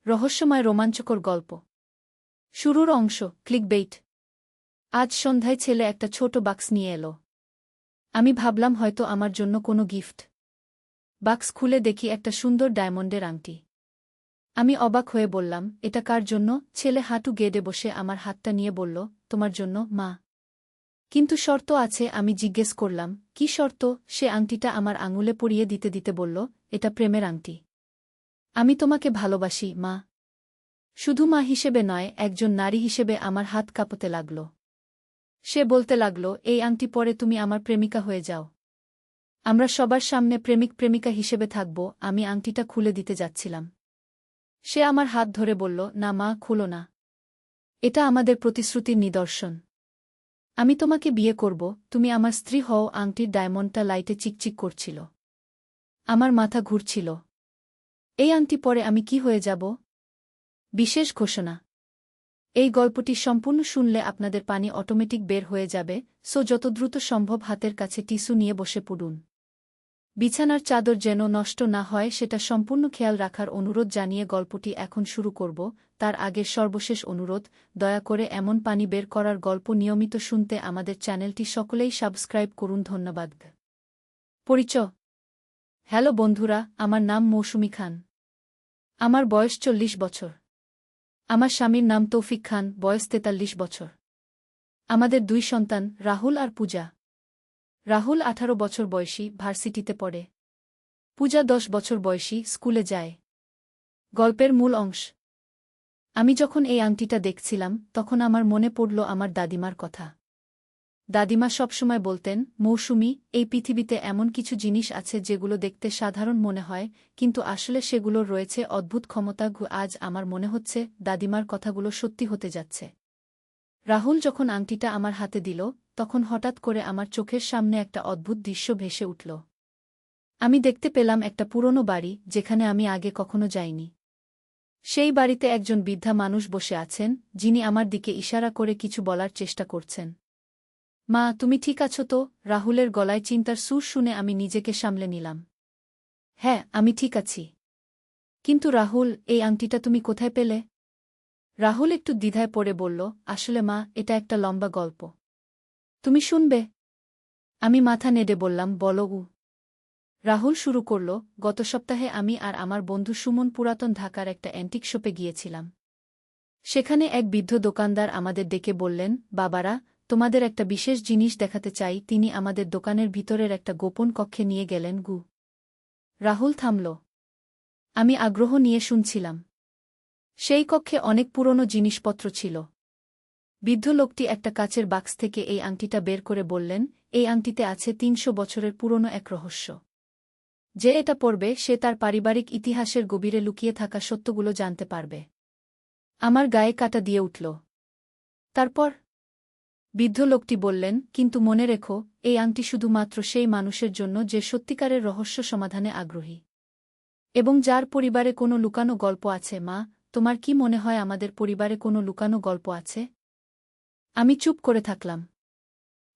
রহস্যময় রোমাঞ্চকর গল্প। শুরুর অংশ, ক্লিকবেইট। আজ সন্ধ্যায় ছেলে একটা ছোট বাক্স নিয়ে এলো। আমি ভাবলাম হয়তো আমার জন্য কোনো গিফট। বাক্স খুলে দেখি একটা সুন্দর ডায়মন্ডের আংটি। আমি অবাক হয়ে বললাম, এটা কার জন্য? ছেলে হাঁটু গেড়ে বসে আমার হাতটা নিয়ে বলল, তোমার জন্য, মা। কিন্তু শর্ত আছে। আমি জিজ্ঞেস করলাম, কি শর্ত? সে আংটিটা আমার আঙুলে পরিয়ে দিতে দিতে বলল, এটা প্রেমের আংটি। আমি তোমাকে ভালোবাসি, মা। শুধু মা হিসেবে নয়, একজন নারী হিসেবে। আমার হাত কাঁপতে লাগল। সে বলতে লাগল, এই আংটি পরে তুমি আমার প্রেমিকা হয়ে যাও। আমরা সবার সামনে প্রেমিক প্রেমিকা হিসেবে থাকব। আমি আংটিটা খুলে দিতে যাচ্ছিলাম। সে আমার হাত ধরে বলল, না মা, খুলো না। এটা আমাদের প্রতিশ্রুতির নিদর্শন। আমি তোমাকে বিয়ে করব, তুমি আমার স্ত্রী হও। আংটির ডায়মন্ডটা লাইটে চিকচিক করছিল। আমার মাথা ঘুরছিল। এই আংটি পরে আমি কি হয়ে যাব? বিশেষ ঘোষণা। এই গল্পটি সম্পূর্ণ শুনলে আপনাদের পানি অটোমেটিক বের হয়ে যাবে, সো যত দ্রুত সম্ভব হাতের কাছে টিস্যু নিয়ে বসে পড়ুন। বিছানার চাদর যেন নষ্ট না হয় সেটা সম্পূর্ণ খেয়াল রাখার অনুরোধ জানিয়ে গল্পটি এখন শুরু করব। তার আগের সর্বশেষ অনুরোধ, দয়া করে এমন পানি বের করার গল্প নিয়মিত শুনতে আমাদের চ্যানেলটি সকলেই সাবস্ক্রাইব করুন। ধন্যবাদ। পরিচয়। হ্যালো বন্ধুরা, আমার নাম মৌসুমী খান। আমার বয়স 40 বছর। আমার স্বামীর নাম তৌফিক খান, বয়স 43 বছর। আমাদের 2 সন্তান, রাহুল আর পূজা। রাহুল 18 বছর বয়সী, ভার্সিটিতে পড়ে। পূজা 10 বছর বয়সী, স্কুলে যায়। গল্পের মূল অংশ। আমি যখন এই আংটিটা দেখছিলাম তখন আমার মনে পড়ল আমার দাদিমার কথা। দাদিমা সবসময় বলতেন, মৌসুমী, এই পৃথিবীতে এমন কিছু জিনিস আছে যেগুলো দেখতে সাধারণ মনে হয়, কিন্তু আসলে সেগুলোর রয়েছে অদ্ভুত ক্ষমতা। আজ আমার মনে হচ্ছে দাদিমার কথাগুলো সত্যি হতে যাচ্ছে। রাহুল যখন আংটিটা আমার হাতে দিল, তখন হঠাৎ করে আমার চোখের সামনে একটা অদ্ভুত দৃশ্য ভেসে উঠল। আমি দেখতে পেলাম একটা পুরনো বাড়ি, যেখানে আমি আগে কখনো যাইনি। সেই বাড়িতে একজন বৃদ্ধা মানুষ বসে আছেন, যিনি আমার দিকে ইশারা করে কিছু বলার চেষ্টা করছেন। মা, তুমি ঠিক আছো তো? রাহুলের গলায় চিন্তার সুর শুনে আমি নিজেকে সামলে নিলাম। হ্যাঁ, আমি ঠিক আছি। কিন্তু রাহুল, এই আংটিটা তুমি কোথায় পেলে? রাহুল একটু দ্বিধায় পড়ে বলল, আসলে মা, এটা একটা লম্বা গল্প। তুমি শুনবে? আমি মাথা নেড়ে বললাম, বলো। রাহুল শুরু করল, গত সপ্তাহে আমি আর আমার বন্ধু সুমন পুরাতন ঢাকার একটা অ্যান্টিক শপে গিয়েছিলাম। সেখানে এক বৃদ্ধ দোকানদার আমাদের ডেকে বললেন, বাবারা, তোমাদের একটা বিশেষ জিনিস দেখাতে চাই। তিনি আমাদের দোকানের ভিতরের একটা গোপন কক্ষে নিয়ে গেলেন। রাহুল থামল। আমি আগ্রহ নিয়ে শুনছিলাম। সেই কক্ষে অনেক পুরনো জিনিসপত্র ছিল। বৃদ্ধ লোকটি একটা কাচের বাক্স থেকে এই আংটিটা বের করে বললেন, এই আংটিতে আছে 300 বছরের পুরনো এক রহস্য। যে এটা পড়বে সে তার পারিবারিক ইতিহাসের গভীরে লুকিয়ে থাকা সত্যগুলো জানতে পারবে। আমার গায়ে কাঁটা দিয়ে উঠল। তারপর বৃদ্ধ লোকটি বললেন, কিন্তু মনে রেখো, এই আংটি শুধুমাত্র সেই মানুষের জন্য যে সত্যিকারের রহস্য সমাধানে আগ্রহী এবং যার পরিবারে কোনো লুকানো গল্প আছে। মা, তোমার কি মনে হয় আমাদের পরিবারে কোনো লুকানো গল্প আছে? আমি চুপ করে থাকলাম।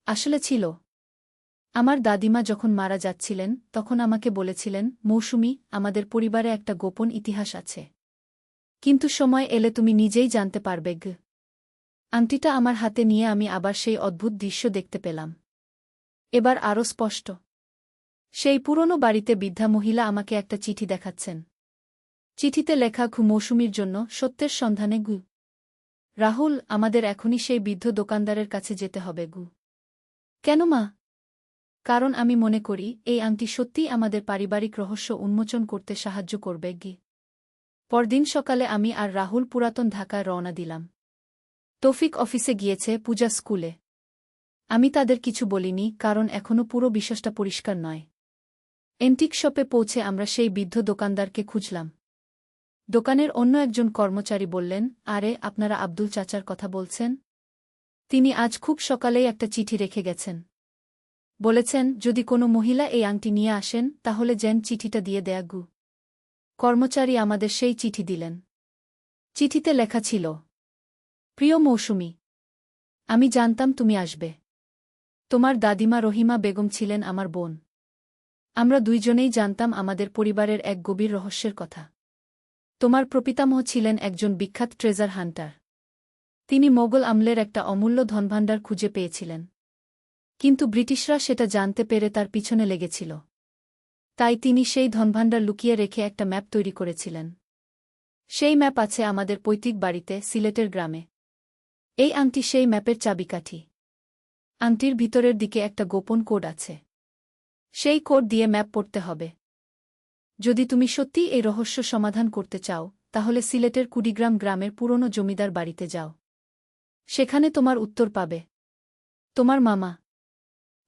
আসলে ছিল। আমার দাদিমা যখন মারা যাচ্ছিলেন তখন আমাকে বলেছিলেন, মৌসুমী, আমাদের পরিবারে একটা গোপন ইতিহাস আছে। কিন্তু সময় এলে তুমি নিজেই জানতে পারবে। আংটিটা আমার হাতে নিয়ে আমি আবার সেই অদ্ভুত দৃশ্য দেখতে পেলাম। এবার আরও স্পষ্ট। সেই পুরনো বাড়িতে বৃদ্ধা মহিলা আমাকে একটা চিঠি দেখাচ্ছেন। চিঠিতে লেখা, মৌসুমীর জন্য, সত্যের সন্ধানে। রাহুল, আমাদের এখনই সেই বৃদ্ধ দোকানদারের কাছে যেতে হবে। কেন মা? কারণ আমি মনে করি এই আংটি সত্যিই আমাদের পারিবারিক রহস্য উন্মোচন করতে সাহায্য করবে। পরদিন সকালে আমি আর রাহুল পুরাতন ঢাকায় রওনা দিলাম। তৌফিক অফিসে গিয়েছে, পূজা স্কুলে। আমি তাদের কিছু বলিনি, কারণ এখনও পুরো বিষয়টা পরিষ্কার নয়। অ্যান্টিক শপে পৌঁছে আমরা সেই বৃদ্ধ দোকানদারকে খুঁজলাম। দোকানের অন্য একজন কর্মচারী বললেন, আরে, আপনারা আব্দুল চাচার কথা বলছেন? তিনি আজ খুব সকালেই একটা চিঠি রেখে গেছেন। বলেছেন, যদি কোনো মহিলা এই আংটি নিয়ে আসেন তাহলে যেন চিঠিটা দিয়ে দেয়া। কর্মচারী আমাদের সেই চিঠি দিলেন। চিঠিতে লেখা ছিল, প্রিয় মৌসুমী, আমি জানতাম তুমি আসবে। তোমার দাদিমা রহিমা বেগম ছিলেন আমার বোন। আমরা দুইজনেই জানতাম আমাদের পরিবারের এক গভীর রহস্যের কথা। তোমার প্রপিতামহ ছিলেন একজন বিখ্যাত ট্রেজার হান্টার। তিনি মোগল আমলের একটা অমূল্য ধনভাণ্ডার খুঁজে পেয়েছিলেন। কিন্তু ব্রিটিশরা সেটা জানতে পেরে তার পিছনে লেগেছিল। তাই তিনি সেই ধনভাণ্ডার লুকিয়ে রেখে একটা ম্যাপ তৈরি করেছিলেন। সেই ম্যাপ আছে আমাদের পৈতৃক বাড়িতে সিলেটের গ্রামে। এই আংটি সেই ম্যাপের চাবিকাঠি। আংটির ভিতরের দিকে একটা গোপন কোড আছে। সেই কোড দিয়ে ম্যাপ পড়তে হবে। যদি তুমি সত্যিই এই রহস্য সমাধান করতে চাও, তাহলে সিলেটের কুড়িগ্রাম গ্রামের পুরনো জমিদার বাড়িতে যাও। সেখানে তোমার উত্তর পাবে। তোমার মামা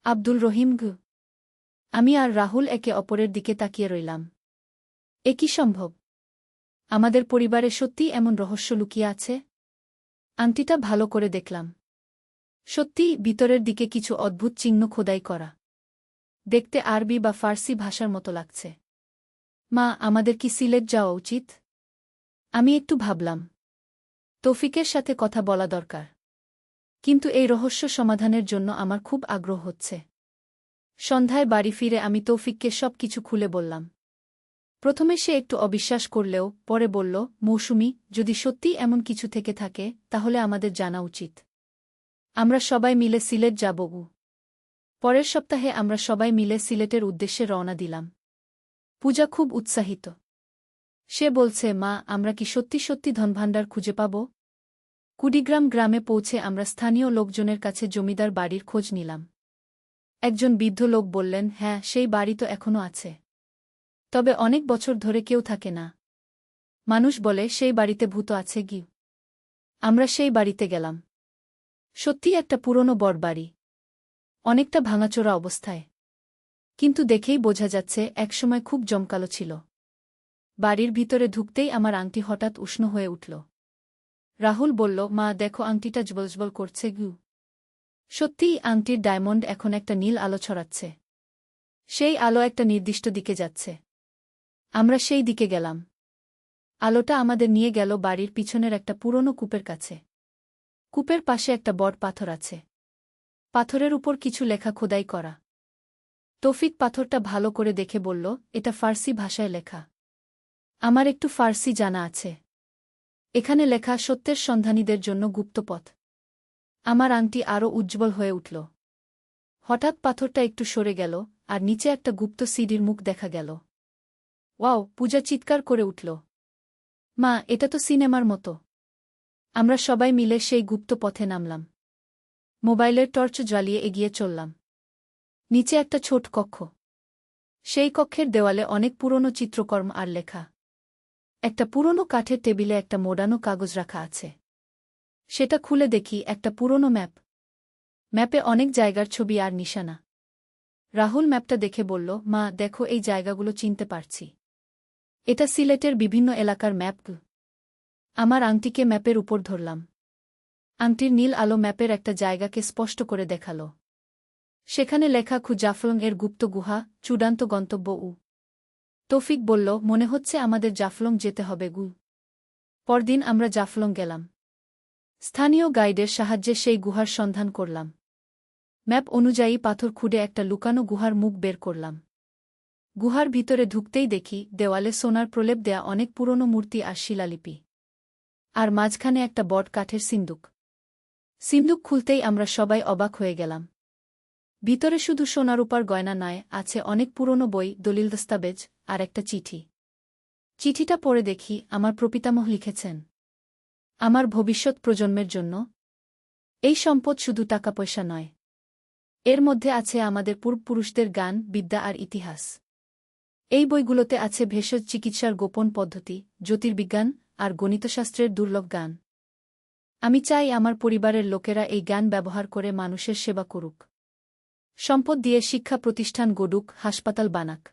আব্দুল রহিম গু। আমি আর রাহুল একে অপরের দিকে তাকিয়ে রইলাম। এ কি সম্ভব? আমাদের পরিবারে সত্যিই এমন রহস্য লুকিয়ে আছে? আংটিটা ভালো করে দেখলাম। সত্যিই ভিতরের দিকে কিছু অদ্ভুত চিহ্ন খোদাই করা। দেখতে আরবি বা ফার্সি ভাষার মতো লাগছে। মা, আমাদের কি সিলেট যাওয়া উচিত? আমি একটু ভাবলাম। তৌফিকের সাথে কথা বলা দরকার। কিন্তু এই রহস্য সমাধানের জন্য আমার খুব আগ্রহ হচ্ছে। সন্ধ্যায় বাড়ি ফিরে আমি তৌফিককে সব কিছু খুলে বললাম। প্রথমে সে একটু অবিশ্বাস করলেও পরে বলল, মৌসুমী, যদি সত্যিই এমন কিছু থেকে থাকে তাহলে আমাদের জানা উচিত। আমরা সবাই মিলে সিলেট যাব। পরের সপ্তাহে আমরা সবাই মিলে সিলেটের উদ্দেশ্যে রওনা দিলাম। পূজা খুব উৎসাহিত। সে বলছে, মা, আমরা কি সত্যি সত্যি ধনভাণ্ডার খুঁজে পাব? কুড়িগ্রাম গ্রামে পৌঁছে আমরা স্থানীয় লোকজনের কাছে জমিদার বাড়ির খোঁজ নিলাম। একজন বৃদ্ধ লোক বললেন, হ্যাঁ, সেই বাড়ি তো এখনও আছে। তবে অনেক বছর ধরে কেউ থাকে না। মানুষ বলে সেই বাড়িতে ভূত আছে গি। আমরা সেই বাড়িতে গেলাম। সত্যি একটা পুরনো বড়বাড়ি। অনেকটা ভাঙাচোরা অবস্থায়। কিন্তু দেখেই বোঝা যাচ্ছে একসময় খুব জমকালো ছিল। বাড়ির ভিতরে ঢুকতেই আমার আংটি হঠাৎ উষ্ণ হয়ে উঠল। রাহুল বলল, মা, দেখো, আংটিটা জ্বলজ্বল করছে গু। সত্যিই আংটির ডায়মন্ড এখন একটা নীল আলো ছড়াচ্ছে। সেই আলো একটা নির্দিষ্ট দিকে যাচ্ছে। আমরা সেই দিকে গেলাম। আলোটা আমাদের নিয়ে গেল বাড়ির পিছনের একটা পুরনো কূপের কাছে। কূপের পাশে একটা বড় পাথর আছে। পাথরের উপর কিছু লেখা খোদাই করা। তৌফিক পাথরটা ভালো করে দেখে বলল, এটা ফার্সি ভাষায় লেখা। আমার একটু ফার্সি জানা আছে। এখানে লেখা সত্যের সন্ধানীদের জন্য গুপ্তপথ। আমার আংটি আরও উজ্জ্বল হয়ে উঠল। হঠাৎ পাথরটা একটু সরে গেল, আর নিচে একটা গুপ্ত সিডির মুখ দেখা গেল। ওয়াও! পূজা চিৎকার করে উঠল। মা, এটা তো সিনেমার মতো। আমরা সবাই মিলে সেই গুপ্ত পথে নামলাম। মোবাইলের টর্চ জ্বালিয়ে এগিয়ে চললাম। নিচে একটা ছোট কক্ষ। সেই কক্ষের দেওয়ালে অনেক পুরনো চিত্রকর্ম আর লেখা। একটা পুরনো কাঠের টেবিলে একটা মোড়ানো কাগজ রাখা আছে। সেটা খুলে দেখি একটা পুরনো ম্যাপ। ম্যাপে অনেক জায়গার ছবি আর নিশানা। রাহুল ম্যাপটা দেখে বলল, মা, দেখো, এই জায়গাগুলো চিনতে পারছি। এটা সিলেটের বিভিন্ন এলাকার ম্যাপ। আমার আংটিকে ম্যাপের উপর ধরলাম। আংটির নীল আলো ম্যাপের একটা জায়গাকে স্পষ্ট করে দেখাল। সেখানে লেখা জাফলং এর গুপ্ত গুহা, চূড়ান্ত গন্তব্য। তৌফিক বলল, মনে হচ্ছে আমাদের জাফলং যেতে হবে গু। পরদিন আমরা জাফলং গেলাম। স্থানীয় গাইডের সাহায্যে সেই গুহার সন্ধান করলাম। ম্যাপ অনুযায়ী পাথর খুঁড়ে একটা লুকানো গুহার মুখ বের করলাম। গুহার ভিতরে ঢুকতেই দেখি দেওয়ালে সোনার প্রলেপ দেয়া অনেক পুরনো মূর্তি আর শিলালিপি। আর মাঝখানে একটা বট কাঠের সিন্দুক। সিন্দুক খুলতেই আমরা সবাই অবাক হয়ে গেলাম। ভিতরে শুধু সোনারূপার গয়না নয়, আছে অনেক পুরনো বই, দলিল, দস্তাবেজ আর একটা চিঠি। চিঠিটা পড়ে দেখি আমার প্রপিতামহ লিখেছেন, আমার ভবিষ্যৎ প্রজন্মের জন্য। এই সম্পদ শুধু টাকা পয়সা নয়। এর মধ্যে আছে আমাদের পূর্বপুরুষদের জ্ঞান, বিদ্যা আর ইতিহাস। এই বইগুলোতে আছে ভেষজ চিকিৎসার গোপন পদ্ধতি, জ্যোতির্বিজ্ঞান আর গণিতশাস্ত্রের দুর্লভ জ্ঞান। আমি চাই আমার পরিবারের লোকেরা এই জ্ঞান ব্যবহার করে মানুষের সেবা করুক। সম্পদ দিয়ে শিক্ষা প্রতিষ্ঠান গড়ুক, হাসপাতাল বানাক।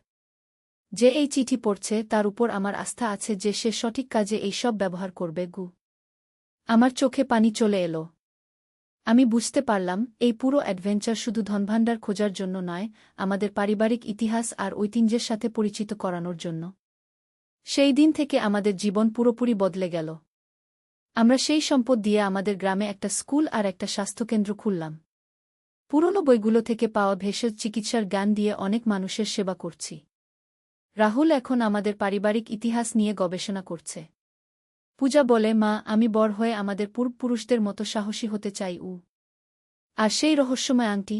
যে এই চিঠি পড়ছে তার উপর আমার আস্থা আছে যে সে সঠিক কাজে এই সব ব্যবহার করবে গু। আমার চোখে পানি চলে এলো। আমি বুঝতে পারলাম এই পুরো অ্যাডভেঞ্চার শুধু ধনভাণ্ডার খোঁজার জন্য নয়, আমাদের পারিবারিক ইতিহাস আর ঐতিহ্যের সাথে পরিচিত করানোর জন্য। সেই দিন থেকে আমাদের জীবন পুরোপুরি বদলে গেল। আমরা সেই সম্পদ দিয়ে আমাদের গ্রামে একটা স্কুল আর একটা স্বাস্থ্যকেন্দ্র খুললাম। পুরনো বইগুলো থেকে পাওয়া ভেষজ চিকিৎসার জ্ঞান দিয়ে অনেক মানুষের সেবা করছি। রাহুল এখন আমাদের পারিবারিক ইতিহাস নিয়ে গবেষণা করছে। পূজা বলে, মা, আমি বড় হয়ে আমাদের পূর্বপুরুষদের মতো সাহসী হতে চাই। আর সেই রহস্যময় আংটি,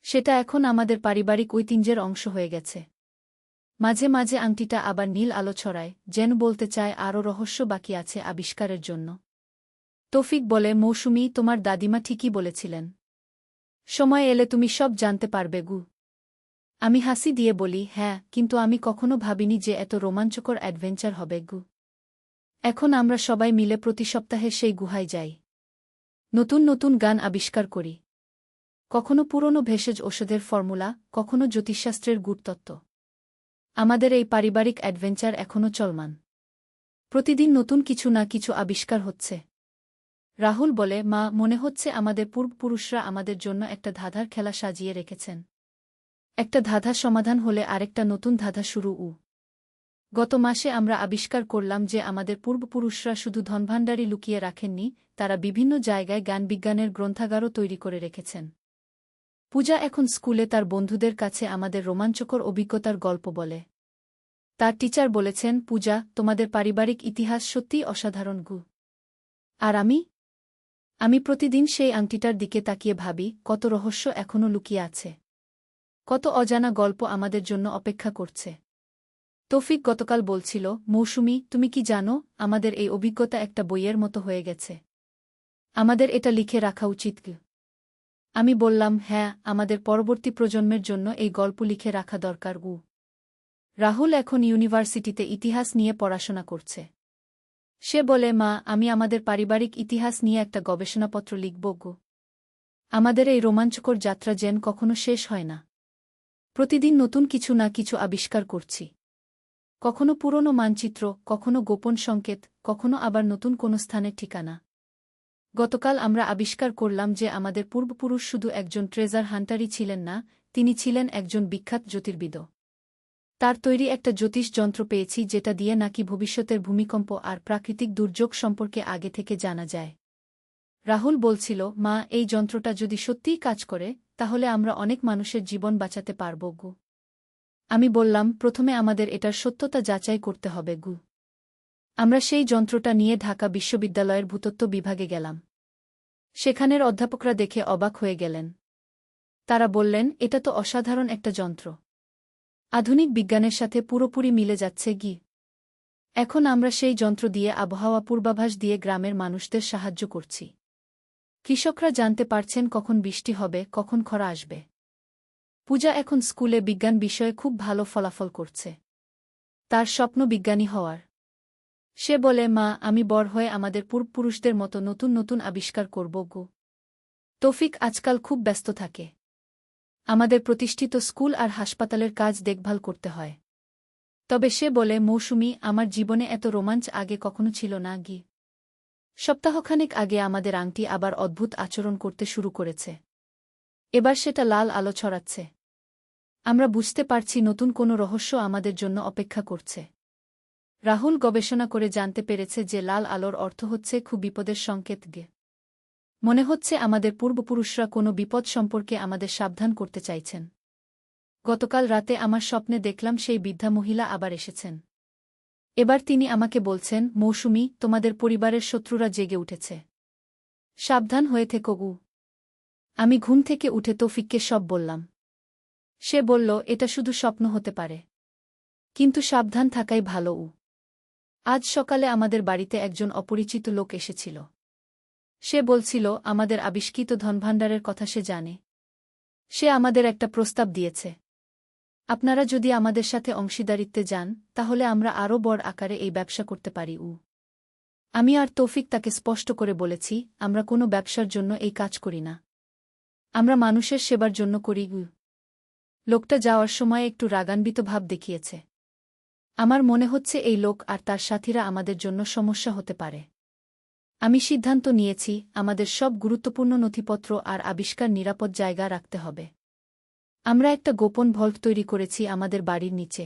সেটা এখন আমাদের পারিবারিক ঐতিহ্যের অংশ হয়ে গেছে। মাঝে মাঝে আংটিটা আবার নীল আলো ছড়ায়, যেন বলতে চায় আরও রহস্য বাকি আছে আবিষ্কারের জন্য। তৌফিক বলে, মৌসুমী, তোমার দাদিমা ঠিকই বলেছিলেন, সময় এলে তুমি সব জানতে পারবে। আমি হাসি দিয়ে বলি, হ্যাঁ, কিন্তু আমি কখনো ভাবিনি যে এত রোমাঞ্চকর অ্যাডভেঞ্চার হবে। এখন আমরা সবাই মিলে প্রতি সপ্তাহে সেই গুহায় যাই, নতুন নতুন গান আবিষ্কার করি, কখনো পুরনো ভেষজ ওষুধের ফর্মুলা, কখনো জ্যোতিষশাস্ত্রের গুরুতত্ত্ব। আমাদের এই পারিবারিক অ্যাডভেঞ্চার এখনও চলমান। প্রতিদিন নতুন কিছু না কিছু আবিষ্কার হচ্ছে। রাহুল বলে, মা, মনে হচ্ছে আমাদের পূর্বপুরুষরা আমাদের জন্য একটা ধাঁধার খেলা সাজিয়ে রেখেছেন। একটা ধাঁধার সমাধান হলে আরেকটা নতুন ধাঁধা শুরু। গত মাসে আমরা আবিষ্কার করলাম যে আমাদের পূর্বপুরুষরা শুধু ধনভাণ্ডারই লুকিয়ে রাখেননি, তারা বিভিন্ন জায়গায় জ্ঞানবিজ্ঞানের গ্রন্থাগারও তৈরি করে রেখেছেন। পূজা এখন স্কুলে তার বন্ধুদের কাছে আমাদের রোমাঞ্চকর অভিজ্ঞতার গল্প বলে। তার টিচার বলেছেন, পূজা, তোমাদের পারিবারিক ইতিহাস সত্যিই অসাধারণ। আর আমি প্রতিদিন সেই আংটিটার দিকে তাকিয়ে ভাবি, কত রহস্য এখনও লুকিয়ে আছে, কত অজানা গল্প আমাদের জন্য অপেক্ষা করছে। তৌফিক গতকাল বলছিল, মৌসুমী, তুমি কি জানো, আমাদের এই অভিজ্ঞতা একটা বইয়ের মতো হয়ে গেছে। আমাদের এটা লিখে রাখা উচিত। আমি বললাম, হ্যাঁ, আমাদের পরবর্তী প্রজন্মের জন্য এই গল্প লিখে রাখা দরকার। রাহুল এখন ইউনিভার্সিটিতে ইতিহাস নিয়ে পড়াশোনা করছে। সে বলে, মা, আমি আমাদের পারিবারিক ইতিহাস নিয়ে একটা গবেষণাপত্র লিখব। আমাদের এই রোমাঞ্চকর যাত্রা যেন কখনো শেষ হয় না। প্রতিদিন নতুন কিছু না কিছু আবিষ্কার করছি, কখনো পুরনো মানচিত্র, কখনো গোপন সংকেত, কখনো আবার নতুন কোনো স্থানের ঠিকানা। গতকাল আমরা আবিষ্কার করলাম যে আমাদের পূর্বপুরুষ শুধু একজন ট্রেজার হান্টারই ছিলেন না, তিনি ছিলেন একজন বিখ্যাত জ্যোতির্বিদ। তার তৈরি একটা জ্যোতিষ যন্ত্র পেয়েছি, যেটা দিয়ে নাকি ভবিষ্যতের ভূমিকম্প আর প্রাকৃতিক দুর্যোগ সম্পর্কে আগে থেকে জানা যায়। রাহুল বলছিল, মা, এই যন্ত্রটা যদি সত্যিই কাজ করে, তাহলে আমরা অনেক মানুষের জীবন বাঁচাতে পারব। আমি বললাম, প্রথমে আমাদের এটার সত্যতা যাচাই করতে হবে। আমরা সেই যন্ত্রটা নিয়ে ঢাকা বিশ্ববিদ্যালয়ের ভূতত্ত্ব বিভাগে গেলাম। সেখানের অধ্যাপকরা দেখে অবাক হয়ে গেলেন। তারা বললেন, এটা তো অসাধারণ একটা যন্ত্র, আধুনিক বিজ্ঞানের সাথে পুরোপুরি মিলে যাচ্ছে। এখন আমরা সেই যন্ত্র দিয়ে আবহাওয়া পূর্বাভাস দিয়ে গ্রামের মানুষদের সাহায্য করছি। কৃষকরা জানতে পারছেন কখন বৃষ্টি হবে, কখন খরা আসবে। পূজা এখন স্কুলে বিজ্ঞান বিষয়ে খুব ভালো ফলাফল করছে, তার স্বপ্ন বিজ্ঞানী হওয়ার। সে বলে, মা, আমি বড় হয়ে আমাদের পূর্বপুরুষদের মতো নতুন নতুন আবিষ্কার করব। তৌফিক আজকাল খুব ব্যস্ত থাকে, আমাদের প্রতিষ্ঠিত স্কুল আর হাসপাতালের কাজ দেখভাল করতে হয়। তবে সে বলে, মৌসুমী, আমার জীবনে এত রোমাঞ্চ আগে কখনো ছিল না। সপ্তাহখানেক আগে আমাদের আংটি আবার অদ্ভুত আচরণ করতে শুরু করেছে। এবার সেটা লাল আলো ছড়াচ্ছে। আমরা বুঝতে পারছি নতুন কোনো রহস্য আমাদের জন্য অপেক্ষা করছে। রাহুল গবেষণা করে জানতে পেরেছে যে লাল আলোর অর্থ হচ্ছে খুব বিপদের সংকেত। মনে হচ্ছে আমাদের পূর্বপুরুষরা কোনো বিপদ সম্পর্কে আমাদের সাবধান করতে চাইছেন। গতকাল রাতে আমার স্বপ্নে দেখলাম সেই বৃদ্ধা মহিলা আবার এসেছেন। এবার তিনি আমাকে বলছেন, মৌসুমী, তোমাদের পরিবারের শত্রুরা জেগে উঠেছে, সাবধান হয়ে থেকো। আমি ঘুম থেকে উঠে তৌফিককে সব বললাম। সে বলল, এটা শুধু স্বপ্ন হতে পারে, কিন্তু সাবধান থাকাই ভালো। আজ সকালে আমাদের বাড়িতে একজন অপরিচিত লোক এসেছিল। সে বলছিল, আমাদের আবিষ্কৃত ধনভাণ্ডারের কথা সে জানে। সে আমাদের একটা প্রস্তাব দিয়েছে, আপনারা যদি আমাদের সাথে অংশীদারিত্বে যান, তাহলে আমরা আরও বড় আকারে এই ব্যবসা করতে পারি। আমি আর তৌফিক তাকে স্পষ্ট করে বলেছি, আমরা কোনো ব্যবসার জন্য এই কাজ করি না, আমরা মানুষের সেবার জন্য করি। লোকটা যাওয়ার সময় একটু রাগান্বিত ভাব দেখিয়েছে। আমার মনে হচ্ছে এই লোক আর তার সাথীরা আমাদের জন্য সমস্যা হতে পারে। আমি সিদ্ধান্ত নিয়েছি, আমাদের সব গুরুত্বপূর্ণ নথিপত্র আর আবিষ্কার নিরাপদ জায়গা রাখতে হবে। আমরা একটা গোপন ভল্ট তৈরি করেছি আমাদের বাড়ির নিচে।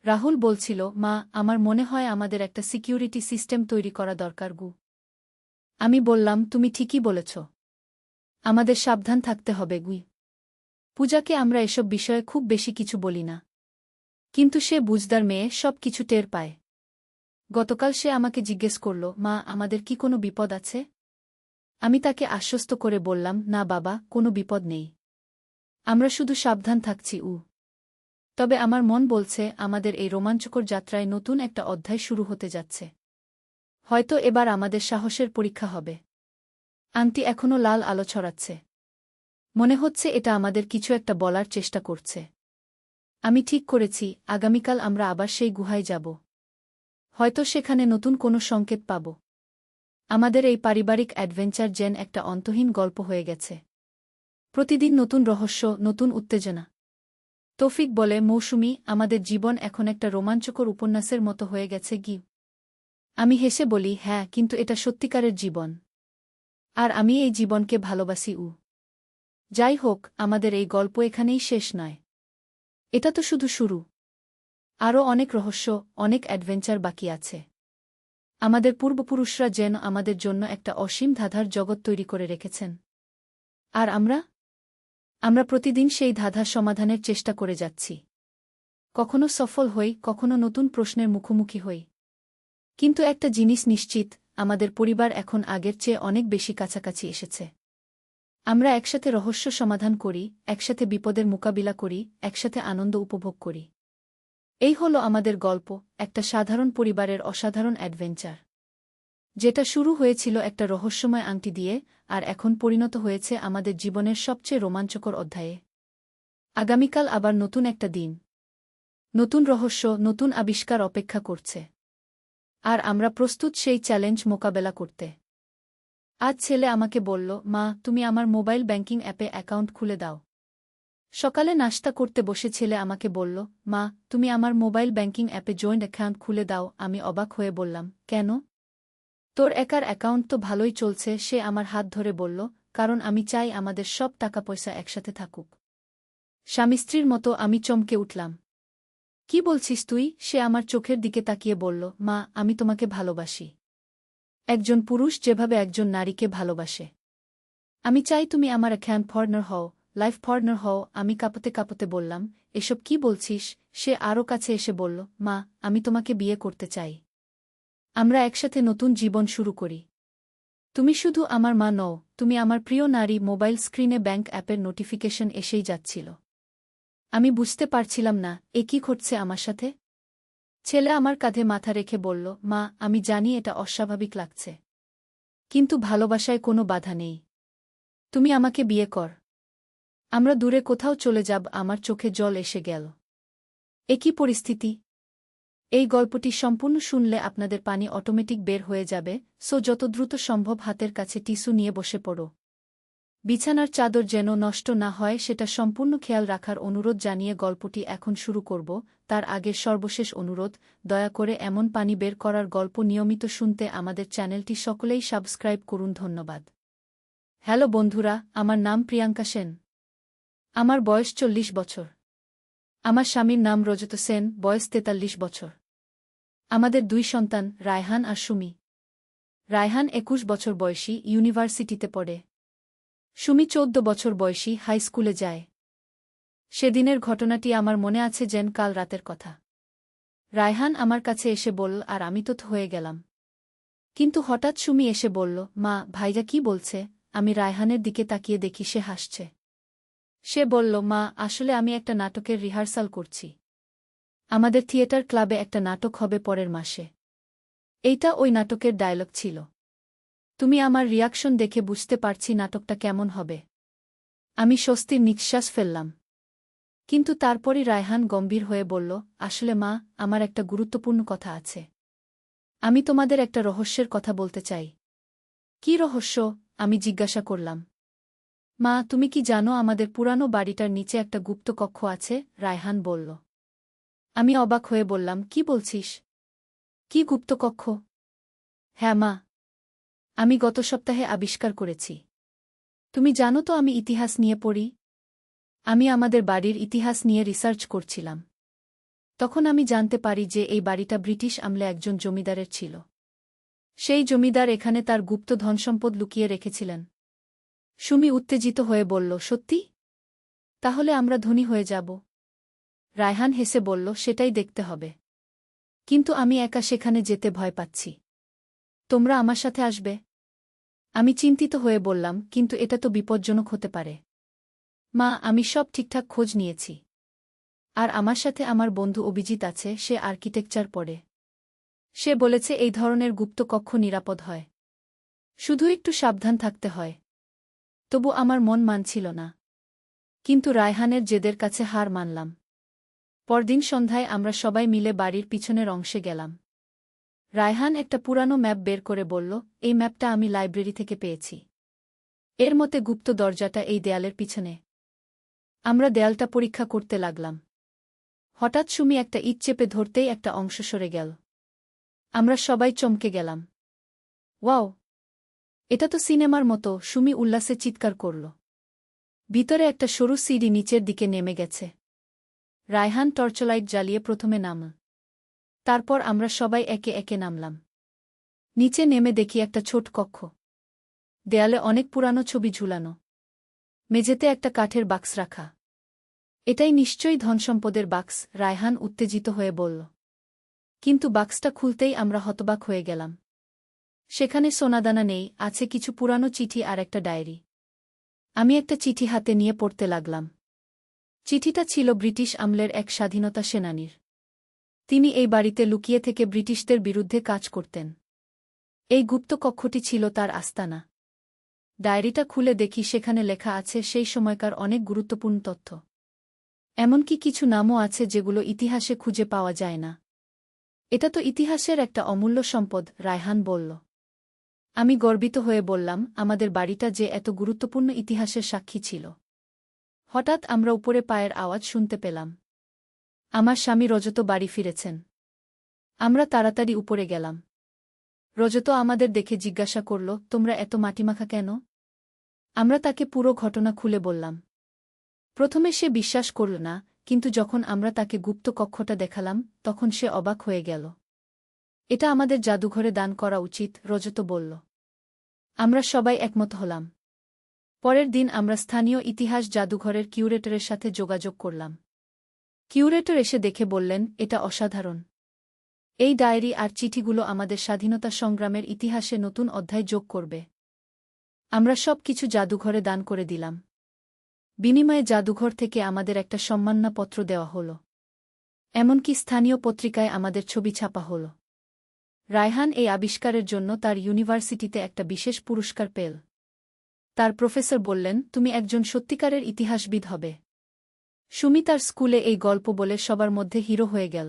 রাহুল বলছিল, মা, আমার মনে হয় আমাদের একটা সিকিউরিটি সিস্টেম তৈরি করা দরকার। আমি বললাম, তুমি ঠিকই বলেছ, আমাদের সাবধান থাকতে হবে। পূজাকে আমরা এসব বিষয়ে খুব বেশি কিছু বলি না। কিন্তু সে বুঝদার মেয়ে, সব কিছু টের পায়। গতকাল সে আমাকে জিজ্ঞেস করল, মা, আমাদের কি কোনো বিপদ আছে? আমি তাকে আশ্বস্ত করে বললাম, না বাবা, কোনো বিপদ নেই। আমরা শুধু সাবধান থাকছি। তবে আমার মন বলছে আমাদের এই রোমাঞ্চকর যাত্রায় নতুন একটা অধ্যায় শুরু হতে যাচ্ছে। হয়তো এবার আমাদের সাহসের পরীক্ষা হবে। আংটি এখনও লাল আলো ছড়াচ্ছে। মনে হচ্ছে এটা আমাদের কিছু একটা বলার চেষ্টা করছে। আমি ঠিক করেছি, আগামীকাল আমরা আবার সেই গুহায় যাব। হয়তো সেখানে নতুন কোনো সংকেত পাব। আমাদের এই পারিবারিক অ্যাডভেঞ্চার যেন একটা অন্তহীন গল্প হয়ে গেছে। প্রতিদিন নতুন রহস্য, নতুন উত্তেজনা। তৌফিক বলে, মৌসুমী, আমাদের জীবন এখন একটা রোমাঞ্চকর উপন্যাসের মতো হয়ে গেছে কি? আমি হেসে বলি, হ্যাঁ, কিন্তু এটা সত্যিকারের জীবন। আর আমি এই জীবনকে ভালোবাসি। যাই হোক, আমাদের এই গল্প এখানেই শেষ নয়। এটা তো শুধু শুরু। আরও অনেক রহস্য, অনেক অ্যাডভেঞ্চার বাকি আছে। আমাদের পূর্বপুরুষরা যেন আমাদের জন্য একটা অসীম ধাঁধার জগৎ তৈরি করে রেখেছেন। আর আমরা প্রতিদিন সেই ধাঁধার সমাধানের চেষ্টা করে যাচ্ছি। কখনো সফল হই, কখনো নতুন প্রশ্নের মুখোমুখি হই। কিন্তু একটা জিনিস নিশ্চিত, আমাদের পরিবার এখন আগের চেয়ে অনেক বেশি কাছাকাছি এসেছে। আমরা একসাথে রহস্য সমাধান করি, একসাথে বিপদের মোকাবিলা করি, একসাথে আনন্দ উপভোগ করি। এই হলো আমাদের গল্প, একটা সাধারণ পরিবারের অসাধারণ অ্যাডভেঞ্চার। যেটা শুরু হয়েছিল একটা রহস্যময় আংটি দিয়ে, আর এখন পরিণত হয়েছে আমাদের জীবনের সবচেয়ে রোমাঞ্চকর অধ্যায়ে। আগামীকাল আবার নতুন একটা দিন। নতুন রহস্য, নতুন আবিষ্কার অপেক্ষা করছে। আর আমরা প্রস্তুত সেই চ্যালেঞ্জ মোকাবেলা করতে। আজ ছেলে আমাকে বলল, মা, তুমি আমার মোবাইল ব্যাংকিং অ্যাপে অ্যাকাউন্ট খুলে দাও। সকালে নাশতা করতে বসে ছেলে আমাকে বলল, মা, তুমি আমার মোবাইল ব্যাংকিং অ্যাপে জয়েন্ট অ্যাকাউন্ট খুলে দাও। আমি অবাক হয়ে বললাম, কেন? তোর একার অ্যাকাউন্ট তো ভালোই চলছে। সে আমার হাত ধরে বলল, কারণ আমি চাই আমাদের সব টাকা পয়সা একসাথে থাকুক। স্বামী স্ত্রীর মতো। আমি চমকে উঠলাম। কি বলছিস তুই? সে আমার চোখের দিকে তাকিয়ে বলল, মা, আমি তোমাকে ভালোবাসি। একজন পুরুষ যেভাবে একজন নারীকে ভালোবাসে। আমি চাই তুমি আমার অ্যাকাউন্ট পার্টনার হও, লাইফ পার্টনার হও। আমি কাঁপতে কাঁপতে বললাম, এসব কি বলছিস? সে আরও কাছে এসে বলল, মা, আমি তোমাকে বিয়ে করতে চাই। আমরা একসাথে নতুন জীবন শুরু করি। তুমি শুধু আমার মা নও, তুমি আমার প্রিয় নারী। মোবাইল স্ক্রিনে ব্যাংক অ্যাপের নোটিফিকেশন এসেই যাচ্ছিল। আমি বুঝতে পারছিলাম না, এ কি ঘটছে আমার সাথে। ছেলে আমার কাঁধে মাথা রেখে বলল, মা, আমি জানি এটা অস্বাভাবিক লাগছে। কিন্তু ভালোবাসায় কোনো বাধা নেই। তুমি আমাকে বিয়ে কর। আমরা দূরে কোথাও চলে যাব। আমার চোখে জল এসে গেল। এ কি পরিস্থিতি? এই গল্পটি সম্পূর্ণ শুনলে আপনাদের পানি অটোমেটিক বের হয়ে যাবে, যত দ্রুত সম্ভব হাতের কাছে টিস্যু নিয়ে বসে পড়ো। বিছানার চাদর যেন নষ্ট না হয় সেটা সম্পূর্ণ খেয়াল রাখার অনুরোধ জানিয়ে গল্পটি এখন শুরু করব। তার আগের সর্বশেষ অনুরোধ, দয়া করে এমন পানি বের করার গল্প নিয়মিত শুনতে আমাদের চ্যানেলটি সকলেই সাবস্ক্রাইব করুন। ধন্যবাদ। হ্যালো বন্ধুরা, আমার নাম প্রিয়াঙ্কা সেন। আমার বয়স 40 বছর। আমার স্বামীর নাম রজত সেন, বয়স 43 বছর। আমাদের 2 সন্তান, রায়হান আর সুমি। রায়হান 21 বছর বয়সী, ইউনিভার্সিটিতে পড়ে। সুমি 14 বছর বয়সী, হাই স্কুলে যায়। সেদিনের ঘটনাটি আমার মনে আছে যেন কাল রাতের কথা। রায়হান আমার কাছে এসে বলল, আর আমি তো হয়ে গেলাম। কিন্তু হঠাৎ সুমি এসে বলল, মা, ভাইয়া কি বলছে? আমি রায়হানের দিকে তাকিয়ে দেখি সে হাসছে। সে বলল, মা, আসলে আমি একটা নাটকের রিহার্সাল করছি। আমাদের থিয়েটার ক্লাবে একটা নাটক হবে পরের মাসে। এইটা ওই নাটকের ডায়লগ ছিল। তুমি আমার রিয়াকশন দেখে বুঝতে পারছি নাটকটা কেমন হবে। আমি স্বস্তির নিঃশ্বাস ফেললাম। কিন্তু তারপরই রায়হান গম্ভীর হয়ে বলল, আসলে মা, আমার একটা গুরুত্বপূর্ণ কথা আছে। আমি তোমাদের একটা রহস্যের কথা বলতে চাই। কি রহস্য? আমি জিজ্ঞাসা করলাম। মা, তুমি কি জানো আমাদের পুরানো বাড়িটার নিচে একটা গুপ্ত কক্ষ আছে? রায়হান বলল। আমি অবাক হয়ে বললাম, কি বলছিস? কি গুপ্ত কক্ষ? হ্যাঁ মা, আমি গত সপ্তাহে আবিষ্কার করেছি। তুমি জানো তো আমি ইতিহাস নিয়ে পড়ি। আমি আমাদের বাড়ির ইতিহাস নিয়ে রিসার্চ করছিলাম। তখন আমি জানতে পারি যে এই বাড়িটা ব্রিটিশ আমলে একজন জমিদারের ছিল। সেই জমিদার এখানে তার গুপ্ত ধনসম্পদ লুকিয়ে রেখেছিলেন। সুমি উত্তেজিত হয়ে বলল, সত্যি? তাহলে আমরা ধনী হয়ে যাব। রায়হান হেসে বলল, সেটাই দেখতে হবে। কিন্তু আমি একা সেখানে যেতে ভয় পাচ্ছি। তোমরা আমার সাথে আসবে? আমি চিন্তিত হয়ে বললাম, কিন্তু এটা তো বিপজ্জনক হতে পারে। মা, আমি সব ঠিকঠাক খোঁজ নিয়েছি। আর আমার সাথে আমার বন্ধু অভিজিৎ আছে, সে আর্কিটেকচার পড়ে। সে বলেছে এই ধরনের গুপ্ত কক্ষ নিরাপদ হয়। শুধু একটু সাবধান থাকতে হয়। তবু আমার মন মানছিল না। কিন্তু রায়হানের জেদের কাছে হার মানলাম। পরদিন সন্ধ্যায় আমরা সবাই মিলে বাড়ির পিছনের অংশে গেলাম। রায়হান একটা পুরানো ম্যাপ বের করে বলল, এই ম্যাপটা আমি লাইব্রেরি থেকে পেয়েছি। এর মতে গুপ্ত দরজাটা এই দেয়ালের পিছনে। আমরা দেয়ালটা পরীক্ষা করতে লাগলাম। হঠাৎ সুমি একটা ইট চেপে ধরতেই একটা অংশ সরে গেল। আমরা সবাই চমকে গেলাম। ওয়াও! এটা তো সিনেমার মতো, সুমি উল্লাসে চিৎকার করল। ভিতরে একটা সরু সিঁড়ি নিচের দিকে নেমে গেছে। রায়হান টর্চলাইট জ্বালিয়ে প্রথমে নামল। তারপর আমরা সবাই একে একে নামলাম। নিচে নেমে দেখি একটা ছোট কক্ষ। দেয়ালে অনেক পুরানো ছবি ঝুলানো। মেঝেতে একটা কাঠের বাক্স রাখা। এটাই নিশ্চয়ই ধনসম্পদের বাক্স, রায়হান উত্তেজিত হয়ে বলল। কিন্তু বাক্সটা খুলতেই আমরা হতবাক হয়ে গেলাম। সেখানে সোনাদানা নেই, আছে কিছু পুরানো চিঠি আর একটা ডায়েরি। আমি একটা চিঠি হাতে নিয়ে পড়তে লাগলাম। চিঠিটা ছিল ব্রিটিশ আমলের এক স্বাধীনতা সেনানীর। তিনি এই বাড়িতে লুকিয়ে থেকে ব্রিটিশদের বিরুদ্ধে কাজ করতেন। এই গুপ্ত কক্ষটি ছিল তার আস্তানা। ডায়েরিটা খুলে দেখি সেখানে লেখা আছে সেই সময়কার অনেক গুরুত্বপূর্ণ তথ্য। এমনকি কিছু নামও আছে যেগুলো ইতিহাসে খুঁজে পাওয়া যায় না। এটা তো ইতিহাসের একটা অমূল্য সম্পদ, রায়হান বলল। আমি গর্বিত হয়ে বললাম, আমাদের বাড়িটা যে এত গুরুত্বপূর্ণ ইতিহাসের সাক্ষী ছিল। হঠাৎ আমরা উপরে পায়ের আওয়াজ শুনতে পেলাম। আমার স্বামী রজত বাড়ি ফিরেছেন। আমরা তাড়াতাড়ি উপরে গেলাম। রজত আমাদের দেখে জিজ্ঞাসা করল, তোমরা এত মাটিমাখা কেন? আমরা তাকে পুরো ঘটনা খুলে বললাম। প্রথমে সে বিশ্বাস করল না, কিন্তু যখন আমরা তাকে গুপ্ত কক্ষটা দেখালাম, তখন সে অবাক হয়ে গেল। এটা আমাদের জাদুঘরে দান করা উচিত, রজত বলল। আমরা সবাই একমত হলাম। পরের দিন আমরা স্থানীয় ইতিহাস জাদুঘরের কিউরেটরের সাথে যোগাযোগ করলাম। কিউরেটর এসে দেখে বললেন, এটা অসাধারণ। এই ডায়েরি আর চিঠিগুলো আমাদের স্বাধীনতা সংগ্রামের ইতিহাসে নতুন অধ্যায় যোগ করবে। আমরা সব কিছু জাদুঘরে দান করে দিলাম। বিনিময়ে জাদুঘর থেকে আমাদের একটা সম্মাননাপত্র দেওয়া হল। এমনকি স্থানীয় পত্রিকায় আমাদের ছবি ছাপা হল। রায়হান এই আবিষ্কারের জন্য তার ইউনিভার্সিটিতে একটা বিশেষ পুরস্কার পেল। তার প্রফেসর বললেন, তুমি একজন সত্যিকারের ইতিহাসবিদ হবে। সুমি তার স্কুলে এই গল্প বলে সবার মধ্যে হিরো হয়ে গেল।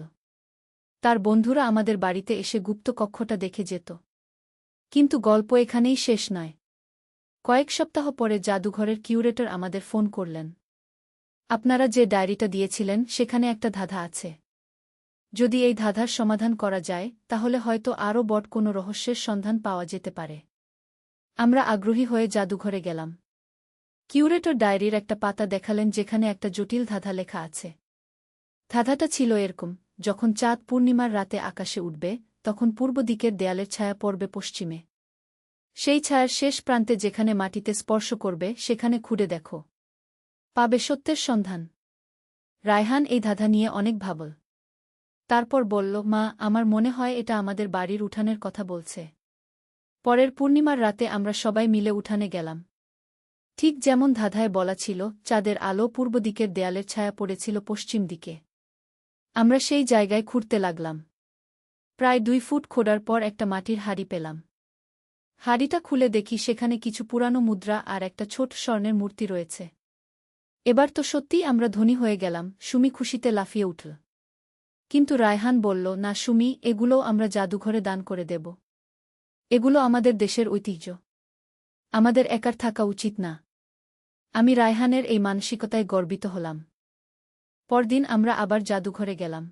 তার বন্ধুরা আমাদের বাড়িতে এসে গুপ্ত কক্ষটা দেখে যেত। কিন্তু গল্প এখানেই শেষ নয়। কয়েক সপ্তাহ পরে জাদুঘরের কিউরেটর আমাদের ফোন করলেন। আপনারা যে ডায়েরিটা দিয়েছিলেন সেখানে একটা ধাঁধা আছে। যদি এই ধাঁধার সমাধান করা যায়, তাহলে হয়তো আরও বড় কোনো রহস্যের সন্ধান পাওয়া যেতে পারে। আমরা আগ্রহী হয়ে জাদুঘরে গেলাম। কিউরেটর ডায়েরির একটা পাতা দেখালেন যেখানে একটা জটিল ধাঁধা লেখা আছে। ধাঁধাটা ছিল এরকম, যখন চাঁদ পূর্ণিমার রাতে আকাশে উঠবে, তখন পূর্ব দিকের দেয়ালের ছায়া পড়বে পশ্চিমে। সেই ছায়ার শেষ প্রান্তে যেখানে মাটিতে স্পর্শ করবে সেখানে খুঁড়ে দেখো। পাবে সত্যের সন্ধান। রায়হান এই ধাঁধা নিয়ে অনেক ভাবল। তারপর বলল, মা, আমার মনে হয় এটা আমাদের বাড়ির উঠানের কথা বলছে। পরের পূর্ণিমার রাতে আমরা সবাই মিলে উঠানে গেলাম। ঠিক যেমন ধাঁধায় বলা ছিল, চাঁদের আলো পূর্ব দিকের দেয়ালের ছায়া পড়েছিল পশ্চিম দিকে। আমরা সেই জায়গায় খুঁড়তে লাগলাম। প্রায় 2 ফুট খোঁড়ার পর একটা মাটির হাঁড়ি পেলাম। হাঁড়িটা খুলে দেখি সেখানে কিছু পুরানো মুদ্রা আর একটা ছোট স্বর্ণের মূর্তি রয়েছে। এবার তো সত্যিই আমরা ধনী হয়ে গেলাম, সুমি খুশিতে লাফিয়ে উঠল। কিন্তু রায়হান বলল, না সুমি, এগুলোও আমরা জাদুঘরে দান করে দেব। এগুলো আমাদের দেশের ঐতিহ্য। আমাদের একার থাকা উচিত না। আমি রায়হানের এই মানসিকতায় গর্বিত হলাম। পরদিন আমরা আবার জাদুঘরে গেলাম।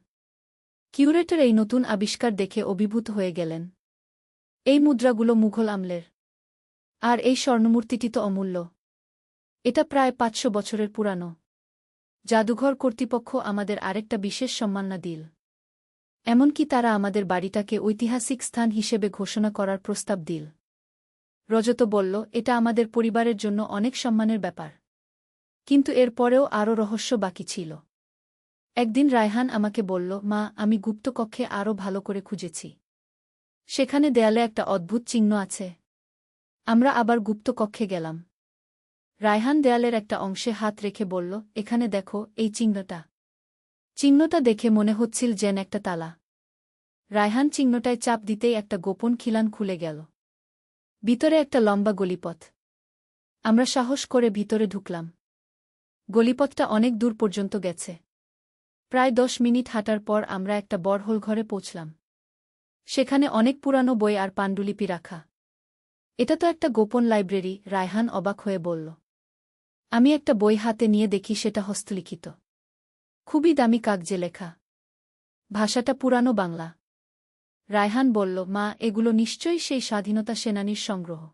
কিউরেটর এই নতুন আবিষ্কার দেখে অভিভূত হয়ে গেলেন। এই মুদ্রাগুলো মুঘল আমলের। আর এই স্বর্ণমূর্তিটি তো অমূল্য। এটা প্রায় 500 বছরের পুরানো। জাদুঘর কর্তৃপক্ষ আমাদের আরেকটা বিশেষ সম্মাননা দিল। এমনকি তারা আমাদের বাড়িটাকে ঐতিহাসিক স্থান হিসেবে ঘোষণা করার প্রস্তাব দিল। রজত বলল, এটা আমাদের পরিবারের জন্য অনেক সম্মানের ব্যাপার। কিন্তু এর পরেও আরও রহস্য বাকি ছিল। একদিন রায়হান আমাকে বলল, মা, আমি গুপ্তকক্ষে আরও ভালো করে খুঁজেছি। সেখানে দেয়ালে একটা অদ্ভুত চিহ্ন আছে। আমরা আবার গুপ্তকক্ষে গেলাম। রায়হান দেয়ালের একটা অংশে হাত রেখে বলল, এখানে দেখো, এই চিহ্নটা। চিহ্নটা দেখে মনে হচ্ছিল যেন একটা তালা। রায়হান চিহ্নটায় চাপ দিতেই একটা গোপন খিলান খুলে গেল। ভিতরে একটা লম্বা গলিপথ। আমরা সাহস করে ভিতরে ঢুকলাম। গলিপথটা অনেক দূর পর্যন্ত গেছে। প্রায় 10 মিনিট হাঁটার পর আমরা একটা বড়হোল ঘরে পৌঁছলাম। সেখানে অনেক পুরানো বই আর পাণ্ডুলিপি রাখা। এটা তো একটা গোপন লাইব্রেরি, রায়হান অবাক হয়ে বলল। আমি একটা বই হাতে নিয়ে দেখি সেটা হস্তলিখিত। খুবই দামি কাগজে লেখা। ভাষাটা পুরানো বাংলা। রায়হান বলল, মা, এগুলো নিশ্চয়ই সেই স্বাধীনতা সেনানীর সংগ্রহ।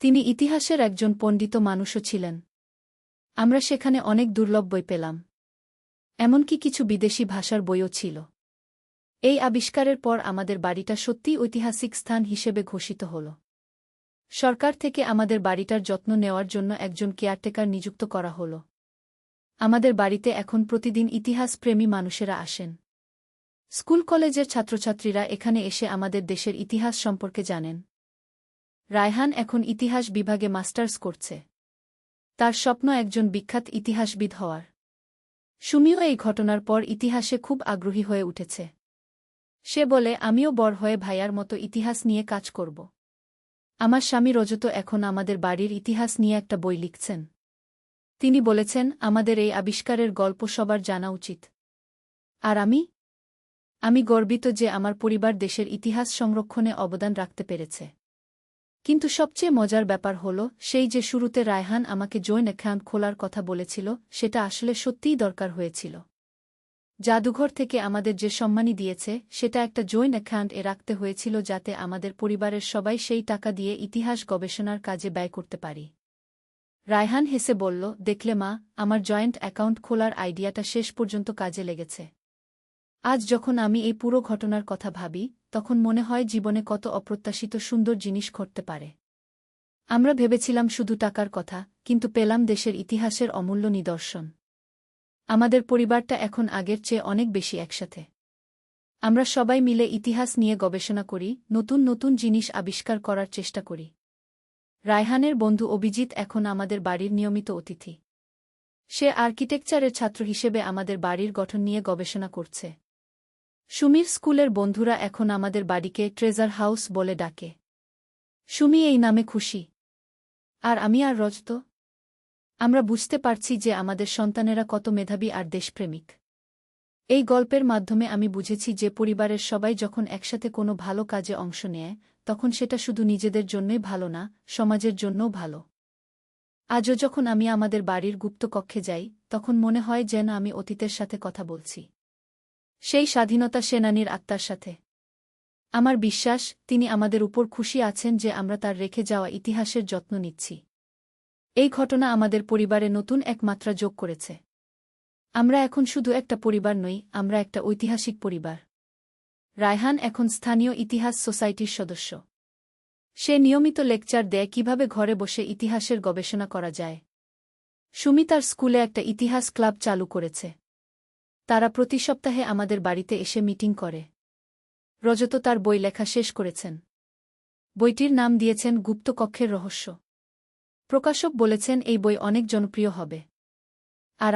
তিনি ইতিহাসের একজন পণ্ডিত মানুষও ছিলেন। আমরা সেখানে অনেক দুর্লভ বই পেলাম। এমনকি কিছু বিদেশি ভাষার বইও ছিল। এই আবিষ্কারের পর আমাদের বাড়িটা সত্যিই ঐতিহাসিক স্থান হিসেবে ঘোষিত হল। সরকার থেকে আমাদের বাড়িটার যত্ন নেওয়ার জন্য একজন কেয়ারটেকার নিযুক্ত করা হল। আমাদের বাড়িতে এখন প্রতিদিন ইতিহাসপ্রেমী মানুষেরা আসেন। স্কুল কলেজের ছাত্রছাত্রীরা এখানে এসে আমাদের দেশের ইতিহাস সম্পর্কে জানেন। রায়হান এখন ইতিহাস বিভাগে মাস্টার্স করছে। তার স্বপ্ন একজন বিখ্যাত ইতিহাসবিদ হওয়ার। সুমিও এই ঘটনার পর ইতিহাসে খুব আগ্রহী হয়ে উঠেছে। সে বলে, আমিও বড় হয়ে ভাইয়ার মতো ইতিহাস নিয়ে কাজ করব। আমার স্বামী রজত এখন আমাদের বাড়ির ইতিহাস নিয়ে একটা বই লিখছেন। তিনি বলেছেন, আমাদের এই আবিষ্কারের গল্প সবার জানা উচিত। আর আমি গর্বিত যে আমার পরিবার দেশের ইতিহাস সংরক্ষণে অবদান রাখতে পেরেছে। কিন্তু সবচেয়ে মজার ব্যাপার হল, সেই যে শুরুতে রায়হান আমাকে জয়েন্ট অ্যাকাউন্ট খোলার কথা বলেছিল, সেটা আসলে সত্যিই দরকার হয়েছিল। জাদুঘর থেকে আমাদের যে সম্মানী দিয়েছে, সেটা একটা জয়েন্ট অ্যাকাউন্ট-এ রাখতে হয়েছিল যাতে আমাদের পরিবারের সবাই সেই টাকা দিয়ে ইতিহাস গবেষণার কাজে ব্যয় করতে পারি। রায়হান হেসে বলল, দেখলে মা, আমার জয়েন্ট অ্যাকাউন্ট খোলার আইডিয়াটা শেষ পর্যন্ত কাজে লেগেছে। আজ যখন আমি এই পুরো ঘটনার কথা ভাবি, তখন মনে হয় জীবনে কত অপ্রত্যাশিত সুন্দর জিনিস ঘটতে পারে। আমরা ভেবেছিলাম শুধু টাকার কথা, কিন্তু পেলাম দেশের ইতিহাসের অমূল্য নিদর্শন। আমাদের পরিবারটা এখন আগের চেয়ে অনেক বেশি একসাথে। আমরা সবাই মিলে ইতিহাস নিয়ে গবেষণা করি, নতুন নতুন জিনিস আবিষ্কার করার চেষ্টা করি। রায়হানের বন্ধু অভিজিৎ এখন আমাদের বাড়ির নিয়মিত অতিথি। সে আর্কিটেকচারের ছাত্র হিসেবে আমাদের বাড়ির গঠন নিয়ে গবেষণা করছে। সুমির স্কুলের বন্ধুরা এখন আমাদের বাড়িকে ট্রেজার হাউস বলে ডাকে। সুমি এই নামে খুশি। আর আমি আর রজত, আমরা বুঝতে পারছি যে আমাদের সন্তানেরা কত মেধাবী আর দেশপ্রেমিক। এই গল্পের মাধ্যমে আমি বুঝেছি যে পরিবারের সবাই যখন একসাথে কোনো ভালো কাজে অংশ নেয়, তখন সেটা শুধু নিজেদের জন্যই ভালো না, সমাজের জন্যও ভালো। আজও যখন আমি আমাদের বাড়ির গুপ্তকক্ষে যাই, তখন মনে হয় যেন আমি অতীতের সাথে কথা বলছি। সেই স্বাধীনতা সেনানীর আত্মার সাথে। আমার বিশ্বাস, তিনি আমাদের উপর খুশি আছেন যে আমরা তার রেখে যাওয়া ইতিহাসের যত্ন নিচ্ছি। এই ঘটনা আমাদের পরিবারে নতুন এক মাত্রা যোগ করেছে। আমরা এখন শুধু একটা পরিবার নই, আমরা একটা ঐতিহাসিক পরিবার। রায়হান এখন স্থানীয় ইতিহাস সোসাইটির সদস্য। সে নিয়মিত লেকচার দেয় কিভাবে ঘরে বসে ইতিহাসের গবেষণা করা যায়। সুমি তার স্কুলে একটা ইতিহাস ক্লাব চালু করেছে। তারা প্রতি সপ্তাহে আমাদের বাড়িতে এসে মিটিং করে। রজত তার বই লেখা শেষ করেছেন। বইটির নাম দিয়েছেন গুপ্তকক্ষের রহস্য। প্রকাশক বলেছেন এই বই অনেক জনপ্রিয় হবে। আর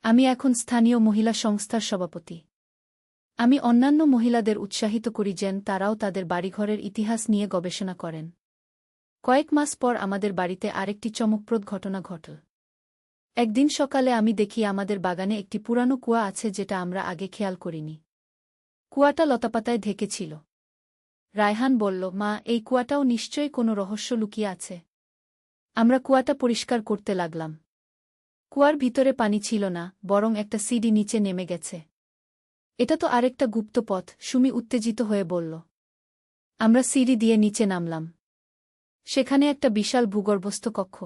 আমি এখন স্থানীয় মহিলা সংস্থার সভাপতি। আমি অন্যান্য মহিলাদের উৎসাহিত করি যেন তারাও তাদের বাড়িঘরের ইতিহাস নিয়ে গবেষণা করেন। কয়েক মাস পর আমাদের বাড়িতে আরেকটি চমকপ্রদ ঘটনা ঘটল। একদিন সকালে আমি দেখি আমাদের বাগানে একটি পুরানো কুয়া আছে যেটা আমরা আগে খেয়াল করিনি। কুয়াটা লতাপাতায় ঢেকে ছিল। রায়হান বলল, মা, এই কুয়াটাও নিশ্চয়ই কোনো রহস্য লুকিয়ে আছে। আমরা কুয়াটা পরিষ্কার করতে লাগলাম। কুয়ার ভিতরে পানি ছিল না, বরং একটা সিঁড়ি নিচে নেমে গেছে। এটা তো আরেকটা গুপ্ত পথ, সুমি উত্তেজিত হয়ে বলল। আমরা সিঁড়ি দিয়ে নিচে নামলাম। সেখানে একটা বিশাল ভূগর্ভস্থ কক্ষ।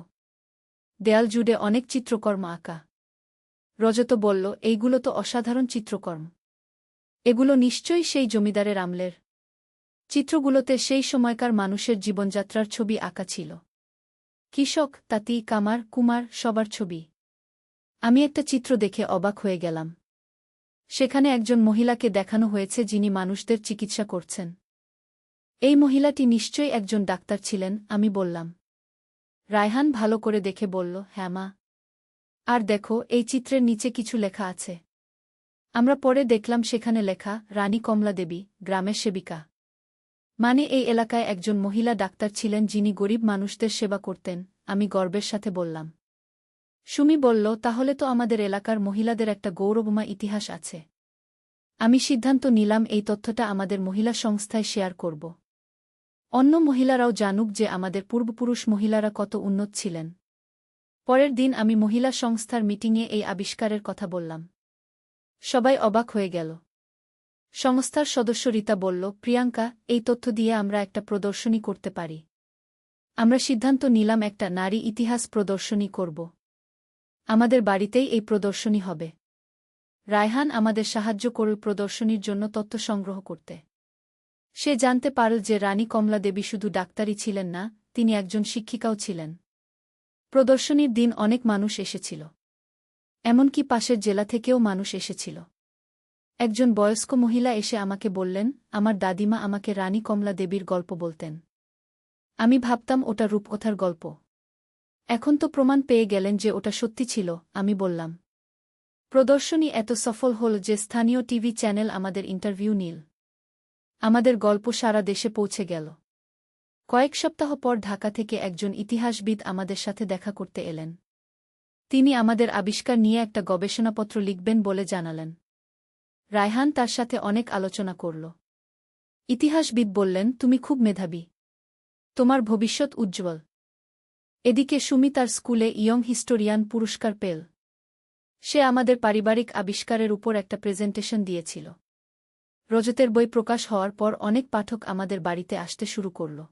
দেয়াল জুড়ে অনেক চিত্রকর্ম আঁকা। রজত বলল, এইগুলো তো অসাধারণ চিত্রকর্ম। এগুলো নিশ্চয়ই সেই জমিদারের আমলের। চিত্রগুলোতে সেই সময়কার মানুষের জীবনযাত্রার ছবি আঁকা ছিল। কৃষক, তাঁতি, কামার, কুমার, সবার ছবি। আমি একটা চিত্র দেখে অবাক হয়ে গেলাম। সেখানে একজন মহিলাকে দেখানো হয়েছে যিনি মানুষদের চিকিৎসা করছেন। এই মহিলাটি নিশ্চয়ই একজন ডাক্তার ছিলেন, আমি বললাম। রায়হান ভালো করে দেখে বলল, হ্যাঁ মা। আর দেখো, এই চিত্রের নিচে কিছু লেখা আছে। আমরা পরে দেখলাম সেখানে লেখা, রানী কমলা দেবী, গ্রামের সেবিকা। মানে এই এলাকায় একজন মহিলা ডাক্তার ছিলেন যিনি গরিব মানুষদের সেবা করতেন। আমি গর্বের সাথে বললাম। সুমি বলল, তাহলে তো আমাদের এলাকার মহিলাদের একটা গৌরবময় ইতিহাস আছে। আমি সিদ্ধান্ত নিলাম এই তথ্যটা আমাদের মহিলা সংস্থায় শেয়ার করব। অন্য মহিলারাও জানুক যে আমাদের পূর্বপুরুষ মহিলারা কত উন্নত ছিলেন। পরের দিন আমি মহিলা সংস্থার মিটিংয়ে এই আবিষ্কারের কথা বললাম। সবাই অবাক হয়ে গেল। সংস্থার সদস্য রীতা বলল, প্রিয়াঙ্কা, এই তথ্য দিয়ে আমরা একটা প্রদর্শনী করতে পারি। আমরা সিদ্ধান্ত নিলাম একটা নারী ইতিহাস প্রদর্শনী করব। আমাদের বাড়িতেই এই প্রদর্শনী হবে। রায়হান আমাদের সাহায্য করল প্রদর্শনীর জন্য তথ্য সংগ্রহ করতে। সে জানতে পারল যে রানী কমলা দেবী শুধু ডাক্তারই ছিলেন না, তিনি একজন শিক্ষিকাও ছিলেন। প্রদর্শনীর দিন অনেক মানুষ এসেছিল। এমনকি পাশের জেলা থেকেও মানুষ এসেছিল। একজন বয়স্ক মহিলা এসে আমাকে বললেন, আমার দাদিমা আমাকে রানী কমলা দেবীর গল্প বলতেন। আমি ভাবতাম ওটা রূপকথার গল্প। এখন তো প্রমাণ পেয়ে গেলেন যে ওটা সত্যি ছিল, আমি বললাম। প্রদর্শনী এত সফল হল যে স্থানীয় টিভি চ্যানেল আমাদের ইন্টারভিউ নিল। আমাদের গল্প সারা দেশে পৌঁছে গেল। কয়েক সপ্তাহ পর ঢাকা থেকে একজন ইতিহাসবিদ আমাদের সাথে দেখা করতে এলেন। তিনি আমাদের আবিষ্কার নিয়ে একটা গবেষণাপত্র লিখবেন বলে জানালেন। রায়হান তার সাথে অনেক আলোচনা করল। ইতিহাসবিদ বললেন, তুমি খুব মেধাবী। তোমার ভবিষ্যৎ উজ্জ্বল। এদিকে সুমি তার স্কুলে ইয়ং হিস্টোরিয়ান পুরস্কার পেল। সে আমাদের পারিবারিক আবিষ্কারের উপর একটা প্রেজেন্টেশন দিয়েছিল। রজতের বই প্রকাশ হওয়ার পর অনেক পাঠক আমাদের বাড়িতে আসতে শুরু করল।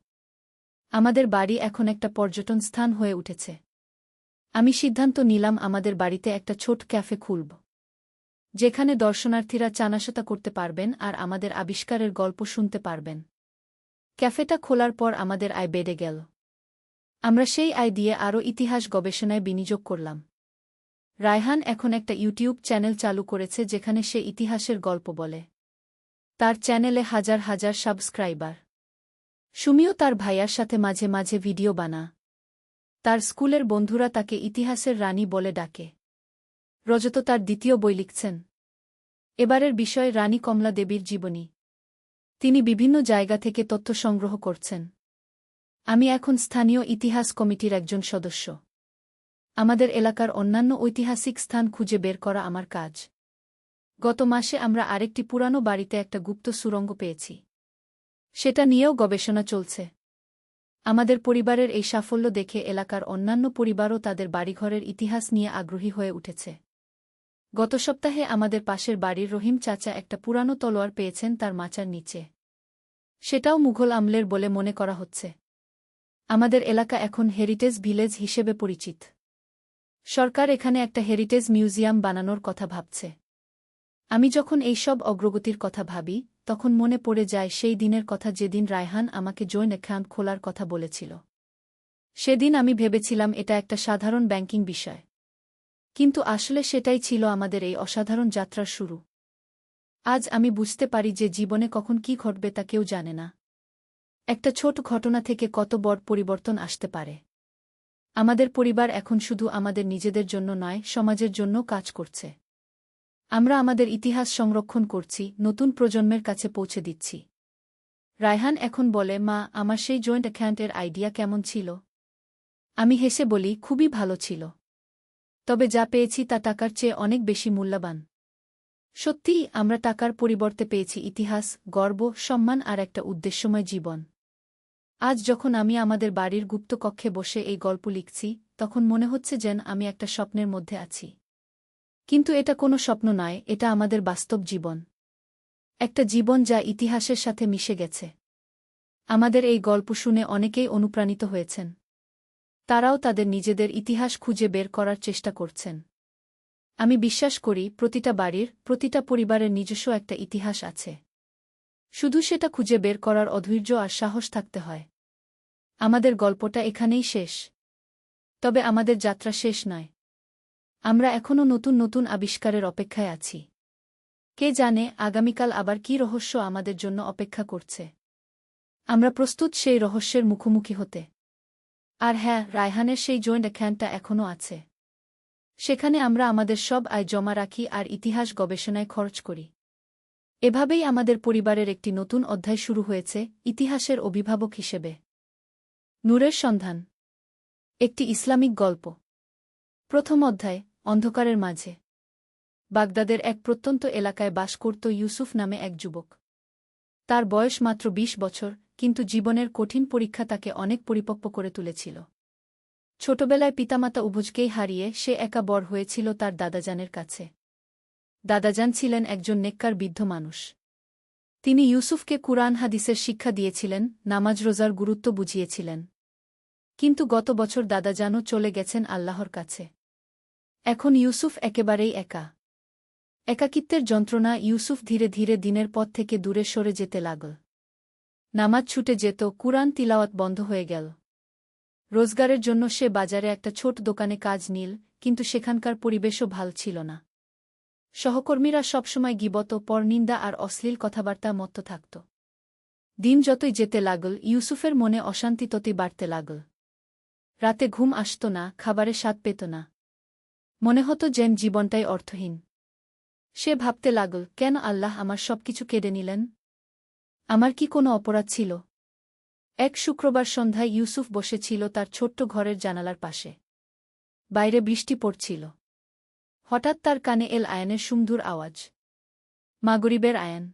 আমাদের বাড়ি এখন একটা পর্যটন স্থান হয়ে উঠেছে। আমি সিদ্ধান্ত নিলাম আমাদের বাড়িতে একটা ছোট ক্যাফে খুলব, যেখানে দর্শনার্থীরা চা-নাশতা করতে পারবেন আর আমাদের আবিষ্কারের গল্প শুনতে পারবেন। ক্যাফেটা খোলার পর আমাদের আয় বেড়ে গেল। আমরা সেই আয় দিয়ে আরও ইতিহাস গবেষণায় বিনিয়োগ করলাম। রায়হান এখন একটা ইউটিউব চ্যানেল চালু করেছে যেখানে সে ইতিহাসের গল্প বলে। তার চ্যানেলে হাজার হাজার সাবস্ক্রাইবার। সুমিও তার ভাইয়ার সাথে মাঝে মাঝে ভিডিও বানা। তার স্কুলের বন্ধুরা তাকে ইতিহাসের রানী বলে ডাকে। রজত তার দ্বিতীয় বই লিখছেন। এবারের বিষয় রানী কমলা দেবীর জীবনী। তিনি বিভিন্ন জায়গা থেকে তথ্য সংগ্রহ করছেন। আমি এখন স্থানীয় ইতিহাস কমিটির একজন সদস্য। আমাদের এলাকার অন্যান্য ঐতিহাসিক স্থান খুঁজে বের করা আমার কাজ। গত মাসে আমরা আরেকটি পুরানো বাড়িতে একটা গুপ্ত সুড়ঙ্গ পেয়েছি। সেটা নিয়েও গবেষণা চলছে। আমাদের পরিবারের এই সাফল্য দেখে এলাকার অন্যান্য পরিবারও তাদের বাড়িঘরের ইতিহাস নিয়ে আগ্রহী হয়ে উঠেছে। গত সপ্তাহে আমাদের পাশের বাড়ির রহিম চাচা একটা পুরানো তলোয়ার পেয়েছেন তার মাচার নিচে। সেটাও মুঘল আমলের বলে মনে করা হচ্ছে। আমাদের এলাকা এখন হেরিটেজ ভিলেজ হিসেবে পরিচিত। সরকার এখানে একটা হেরিটেজ মিউজিয়াম বানানোর কথা ভাবছে। আমি যখন এই সব অগ্রগতির কথা ভাবি, তখন মনে পড়ে যায় সেই দিনের কথা যেদিন রায়হান আমাকে জয়েন্ট অ্যাকাউন্ট খোলার কথা বলেছিল। সেদিন আমি ভেবেছিলাম এটা একটা সাধারণ ব্যাংকিং বিষয়। কিন্তু আসলে সেটাই ছিল আমাদের এই অসাধারণ যাত্রার শুরু। আজ আমি বুঝতে পারি যে জীবনে কখন কী ঘটবে তা কেউ জানে না। একটা ছোট ঘটনা থেকে কত বড় পরিবর্তন আসতে পারে। আমাদের পরিবার এখন শুধু আমাদের নিজেদের জন্য নয়, সমাজের জন্য কাজ করছে। আমরা আমাদের ইতিহাস সংরক্ষণ করছি, নতুন প্রজন্মের কাছে পৌঁছে দিচ্ছি। রায়হান এখন বলে, মা, আমার সেই জয়েন্ট অ্যাকাউন্টের আইডিয়া কেমন ছিল? আমি হেসে বলি, খুবই ভালো ছিল। তবে যা পেয়েছি তা টাকার চেয়ে অনেক বেশি মূল্যবান। সত্যিই, আমরা টাকার পরিবর্তে পেয়েছি ইতিহাস, গর্ব, সম্মান আর একটা উদ্দেশ্যময় জীবন। আজ যখন আমি আমাদের বাড়ির গুপ্ত কক্ষে বসে এই গল্প লিখছি, তখন মনে হচ্ছে যেন আমি একটা স্বপ্নের মধ্যে আছি। কিন্তু এটা কোনো স্বপ্ন নয়, এটা আমাদের বাস্তব জীবন। একটা জীবন যা ইতিহাসের সাথে মিশে গেছে। আমাদের এই গল্প শুনে অনেকেই অনুপ্রাণিত হয়েছেন। তারাও তাদের নিজেদের ইতিহাস খুঁজে বের করার চেষ্টা করছেন। আমি বিশ্বাস করি প্রতিটা বাড়ির, প্রতিটা পরিবারের নিজস্ব একটা ইতিহাস আছে। শুধু সেটা খুঁজে বের করার অধৈর্য আর সাহস থাকতে হয়। আমাদের গল্পটা এখানেই শেষ। তবে আমাদের যাত্রা শেষ নয়। আমরা এখনও নতুন নতুন আবিষ্কারের অপেক্ষায় আছি। কে জানে আগামীকাল আবার কী রহস্য আমাদের জন্য অপেক্ষা করছে। আমরা প্রস্তুত সেই রহস্যের মুখোমুখি হতে। আর হ্যাঁ, রায়হানের সেই জয়েন্ট অ্যাকাউন্টটা এখনও আছে। সেখানে আমরা আমাদের সব আয় জমা রাখি আর ইতিহাস গবেষণায় খরচ করি। এভাবেই আমাদের পরিবারের একটি নতুন অধ্যায় শুরু হয়েছে, ইতিহাসের অভিভাবক হিসেবে। নূরের সন্ধান। একটি ইসলামিক গল্প। প্রথম অধ্যায়, অন্ধকারের মাঝে। বাগদাদের এক প্রত্যন্ত এলাকায় বাস করত ইউসুফ নামে এক যুবক। তার বয়স মাত্র ২০ বছর, কিন্তু জীবনের কঠিন পরীক্ষা তাকে অনেক পরিপক্ব করে তুলেছিল। ছোটবেলায় পিতামাতা উভয়কেই হারিয়ে সে একা বড় হয়েছিল তার দাদাজানের কাছে। দাদাজান ছিলেন একজন নেককার বৃদ্ধ মানুষ। তিনি ইউসুফকে কুরআন হাদিসের শিক্ষা দিয়েছিলেন, নামাজ রোজার গুরুত্ব বুঝিয়েছিলেন। কিন্তু গত বছর দাদাজানও চলে গেছেন আল্লাহর কাছে। এখন ইউসুফ একেবারেই একা। একাকিত্বের যন্ত্রণা ইউসুফ ধীরে ধীরে দিনের পথ থেকে দূরে সরে যেতে লাগল। নামাজ ছুটে যেত, কুরআন তিলাওয়াত বন্ধ হয়ে গেল। রোজগারের জন্য সে বাজারে একটা ছোট দোকানে কাজ নিল, কিন্তু সেখানকার পরিবেশও ভাল ছিল না। সহকর্মীরা সবসময় গীবত, পরনিন্দা আর অশ্লীল কথাবার্তা মত্ত থাকত। দিন যতই যেতে লাগল, ইউসুফের মনে অশান্তি ততই বাড়তে লাগল। রাতে ঘুম আসত না, খাবারে স্বাদ পেত না। মনে হতো যেন জীবনটাই অর্থহীন। সে ভাবতে লাগল, কেন আল্লাহ আমার সবকিছু কেড়ে নিলেন? আমার কি কোনো অপরাধ ছিল? এক শুক্রবার সন্ধ্যায় ইউসুফ বসেছিল তার ছোট্ট ঘরের জানালার পাশে। বাইরে বৃষ্টি পড়ছিল। হঠাৎ তার কানে এল আয়ানের সুমধুর আওয়াজ। মাগরিবের আয়ান।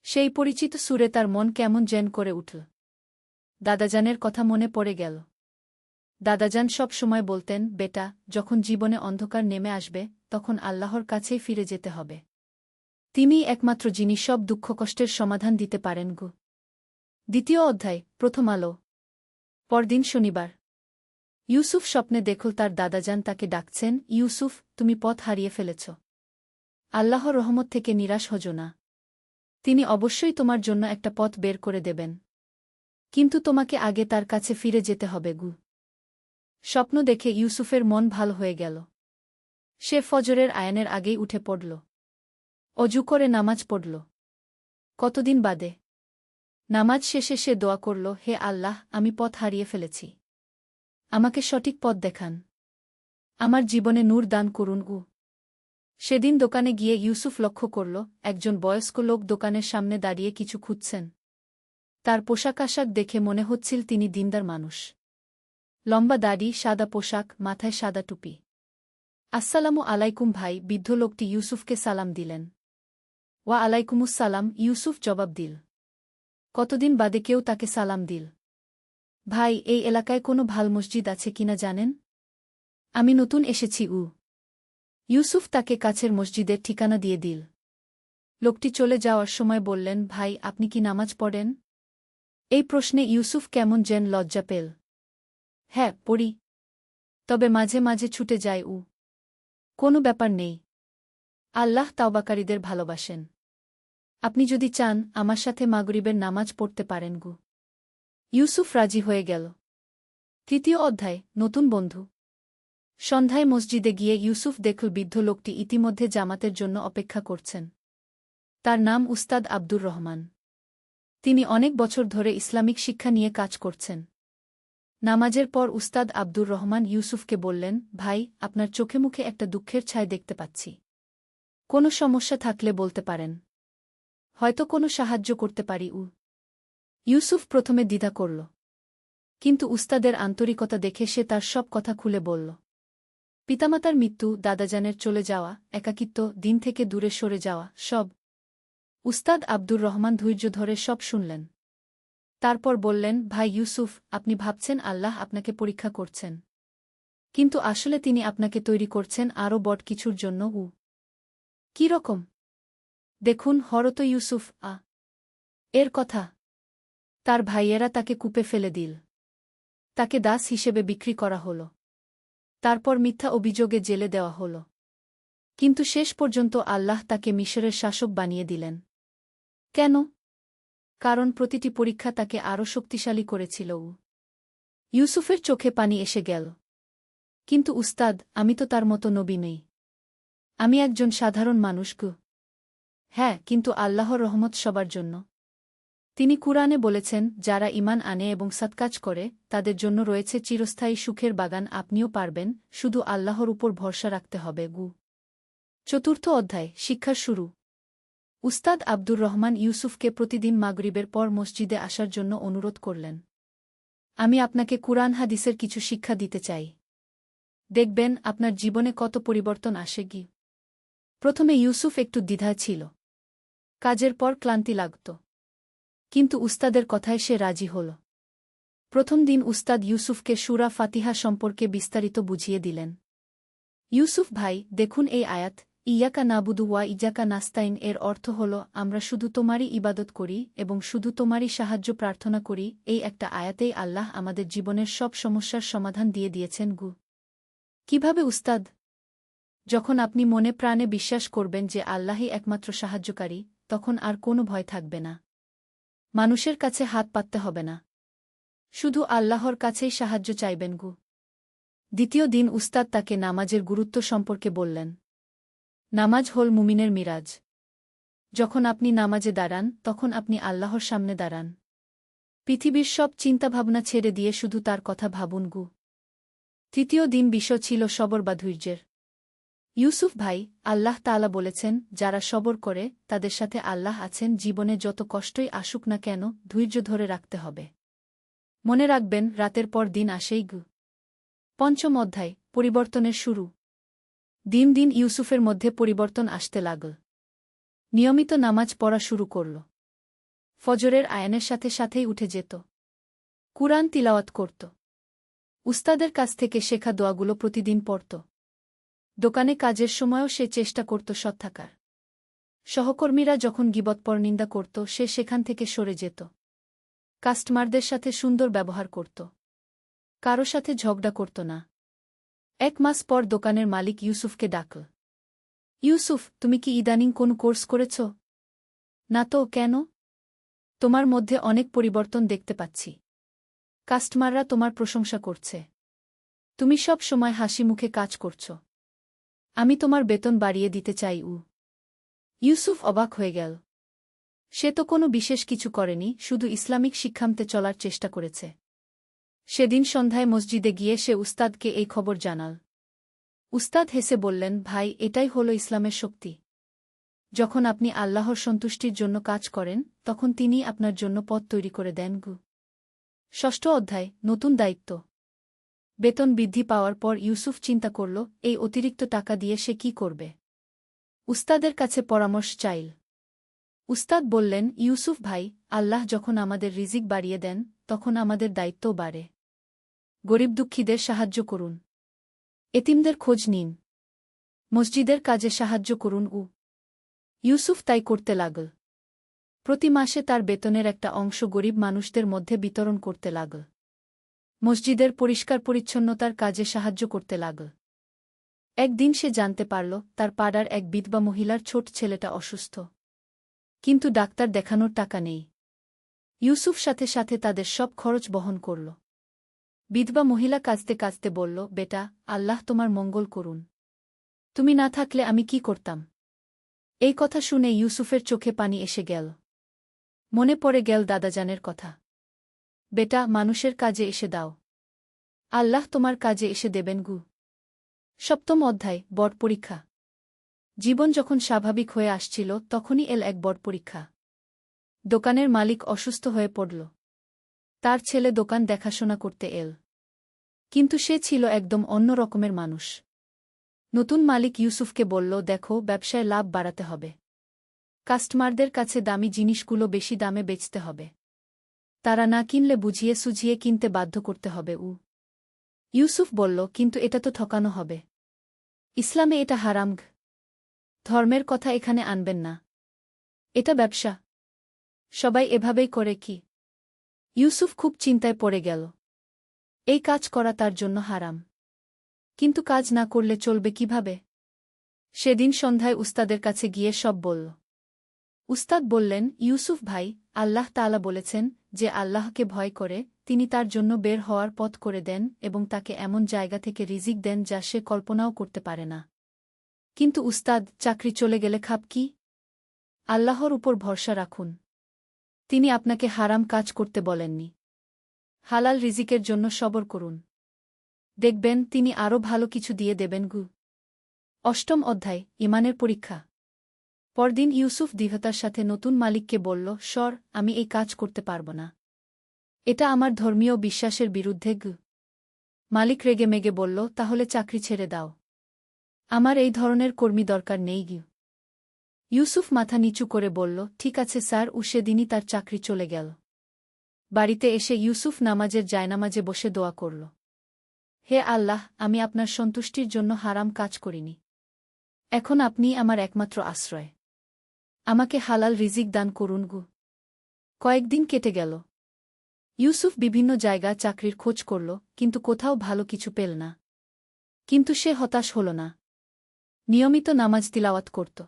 সেই পরিচিত সুরে তার মন কেমন যেন করে উঠল। দাদাজানের কথা মনে পড়ে গেল। দাদাজান সব সময় বলতেন, বেটা, যখন জীবনে অন্ধকার নেমে আসবে, তখন আল্লাহর কাছেই ফিরে যেতে হবে। তিনিই একমাত্র যিনি সব দুঃখকষ্টের সমাধান দিতে পারেন গো। দ্বিতীয় অধ্যায়, প্রথম আলো। পরদিন শনিবার। ইউসুফ স্বপ্নে দেখল তার দাদাজান তাকে ডাকছেন, ইউসুফ, তুমি পথ হারিয়ে ফেলেছ। আল্লাহর রহমত থেকে নিরাশ হজো না। তিনি অবশ্যই তোমার জন্য একটা পথ বের করে দেবেন। কিন্তু তোমাকে আগে তার কাছে ফিরে যেতে হবে গু। স্বপ্ন দেখে ইউসুফের মন ভাল হয়ে গেল। সে ফজরের আয়ানের আগেই উঠে পড়ল। অজু করে নামাজ পড়ল। কতদিন বাদে। নামাজ শেষে সে দোয়া করল, হে আল্লাহ, আমি পথ হারিয়ে ফেলেছি। আমাকে সঠিক পথ দেখান। আমার জীবনে নূর দান করুন গু। সেদিন দোকানে গিয়ে ইউসুফ লক্ষ্য করল, একজন বয়স্ক লোক দোকানের সামনে দাঁড়িয়ে কিছু খুঁজছেন। তার পোশাক আশাক দেখে মনে হচ্ছিল তিনি দিনদার মানুষ। লম্বা দাড়ি, সাদা পোশাক, মাথায় সাদা টুপি। আসসালামু আলাইকুম ভাই, বৃদ্ধ লোকটি ইউসুফকে সালাম দিলেন। ওয়া আলাইকুমুসসালাম, ইউসুফ জবাব দিল। কতদিন বাদে কেউ তাকে সালাম দিল। ভাই, এই এলাকায় কোনো ভাল মসজিদ আছে কিনা জানেন? আমি নতুন এসেছি। ইউসুফ তাকে কাছের মসজিদের ঠিকানা দিয়ে দিল। লোকটি চলে যাওয়ার সময় বললেন, ভাই, আপনি কি নামাজ পড়েন? এই প্রশ্নে ইউসুফ কেমন যেন লজ্জা পেল। হ্যাঁ, পড়ি। তবে মাঝে মাঝে ছুটে যায়। কোনো ব্যাপার নেই। আল্লাহ তাওবাকারীদের ভালোবাসেন। আপনি যদি চান, আমার সাথে মাগরিবের নামাজ পড়তে পারেন গু। ইউসুফ রাজি হয়ে গেল। তৃতীয় অধ্যায়, নতুন বন্ধু। সন্ধ্যায় মসজিদে গিয়ে ইউসুফ দেখল বৃদ্ধ লোকটি ইতিমধ্যে জামাতের জন্য অপেক্ষা করছেন। তার নাম উস্তাদ আব্দুর রহমান। তিনি অনেক বছর ধরে ইসলামিক শিক্ষা নিয়ে কাজ করছেন। নামাজের পর উস্তাদ আব্দুর রহমান ইউসুফকে বললেন, ভাই, আপনার চোখে মুখে একটা দুঃখের ছায়া দেখতে পাচ্ছি। কোনো সমস্যা থাকলে বলতে পারেন। হয়তো কোনো সাহায্য করতে পারি। ইউসুফ প্রথমে দ্বিধা করল। কিন্তু উস্তাদের আন্তরিকতা দেখে সে তার সব কথা খুলে বলল। পিতামাতার মৃত্যু, দাদাজানের চলে যাওয়া, একাকিত্ব, দিন থেকে দূরে সরে যাওয়া, সব। উস্তাদ আব্দুর রহমান ধৈর্য ধরে সব শুনলেন। তারপর বললেন, ভাই ইউসুফ, আপনি ভাবছেন আল্লাহ আপনাকে পরীক্ষা করছেন। কিন্তু আসলে তিনি আপনাকে তৈরি করছেন আরও বড় কিছুর জন্য। কি রকম? দেখুন, হরত ইউসুফ এর কথা। তার ভাইয়েরা তাকে কূপে ফেলে দিল। তাকে দাস হিসেবে বিক্রি করা হল। তারপর মিথ্যা অভিযোগে জেলে দেওয়া হল। কিন্তু শেষ পর্যন্ত আল্লাহ তাকে মিশরের শাসক বানিয়ে দিলেন। কেন? কারণ প্রতিটি পরীক্ষা তাকে আরও শক্তিশালী করেছিল। ইউসুফের চোখে পানি এসে গেল। কিন্তু উস্তাদ, আমি তো তার মতো নবী নই। আমি একজন সাধারণ মানুষ গো। হ্যাঁ, কিন্তু আল্লাহর রহমত সবার জন্য। তিনি কুরআনে বলেছেন, যারা ঈমান আনে এবং সৎকাজ করে তাদের জন্য রয়েছে চিরস্থায়ী সুখের বাগান। আপনিও পারবেন, শুধু আল্লাহর উপর ভরসা রাখতে হবে গু। চতুর্থ অধ্যায়, শিক্ষার শুরু। উস্তাদ আব্দুর রহমান ইউসুফকে প্রতিদিন মাগরিবের পর মসজিদে আসার জন্য অনুরোধ করলেন। আমি আপনাকে কুরআন হাদিসের কিছু শিক্ষা দিতে চাই। দেখবেন আপনার জীবনে কত পরিবর্তন আসে গি। প্রথমে ইউসুফ একটু দ্বিধায় ছিল। কাজের পর ক্লান্তি লাগত। কিন্তু উস্তাদের কথায় সে রাজি হল। প্রথম দিন উস্তাদ ইউসুফকে সূরা ফাতিহা সম্পর্কে বিস্তারিত বুঝিয়ে দিলেন। ইউসুফ ভাই, দেখুন এই আয়াত, ইয়াকা নাবুদু ওয়া ইজাকা নাস্তাইন, এর অর্থ হল আমরা শুধু তোমারই ইবাদত করি এবং শুধু তোমারই সাহায্য প্রার্থনা করি। এই একটা আয়াতেই আল্লাহ আমাদের জীবনের সব সমস্যার সমাধান দিয়ে দিয়েছেন গু। কিভাবে উস্তাদ? যখন আপনি মনে প্রাণে বিশ্বাস করবেন যে আল্লাহই একমাত্র সাহায্যকারী, তখন আর কোনো ভয় থাকবে না। মানুষের কাছে হাত পাততে হবে না। শুধু আল্লাহর কাছেই সাহায্য চাইবেন গু। দ্বিতীয় দিন উস্তাদ তাকে নামাজের গুরুত্ব সম্পর্কে বললেন। নামাজ হল মুমিনের মিরাজ। যখন আপনি নামাজে দাঁড়ান, তখন আপনি আল্লাহর সামনে দাঁড়ান। পৃথিবীর সব চিন্তাভাবনা ছেড়ে দিয়ে শুধু তার কথা ভাবুন গু। তৃতীয় দিন বিষয় ছিল সবর বা ধৈর্যের। ইউসুফ ভাই, আল্লাহ তাআলা বলেছেন, যারা সবর করে তাদের সাথে আল্লাহ আছেন। জীবনে যত কষ্টই আসুক না কেন, ধৈর্য ধরে রাখতে হবে। মনে রাখবেন, রাতের পর দিন আসেই গু। পঞ্চম অধ্যায়, পরিবর্তনের শুরু। দিন দিন ইউসুফের মধ্যে পরিবর্তন আসতে লাগল। নিয়মিত নামাজ পড়া শুরু করল। ফজরের আয়ানের সাথে সাথেই উঠে যেত। কুরআন তিলাওয়াত করত। উস্তাদের কাছ থেকে শেখা দোয়াগুলো প্রতিদিন পড়ত। দোকানে কাজের সময়ও সে চেষ্টা করত সৎ থাকার। সহকর্মীরা যখন গীবত পরনিন্দা করত, সে সেখান থেকে সরে যেত। কাস্টমারদের সাথে সুন্দর ব্যবহার করত। কারো সাথে ঝগড়া করত না। 1 মাস পর দোকানের মালিক ইউসুফকে ডাকল। ইউসুফ, তুমি কি ইদানিং কোন কোর্স করেছ? না তো, কেন? তোমার মধ্যে অনেক পরিবর্তন দেখতে পাচ্ছি। কাস্টমাররা তোমার প্রশংসা করছে। তুমি সব সময় হাসি মুখে কাজ করছ। আমি তোমার বেতন বাড়িয়ে দিতে চাই। ইউসুফ অবাক হয়ে গেল। সে তো কোনো বিশেষ কিছু করেনি, শুধু ইসলামিক শিক্ষামতে চলার চেষ্টা করেছে। সেদিন সন্ধ্যায় মসজিদে গিয়ে সে উস্তাদকে এই খবর জানাল। উস্তাদ হেসে বললেন, ভাই, এটাই হলো ইসলামের শক্তি। যখন আপনি আল্লাহর সন্তুষ্টির জন্য কাজ করেন, তখন তিনিই আপনার জন্য পথ তৈরি করে দেন গু। ষষ্ঠ অধ্যায়, নতুন দায়িত্ব। বেতন বৃদ্ধি পাওয়ার পর ইউসুফ চিন্তা করল, এই অতিরিক্ত টাকা দিয়ে সে কি করবে। উস্তাদের কাছে পরামর্শ চাইল। উস্তাদ বললেন, ইউসুফ ভাই, আল্লাহ যখন আমাদের রিজিক বাড়িয়ে দেন, তখন আমাদের দায়িত্বও বাড়ে। গরিব দুঃখীদের সাহায্য করুন। এতিমদের খোঁজ নিন। মসজিদের কাজে সাহায্য করুন। ইউসুফ তাই করতে লাগল। প্রতি মাসে তার বেতনের একটা অংশ গরিব মানুষদের মধ্যে বিতরণ করতে লাগল। মসজিদের পরিষ্কার পরিচ্ছন্নতার কাজে সাহায্য করতে লাগল। একদিন সে জানতে পারল, তার পাড়ার এক বিধবা মহিলার ছোট ছেলেটা অসুস্থ। কিন্তু ডাক্তার দেখানোর টাকা নেই। ইউসুফ সাথে সাথে তাদের সব খরচ বহন করল। বিধবা মহিলা কাঁদতে কাঁদতে বলল, বেটা, আল্লাহ তোমার মঙ্গল করুন। তুমি না থাকলে আমি কি করতাম? এই কথা শুনে ইউসুফের চোখে পানি এসে গেল। মনে পড়ে গেল দাদাজানের কথা। বেটা, মানুষের কাজে এসে দাও, আল্লাহ তোমার কাজে এসে দেবেন গু। সপ্তম অধ্যায়, বড় পরীক্ষা। জীবন যখন স্বাভাবিক হয়ে আসছিল, তখনই এল এক বড় পরীক্ষা। দোকানের মালিক অসুস্থ হয়ে পড়ল। তার ছেলে দোকান দেখাশোনা করতে এল। কিন্তু সে ছিল একদম অন্য রকমের মানুষ। নতুন মালিক ইউসুফকে বলল, দেখো, ব্যবসায় লাভ বাড়াতে হবে। কাস্টমারদের কাছে দামি জিনিসগুলো বেশি দামে বেচতে হবে। তারা না কিনলে বুঝিয়ে সুঝিয়ে কিনতে বাধ্য করতে হবে। ইউসুফ বলল, কিন্তু এটা তো ঠকানো হবে। ইসলামে এটা হারাম। ধর্মের কথা এখানে আনবেন না। এটা ব্যবসা। সবাই এভাবেই করে কি? ইউসুফ খুব চিন্তায় পড়ে গেল। এই কাজ করা তার জন্য হারাম। কিন্তু কাজ না করলে চলবে কিভাবে? সেদিন সন্ধ্যায় উস্তাদের কাছে গিয়ে সব বলল। উস্তাদ বললেন, ইউসুফ ভাই, আল্লাহ তাআলা বলেছেন, যে আল্লাহকে ভয় করে তিনি তার জন্য বের হওয়ার পথ করে দেন এবং তাকে এমন জায়গা থেকে রিজিক দেন যা সে কল্পনাও করতে পারে না। কিন্তু উস্তাদ, চাকরি চলে গেলে খাব কি? আল্লাহর উপর ভরসা রাখুন। তিনি আপনাকে হারাম কাজ করতে বলেননি। হালাল রিজিকের জন্য সবর করুন। দেখবেন তিনি আরও ভালো কিছু দিয়ে দেবেন গু। অষ্টম অধ্যায়, ঈমানের পরীক্ষা। পরদিন ইউসুফ দৃঢ়তার সাথে নতুন মালিককে বলল, সর, আমি এই কাজ করতে পারব না। এটা আমার ধর্মীয় বিশ্বাসের বিরুদ্ধে গু। মালিক রেগে মেগে বলল, তাহলে চাকরি ছেড়ে দাও। আমার এই ধরনের কর্মী দরকার নেই গু। ইউসুফ মাথা নিচু করে বলল, ঠিক আছে স্যার। সেদিনই তার চাকরি চলে গেল। বাড়িতে এসে ইউসুফ নামাজের জায়নামাজে বসে দোয়া করল, হে আল্লাহ, আমি আপনার সন্তুষ্টির জন্য হারাম কাজ করিনি। এখন আপনি আমার একমাত্র আশ্রয়। আমাকে হালাল রিজিক দান করুন গু। কয়েকদিন কেটে গেল। ইউসুফ বিভিন্ন জায়গায় চাকরির খোঁজ করল, কিন্তু কোথাও ভালো কিছু পেল না। কিন্তু সে হতাশ হল না। নিয়মিত নামাজ তিলাওয়াত করত।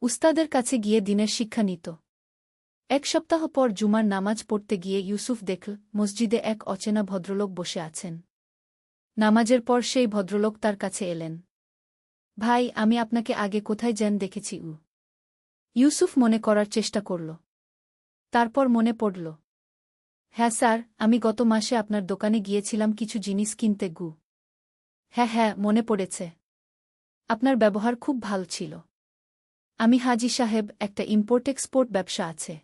উস্তাদের কাছে গিয়ে দিনের শিক্ষা নিত। এক সপ্তাহ পর জুমার নামাজ পড়তে গিয়ে ইউসুফ দেখল, মসজিদে এক অচেনা ভদ্রলোক বসে আছেন। নামাজের পর সেই ভদ্রলোক তার কাছে এলেন। ভাই, আমি আপনাকে আগে কোথায় যেন দেখেছি। ইউসুফ মনে করার চেষ্টা করল। তারপর মনে পড়ল, হ্যাঁ স্যার, আমি গত মাসে আপনার দোকানে গিয়েছিলাম কিছু জিনিস কিনতে গু। হ্যাঁ, মনে পড়েছে। আপনার ব্যবহার খুব ভালো ছিল। আমি হাজি সাহেব, একটা ইম্পোর্ট এক্সপোর্ট ব্যবসা আছে।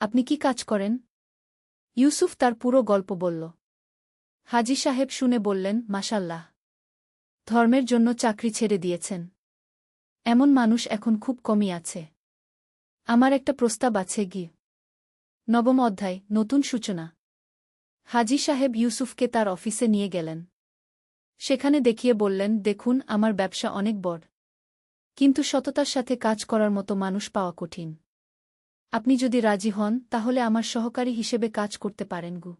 আপনি কি কাজ করেন? ইউসুফ তার পুরো গল্প বলল। হাজি সাহেব শুনে বললেন, মাশাল্লাহ, ধর্মের জন্য চাকরি ছেড়ে দিয়েছেন। এমন মানুষ এখন খুব কমই আছে। আমার একটা প্রস্তাব আছে গি। নবম অধ্যায়, নতুন সূচনা। হাজি সাহেব ইউসুফকে তার অফিসে নিয়ে গেলেন। সেখানে দেখিয়ে বললেন, দেখুন, আমার ব্যবসা অনেক বড়, কিন্তু সততার সাথে কাজ করার মতো মানুষ পাওয়া কঠিন। আপনি যদি রাজি হন তাহলে আমার সহকারী হিসেবে কাজ করতে পারেন গু।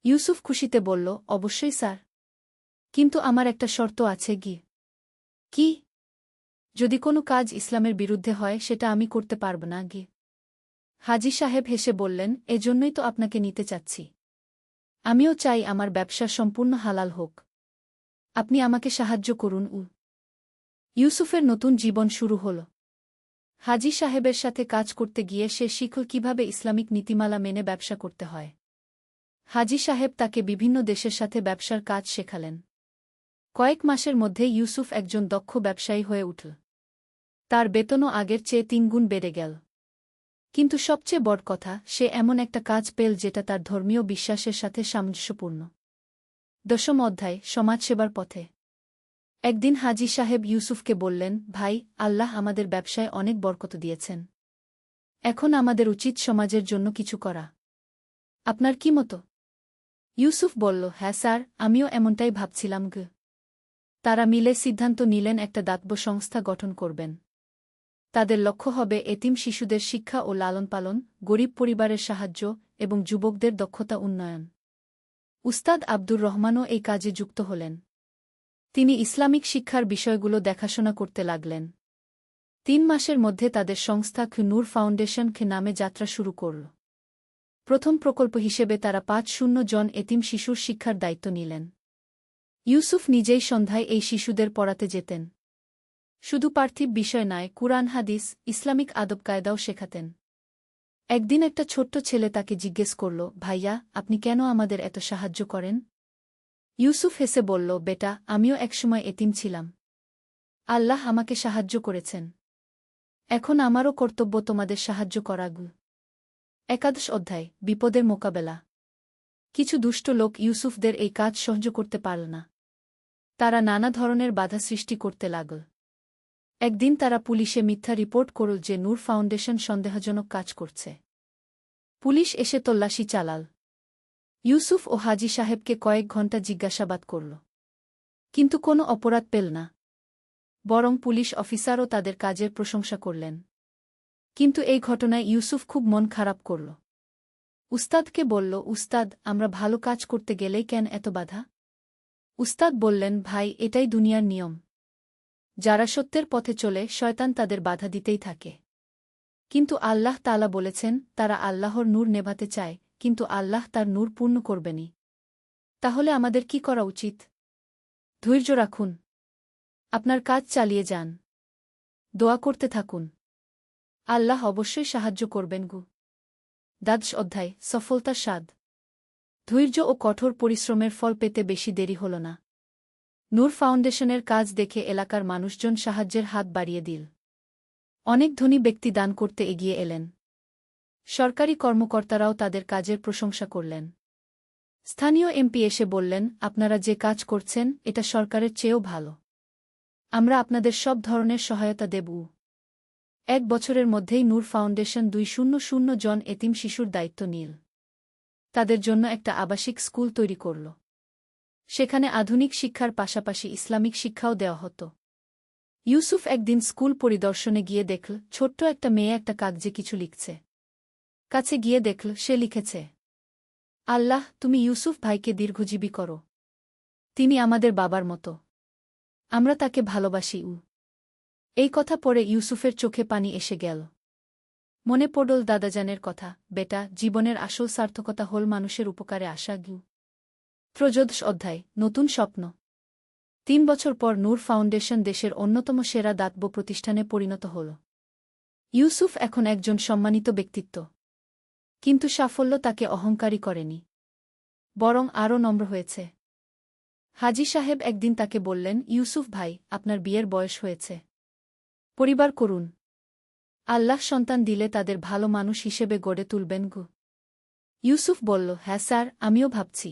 ইউসুফ খুশিতে বলল, অবশ্যই স্যার, কিন্তু আমার একটা শর্ত আছে গি। কি? যদি কোনো কাজ ইসলামের বিরুদ্ধে হয় সেটা আমি করতে পারব না গি। হাজি সাহেব হেসে বললেন, এজন্যই তো আপনাকে নিতে চাচ্ছি। আমিও চাই আমার ব্যবসা সম্পূর্ণ হালাল হোক। আপনি আমাকে সাহায্য করুন। ইউসুফের নতুন জীবন শুরু হল। হাজি সাহেবের সাথে কাজ করতে গিয়ে সে শিখল কিভাবে ইসলামিক নীতিমালা মেনে ব্যবসা করতে হয়। হাজি সাহেব তাকে বিভিন্ন দেশের সাথে ব্যবসার কাজ শেখালেন। কয়েক মাসের মধ্যে ইউসুফ একজন দক্ষ ব্যবসায়ী হয়ে উঠল। তার বেতনও আগের চেয়ে 3 গুণ বেড়ে গেল। কিন্তু সবচেয়ে বড় কথা, সে এমন একটা কাজ পেল যেটা তার ধর্মীয় বিশ্বাসের সাথে সামঞ্জস্যপূর্ণ। দশম অধ্যায়, সমাজসেবার পথে। একদিন হাজি সাহেব ইউসুফকে বললেন, ভাই, আল্লাহ আমাদের ব্যবসায় অনেক বরকত দিয়েছেন। এখন আমাদের উচিত সমাজের জন্য কিছু করা। আপনার কি মতো? ইউসুফ বলল, হ্যাঁ স্যার, আমিও এমনটাই ভাবছিলাম গো। তারা মিলে সিদ্ধান্ত নিলেন একটা দাতব্য সংস্থা গঠন করবেন। তাদের লক্ষ্য হবে এতিম শিশুদের শিক্ষা ও লালনপালন, গরিব পরিবারের সাহায্য এবং যুবকদের দক্ষতা উন্নয়ন। উস্তাদ আব্দুর রহমানও এই কাজে যুক্ত হলেন। তিনি ইসলামিক শিক্ষার বিষয়গুলো দেখাশোনা করতে লাগলেন। 3 মাসের মধ্যে তাদের সংস্থা নূর ফাউন্ডেশন নামে যাত্রা শুরু করল। প্রথম প্রকল্প হিসেবে তারা 500 জন এতিম শিশুর শিক্ষার দায়িত্ব নিলেন। ইউসুফ নিজেই সন্ধ্যায় এই শিশুদের পড়াতে যেতেন। শুধু পার্থিব বিষয় নয়, কুরআন হাদিস, ইসলামিক আদব কায়দাও শেখাতেন। একদিন একটা ছোট্ট ছেলে তাকে জিজ্ঞেস করল, ভাইয়া, আপনি কেন আমাদের এত সাহায্য করেন? ইউসুফ হেসে বলল, বেটা, আমিও একসময় এতিম ছিলাম। আল্লাহ আমাকে সাহায্য করেছেন। এখন আমারও কর্তব্য তোমাদের সাহায্য করা গু। একাদশ অধ্যায়, বিপদের মোকাবেলা। কিছু দুষ্ট লোক ইউসুফদের এই কাজ সহ্য করতে পারল না। তারা নানা ধরনের বাধা সৃষ্টি করতে লাগল। একদিন তারা পুলিশে মিথ্যা রিপোর্ট করল যে নূর ফাউন্ডেশন সন্দেহজনক কাজ করছে। পুলিশ এসে তল্লাশি চালাল। ইউসুফ ও হাজি সাহেবকে কয়েক ঘণ্টা জিজ্ঞাসাবাদ করল, কিন্তু কোনো অপরাধ পেল না। বরং পুলিশ অফিসারও তাদের কাজের প্রশংসা করলেন। কিন্তু এই ঘটনায় ইউসুফ খুব মন খারাপ করল। উস্তাদকে বলল, উস্তাদ, আমরা ভালো কাজ করতে গেলেই কেন এত বাধা? উস্তাদ বললেন, ভাই, এটাই দুনিয়ার নিয়ম। যারা সত্যের পথে চলে, শয়তান তাদের বাধা দিতেই থাকে। কিন্তু আল্লাহ তাআলা বলেছেন, তারা আল্লাহর নূর নেভাতে চায়, কিন্তু আল্লাহ তার নূর পূর্ণ করবেনই। তাহলে আমাদের কি করা উচিত? ধৈর্য রাখুন। আপনার কাজ চালিয়ে যান। দোয়া করতে থাকুন। আল্লাহ অবশ্যই সাহায্য করবেন গু। দ্বাদশ অধ্যায়, সফলতার স্বাদ। ধৈর্য ও কঠোর পরিশ্রমের ফল পেতে বেশি দেরি হল না। নূর ফাউন্ডেশনের কাজ দেখে এলাকার মানুষজন সাহায্যের হাত বাড়িয়ে দিল। অনেক ধনী ব্যক্তি দান করতে এগিয়ে এলেন। সরকারি কর্মকর্তারাও তাদের কাজের প্রশংসা করলেন। স্থানীয় এমপি এসে বললেন, আপনারা যে কাজ করছেন এটা সরকারের চেয়েও ভালো। আমরা আপনাদের সব ধরনের সহায়তা দেব। 1 বছরের মধ্যেই নূর ফাউন্ডেশন 200 জন এতিম শিশুর দায়িত্ব নিল। তাদের জন্য একটা আবাসিক স্কুল তৈরি করল। সেখানে আধুনিক শিক্ষার পাশাপাশি ইসলামিক শিক্ষাও দেওয়া হতো। ইউসুফ একদিন স্কুল পরিদর্শনে গিয়ে দেখল ছোট্ট একটা মেয়ে একটা কাগজে কিছু লিখছে। কাছে গিয়ে দেখল সে লিখেছে, আল্লাহ তুমি ইউসুফ ভাইকে দীর্ঘজীবী করো। তিনি আমাদের বাবার মতো। আমরা তাকে ভালোবাসি। এই কথা পড়ে ইউসুফের চোখে পানি এসে গেল। মনে পড়ল দাদাজানের কথা, বেটা, জীবনের আসল সার্থকতা হল মানুষের উপকারে আসা। ত্রয়োদশ অধ্যায়, নতুন স্বপ্ন। 3 বছর পর নূর ফাউন্ডেশন দেশের অন্যতম সেরা দাতব্য প্রতিষ্ঠানে পরিণত হল। ইউসুফ এখন একজন সম্মানিত ব্যক্তিত্ব। কিন্তু সাফল্য তাকে অহংকারী করেনি, বরং আরও নম্র হয়েছে। হাজী সাহেব একদিন তাকে বললেন, ইউসুফ ভাই, আপনার বিয়ের বয়স হয়েছে। পরিবার করুন। আল্লাহ সন্তান দিলে তাদের ভালো মানুষ হিসেবে গড়ে তুলবেন গো। ইউসুফ বলল, হ্যাঁ স্যার, আমিও ভাবছি।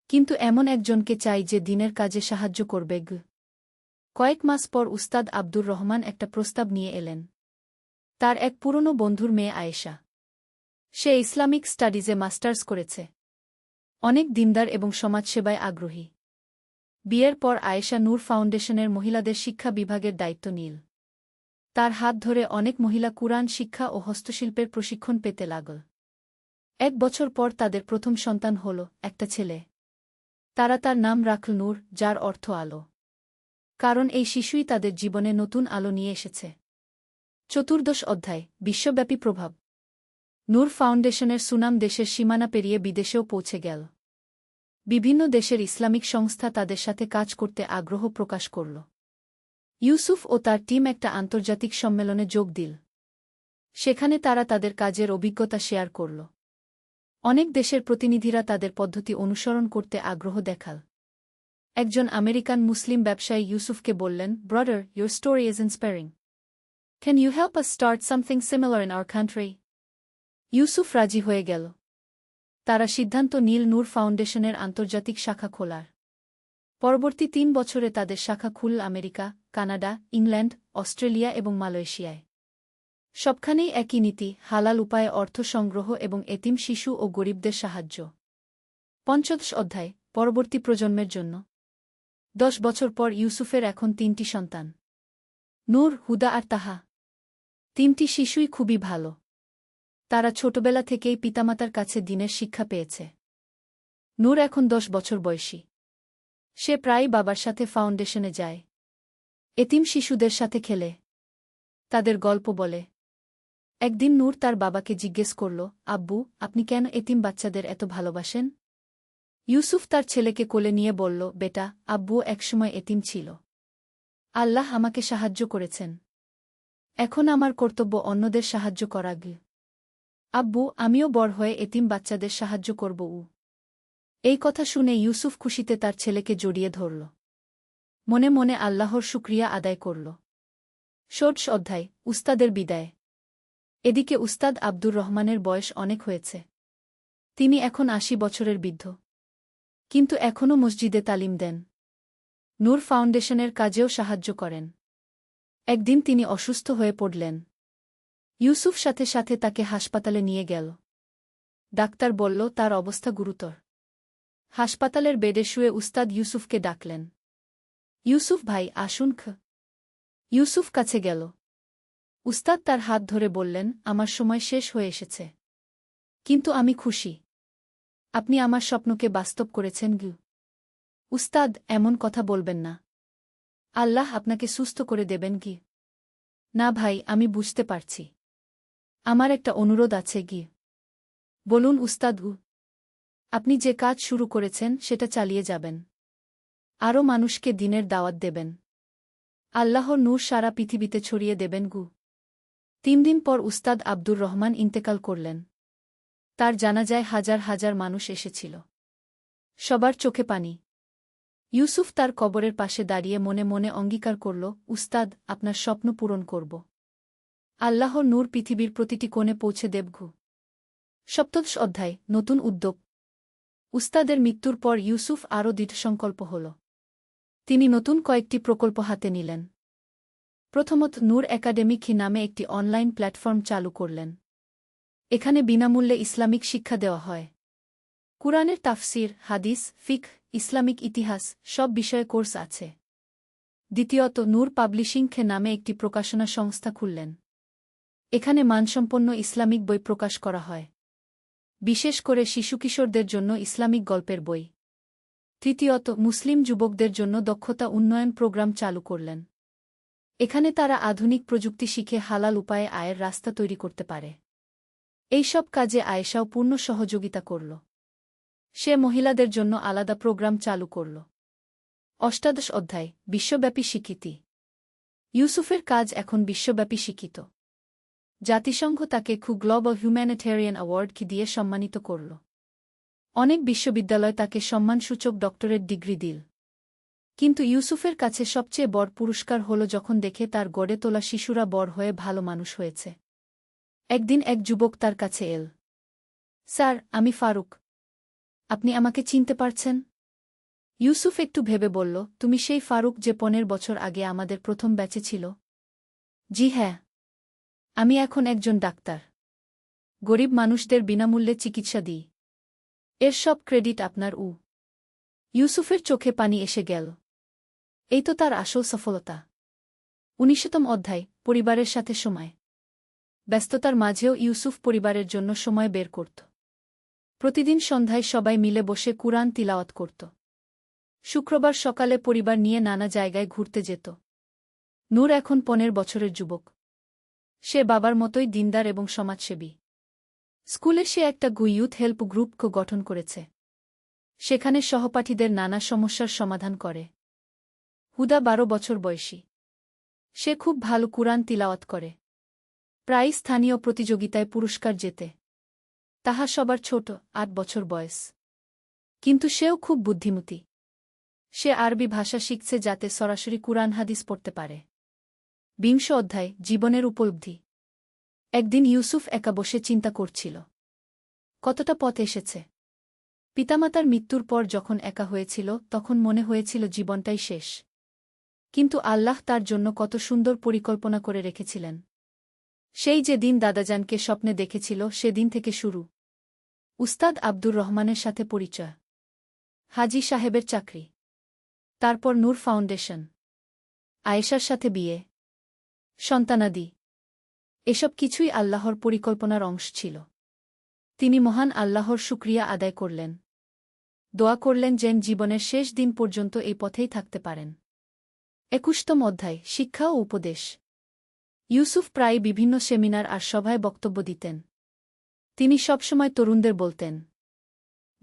কিন্তু এমন একজনকে চাই যে দিনের কাজে সাহায্য করবে গ। কয়েক মাস পর উস্তাদ আব্দুর রহমান একটা প্রস্তাব নিয়ে এলেন। তার এক পুরনো বন্ধুর মেয়ে আয়েশা। সে ইসলামিক স্টাডিজে মাস্টার্স করেছে। অনেক দিনদার এবং সমাজসেবায় আগ্রহী। বিয়ের পর আয়েশা নূর ফাউন্ডেশনের মহিলাদের শিক্ষা বিভাগের দায়িত্ব নিল। তার হাত ধরে অনেক মহিলা কুরআন শিক্ষা ও হস্তশিল্পের প্রশিক্ষণ পেতে লাগল। 1 বছর পর তাদের প্রথম সন্তান হল, একটা ছেলে। তারা তার নাম রাখল নূর, যার অর্থ আলো। কারণ এই শিশুই তাদের জীবনে নতুন আলো নিয়ে এসেছে। চতুর্দশ অধ্যায়, বিশ্বব্যাপী প্রভাব। নূর ফাউন্ডেশনের সুনাম দেশের সীমানা পেরিয়ে বিদেশেও পৌঁছে গেল। বিভিন্ন দেশের ইসলামিক সংস্থা তাদের সাথে কাজ করতে আগ্রহ প্রকাশ করল। ইউসুফ ও তার টিম একটা আন্তর্জাতিক সম্মেলনে যোগ দিল। সেখানে তারা তাদের কাজের অভিজ্ঞতা শেয়ার করল। অনেক দেশের প্রতিনিধিরা তাদের পদ্ধতি অনুসরণ করতে আগ্রহ দেখাল। একজন আমেরিকান মুসলিম ব্যবসায়ী ইউসুফকে বললেন, brother, your story is inspiring. Can you help us start something similar in our country? Yusuf রাজি হয়ে গেল। তারা সিদ্ধান্ত নিল নূর ফাউন্ডেশনের আন্তর্জাতিক শাখা খোলার। পরবর্তী 3 বছরে তাদের শাখা খুলল আমেরিকা, কানাডা, ইংল্যান্ড, অস্ট্রেলিয়া এবং মালয়েশিয়ায়। সবখানেই একই নীতি, হালাল উপায়ে অর্থ সংগ্রহ এবং এতিম শিশু ও গরিবদের সাহায্য। পঞ্চদশ অধ্যায়, পরবর্তী প্রজন্মের জন্য। 10 বছর পর ইউসুফের এখন 3টি সন্তান, নূর, হুদা আর তাহা। 3টি শিশুই খুবই ভালো। তারা ছোটবেলা থেকেই পিতামাতার কাছে দ্বীনের শিক্ষা পেয়েছে। নূর এখন 10 বছর বয়সী। সে প্রায়ই বাবার সাথে ফাউন্ডেশনে যায়। এতিম শিশুদের সাথে খেলে, তাদের গল্প বলে। একদিন নূর তার বাবাকে জিজ্ঞেস করল, আব্বু, আপনি কেন এতিম বাচ্চাদের এত ভালোবাসেন? ইউসুফ তার ছেলেকে কোলে নিয়ে বলল, বেটা, আব্বু একসময় এতিম ছিল। আল্লাহ আমাকে সাহায্য করেছেন। এখন আমার কর্তব্য অন্যদের সাহায্য করা। আব্বু, আমিও বড় হয়ে এতিম বাচ্চাদের সাহায্য করব। এই কথা শুনে ইউসুফ খুশিতে তার ছেলেকে জড়িয়ে ধরল। মনে মনে আল্লাহর শুকরিয়া আদায় করল। ষোড়শ অধ্যায়, উস্তাদের বিদায়। এদিকে উস্তাদ আব্দুর রহমানের বয়স অনেক হয়েছে। তিনি এখন 80 বছরের বৃদ্ধ। কিন্তু এখনও মসজিদে তালিম দেন। নূর ফাউন্ডেশনের কাজেও সাহায্য করেন। একদিন তিনি অসুস্থ হয়ে পড়লেন। ইউসুফ সাথে সাথে তাকে হাসপাতালে নিয়ে গেল। ডাক্তার বলল তার অবস্থা গুরুতর। হাসপাতালের বেডে শুয়ে উস্তাদ ইউসুফকে ডাকলেন, ইউসুফ ভাই, আসুন। ইউসুফ কাছে গেল। উস্তাদ তার হাত ধরে বললেন, আমার সময় শেষ হয়ে এসেছে। কিন্তু আমি খুশি। আপনি আমার স্বপ্নকে বাস্তব করেছেন। উস্তাদ, এমন কথা বলবেন না। আল্লাহ আপনাকে সুস্থ করে দেবেন। না ভাই, আমি বুঝতে পারছি। আমার একটা অনুরোধ আছে। বলুন উস্তাদ আপনি যে কাজ শুরু করেছেন সেটা চালিয়ে যাবেন। আরও মানুষকে দ্বীনের দাওয়াত দেবেন। আল্লাহর নূর সারা পৃথিবীতে ছড়িয়ে দেবেন ৩ দিন পর উস্তাদ আব্দুর রহমান ইন্তেকাল করলেন। তার জানাজায় হাজার হাজার মানুষ এসেছিল। সবার চোখে পানি। ইউসুফ তার কবরের পাশে দাঁড়িয়ে মনে মনে অঙ্গীকার করল, উস্তাদ, আপনার স্বপ্ন পূরণ করব। আল্লাহর নূর পৃথিবীর প্রতিটি কোণে পৌঁছে দেব। সপ্তদশ অধ্যায়, নতুন উদ্যোগ। উস্তাদের মৃত্যুর পর ইউসুফ আরও দৃঢ়সংকল্প হল। তিনি নতুন কয়েকটি প্রকল্প হাতে নিলেন। প্রথমত, নূর একাডেমিক নামে একটি অনলাইন প্ল্যাটফর্ম চালু করলেন। এখানে বিনামূল্যে ইসলামিক শিক্ষা দেওয়া হয়। কুরআনের তাফসির, হাদিস, ফিকহ, ইসলামিক ইতিহাস সব বিষয়ে কোর্স আছে। দ্বিতীয়ত, নূর পাবলিশিং নামে একটি প্রকাশনা সংস্থা খুললেন। এখানে মানসম্পন্ন ইসলামিক বই প্রকাশ করা হয়, বিশেষ করে শিশু-কিশোরদের জন্য ইসলামিক গল্পের বই। তৃতীয়ত, মুসলিম যুবকদের জন্য দক্ষতা উন্নয়ন প্রোগ্রাম চালু করলেন। এখানে তারা আধুনিক প্রযুক্তি শিখে হালাল উপায়ে আয়ের রাস্তা তৈরি করতে পারে। এইসব কাজে আয়েশাও পূর্ণ সহযোগিতা করল। সে মহিলাদের জন্য আলাদা প্রোগ্রাম চালু করল। অষ্টাদশ অধ্যায়, বিশ্বব্যাপী স্বীকৃতি। ইউসুফের কাজ এখন বিশ্বব্যাপী স্বীকৃত। জাতিসংঘ তাকে গ্লোবাল হিউম্যানিটেরিয়ান অ্যাওয়ার্ড দিয়ে সম্মানিত করল। অনেক বিশ্ববিদ্যালয় তাকে সম্মানসূচক ডক্টরেট ডিগ্রি দিল। কিন্তু ইউসুফের কাছে সবচেয়ে বড় পুরস্কার হল যখন দেখে তার গড়ে তোলা শিশুরা বড় হয়ে ভালো মানুষ হয়েছে। একদিন এক যুবক তার কাছে এল। স্যার, আমি ফারুক। আপনি আমাকে চিনতে পারছেন? ইউসুফ একটু ভেবে বলল, তুমি সেই ফারুক যে 15 বছর আগে আমাদের প্রথম ব্যাচে ছিল? জি হ্যাঁ। আমি এখন একজন ডাক্তার। গরিব মানুষদের বিনামূল্যে চিকিৎসা দিই। এর সব ক্রেডিট আপনার। ইউসুফের চোখে পানি এসে গেল। এই তো তার আসল সফলতা। 19তম অধ্যায়, পরিবারের সাথে সময়। ব্যস্ততার মাঝেও ইউসুফ পরিবারের জন্য সময় বের করত। প্রতিদিন সন্ধ্যায় সবাই মিলে বসে কুরআন তিলাওয়াত করত। শুক্রবার সকালে পরিবার নিয়ে নানা জায়গায় ঘুরতে যেত। নূর এখন 15 বছরের যুবক। সে বাবার মতোই দিনদার এবং সমাজসেবী। স্কুলে সে একটা ইউথ হেল্প গ্রুপ গঠন করেছে। সেখানে সহপাঠীদের নানা সমস্যার সমাধান করে। হুদা 12 বছর বয়সী। সে খুব ভালো কুরআন তিলাওয়াত করে। প্রায় স্থানীয় প্রতিযোগিতায় পুরস্কার জেতে। তাহা সবার ছোট, 8 বছর বয়স। কিন্তু সেও খুব বুদ্ধিমতী। সে আরবি ভাষা শিখছে যাতে সরাসরি কুরআন হাদিস পড়তে পারে। 20 অধ্যায়, জীবনের উপলব্ধি। একদিন ইউসুফ একা বসে চিন্তা করছিল। কতটা পথ এসেছে। পিতামাতার মৃত্যুর পর যখন একা হয়েছিল তখন মনে হয়েছিল জীবনটাই শেষ। কিন্তু আল্লাহ তার জন্য কত সুন্দর পরিকল্পনা করে রেখেছিলেন। সেই যে দিন দাদাজানকে স্বপ্নে দেখেছিল সেদিন থেকে শুরু। উস্তাদ আব্দুর রহমানের সাথে পরিচয়। হাজী সাহেবের চাকরি। তারপর নূর ফাউন্ডেশন। আয়েশার সাথে বিয়ে। সন্তানাদি। এসব কিছুই আল্লাহর পরিকল্পনার অংশ ছিল। তিনি মহান আল্লাহর শুকরিয়া আদায় করলেন। দোয়া করলেন যেন জীবনের শেষ দিন পর্যন্ত এই পথেই থাকতে পারেন। 21তম অধ্যায়, শিক্ষা ও উপদেশ। ইউসুফ প্রায় বিভিন্ন সেমিনার আর সভায় বক্তব্য দিতেন। তিনি সবসময় তরুণদের বলতেন,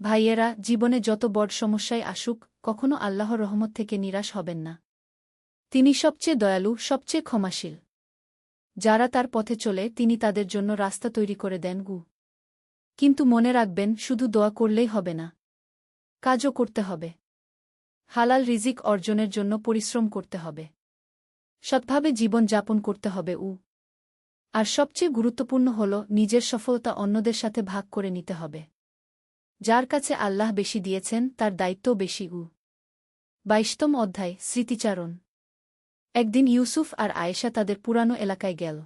ভাইয়েরা, জীবনে যত বড় সমস্যায় আসুক, কখনো আল্লাহর রহমত থেকে নিরাশ হবেন না। তিনি সবচেয়ে দয়ালু, সবচেয়ে ক্ষমাশীল। যারা তার পথে চলে তিনি তাদের জন্য রাস্তা তৈরি করে দেন। কিন্তু মনে রাখবেন, শুধু দোয়া করলেই হবে না, কাজও করতে হবে। হালাল রিজিক অর্জনের জন্য পরিশ্রম করতে হবে। সৎভাবে জীবন যাপন করতে হবে। আর সবচেয়ে গুরুত্বপূর্ণ হল নিজের সফলতা অন্যদের সাথে ভাগ করে নিতে হবে। যার কাছে আল্লাহ বেশি দিয়েছেন তার দায়িত্বও বেশি। 22তম অধ্যায়, স্মৃতিচারণ। একদিন ইউসুফ আর আয়েশা তাদের পুরানো এলাকায় গেল।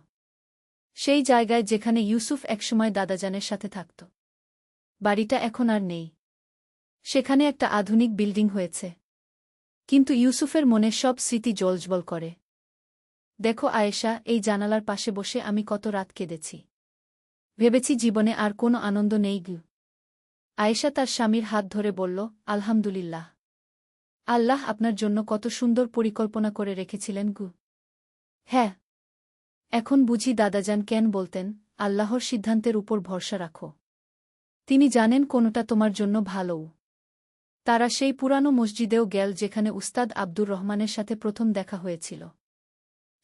সেই জায়গায় যেখানে ইউসুফ একসময় দাদাজানের সাথে থাকত। বাড়িটা এখন আর নেই। সেখানে একটা আধুনিক বিল্ডিং হয়েছে। কিন্তু ইউসুফের মনে সব স্মৃতি জ্বলজ্বল করে। দেখো আয়েশা, এই জানালার পাশে বসে আমি কত রাত কেঁদেছি। ভেবেছি জীবনে আর কোনো আনন্দ নেই। আয়েশা তার স্বামীর হাত ধরে বলল, আলহামদুলিল্লাহ। আল্লাহ আপনার জন্য কত সুন্দর পরিকল্পনা করে রেখেছিলেন। হ্যাঁ। এখন বুঝি দাদাজান কেন বলতেন, আল্লাহর সিদ্ধান্তের উপর ভরসা রাখো। তিনি জানেন কোনটা তোমার জন্য ভালোও। তারা সেই পুরানো মসজিদেও গেল যেখানে উস্তাদ আব্দুর রহমানের সাথে প্রথম দেখা হয়েছিল।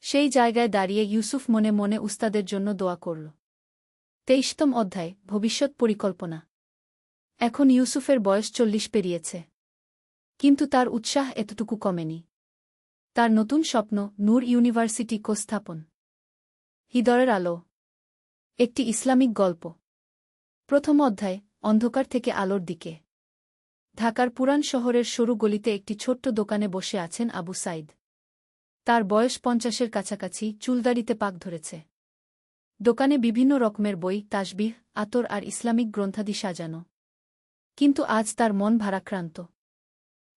সেই জায়গায় দাঁড়িয়ে ইউসুফ মনে মনে উস্তাদের জন্য দোয়া করল। 23তম অধ্যায়, ভবিষ্যৎ পরিকল্পনা। এখন ইউসুফের বয়স 40 পেরিয়েছে। কিন্তু তার উৎসাহ এতটুকু কমেনি। তার নতুন স্বপ্ন, নূর ইউনিভার্সিটি স্থাপন। হৃদয়ের আলো। একটি ইসলামিক গল্প। প্রথম অধ্যায়, অন্ধকার থেকে আলোর দিকে। ঢাকার পুরান শহরের সরু গলিতে একটি ছোট্ট দোকানে বসে আছেন আবু সাইদ। তার বয়স 50-এর কাছাকাছি, চুলদাড়িতে পাক ধরেছে। দোকানে বিভিন্ন রকমের বই, তাসবিহ, আতর আর ইসলামিক গ্রন্থাদি সাজানো। কিন্তু আজ তার মন ভারাক্রান্ত।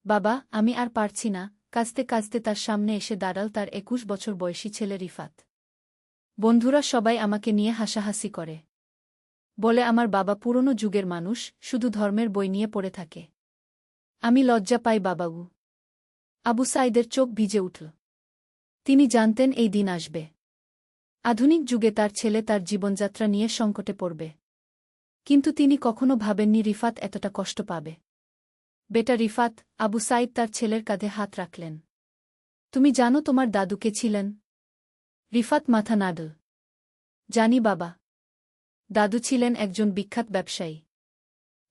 বাবা, আমি আর পারছি না, কাঁদতে কাঁদতে তার সামনে এসে দাঁড়াল তার 21 বছর বয়সী ছেলে রিফাত। বন্ধুরা সবাই আমাকে নিয়ে হাসাহাসি করে। বলে আমার বাবা পুরনো যুগের মানুষ, শুধু ধর্মের বই নিয়ে পড়ে থাকে। আমি লজ্জা পাই বাবাগু। আবু সাইদের চোখ ভিজে উঠল। তিনি জানতেন এই দিন আসবে। আধুনিক যুগে তার ছেলে তার জীবনযাত্রা নিয়ে সংকটে পড়বে। কিন্তু তিনি কখনো ভাবেননি রিফাত এতটা কষ্ট পাবে। বেটা রিফাত, আবু সাইদ তার ছেলের কাঁধে হাত রাখলেন। তুমি জানো তোমার দাদু কে ছিলেন? রিফাত মাথা নাড়ল। জানি বাবা। দাদু ছিলেন একজন বিখ্যাত ব্যবসায়ী।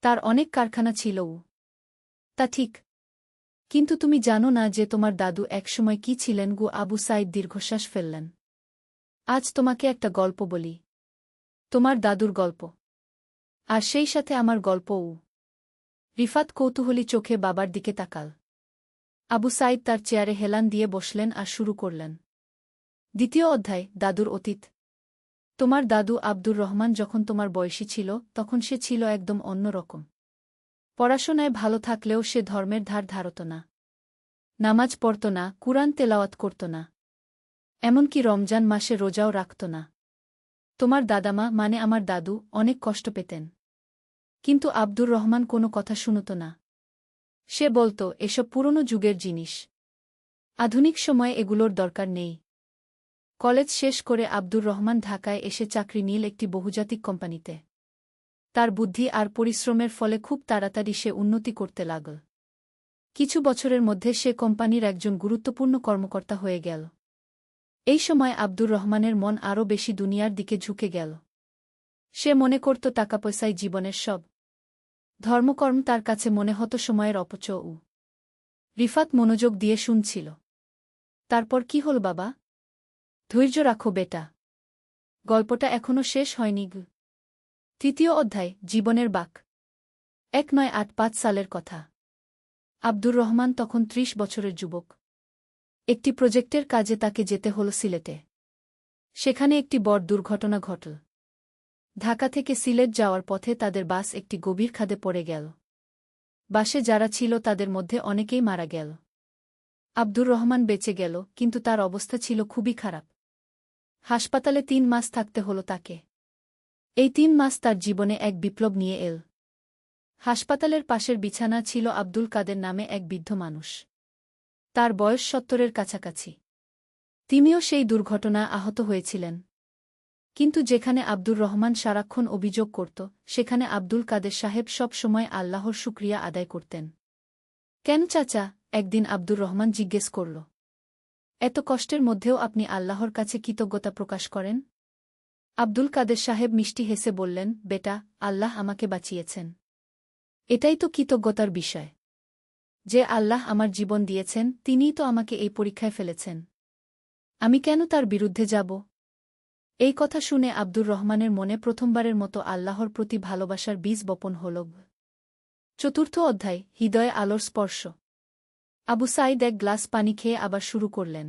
তার অনেক কারখানা ছিলও। তা ঠিক। কিন্তু তুমি জানো না যে তোমার দাদু একসময় কি ছিলেন গো? আবু সাইদ দীর্ঘশ্বাস ফেললেন। আজ তোমাকে একটা গল্প বলি। তোমার দাদুর গল্প। আর সেই সাথে আমার গল্পও। রিফাত কৌতূহলী চোখে বাবার দিকে তাকাল। আবু সাইদ তার চেয়ারে হেলান দিয়ে বসলেন আর শুরু করলেন। দ্বিতীয় অধ্যায়, দাদুর অতীত। তোমার দাদু আব্দুর রহমান যখন তোমার বয়সী ছিল, তখন সে ছিল একদম অন্যরকম। পড়াশোনায় ভালো থাকলেও সে ধর্মের ধার ধারত না। নামাজ পড়ত না, কুরআন তেলাওয়াত করত না। এমনকি রমজান মাসে রোজাও রাখত না। তোমার দাদামা, মানে আমার দাদু, অনেক কষ্ট পেতেন। কিন্তু আব্দুর রহমান কোনো কথা শুনত না। সে বলত, এসব পুরনো যুগের জিনিস। আধুনিক সময়ে এগুলোর দরকার নেই। কলেজ শেষ করে আব্দুর রহমান ঢাকায় এসে চাকরি নিল একটি বহুজাতিক কোম্পানিতে। তার বুদ্ধি আর পরিশ্রমের ফলে খুব তাড়াতাড়ি সে উন্নতি করতে লাগল। কিছু বছরের মধ্যে সে কোম্পানির একজন গুরুত্বপূর্ণ কর্মকর্তা হয়ে গেল। এই সময় আব্দুর রহমানের মন আরও বেশি দুনিয়ার দিকে ঝুঁকে গেল। সে মনে করত টাকাপয়সাই জীবনের সব। ধর্মকর্ম তার কাছে মনে হতো সময়ের অপচয়। রিফাত মনোযোগ দিয়ে শুনছিল। তারপর কি হল বাবা? ধৈর্য রাখো বেটা। গল্পটা এখনো শেষ হয়নি। তৃতীয় অধ্যায়, জীবনের বাঁক। 1985 সালের কথা। আব্দুর রহমান তখন 30 বছরের যুবক। একটি প্রজেক্টের কাজে তাকে যেতে হল সিলেটে। সেখানে একটি বড় দুর্ঘটনা ঘটল। ঢাকা থেকে সিলেট যাওয়ার পথে তাদের বাস একটি গভীর খাদে পড়ে গেল। বাসে যারা ছিল তাদের মধ্যে অনেকেই মারা গেল। আব্দুর রহমান বেঁচে গেল, কিন্তু তার অবস্থা ছিল খুবই খারাপ। হাসপাতালে 3 মাস থাকতে হল তাকে। এই 3 মাস তার জীবনে এক বিপ্লব নিয়ে এল। হাসপাতালের পাশের বিছানা ছিল আব্দুল কাদের নামে এক বৃদ্ধ মানুষ। তার বয়স 70-এর কাছাকাছি। তিনিও সেই দুর্ঘটনা আহত হয়েছিলেন। কিন্তু যেখানে আব্দুর রহমান সারাক্ষণ অভিযোগ করত, সেখানে আব্দুল কাদের সাহেব সব সময় আল্লাহর শুকরিয়া আদায় করতেন। কেন চাচা? একদিন আব্দুর রহমান জিজ্ঞেস করল। এত কষ্টের মধ্যেও আপনি আল্লাহর কাছে কৃতজ্ঞতা প্রকাশ করেন? আব্দুল কাদের সাহেব মিষ্টি হেসে বললেন, বেটা, আল্লাহ আমাকে বাঁচিয়েছেন। এটাই তো কৃতজ্ঞতার বিষয়। যে আল্লাহ আমার জীবন দিয়েছেন, তিনিই তো আমাকে এই পরীক্ষায় ফেলেছেন। আমি কেন তার বিরুদ্ধে যাব? এই কথা শুনে আব্দুর রহমানের মনে প্রথমবারের মতো আল্লাহর প্রতি ভালোবাসার বীজ বপন হল। চতুর্থ অধ্যায়, হৃদয়ে আলোর স্পর্শ। আবু সাইদ এক গ্লাস পানি খেয়ে আবার শুরু করলেন।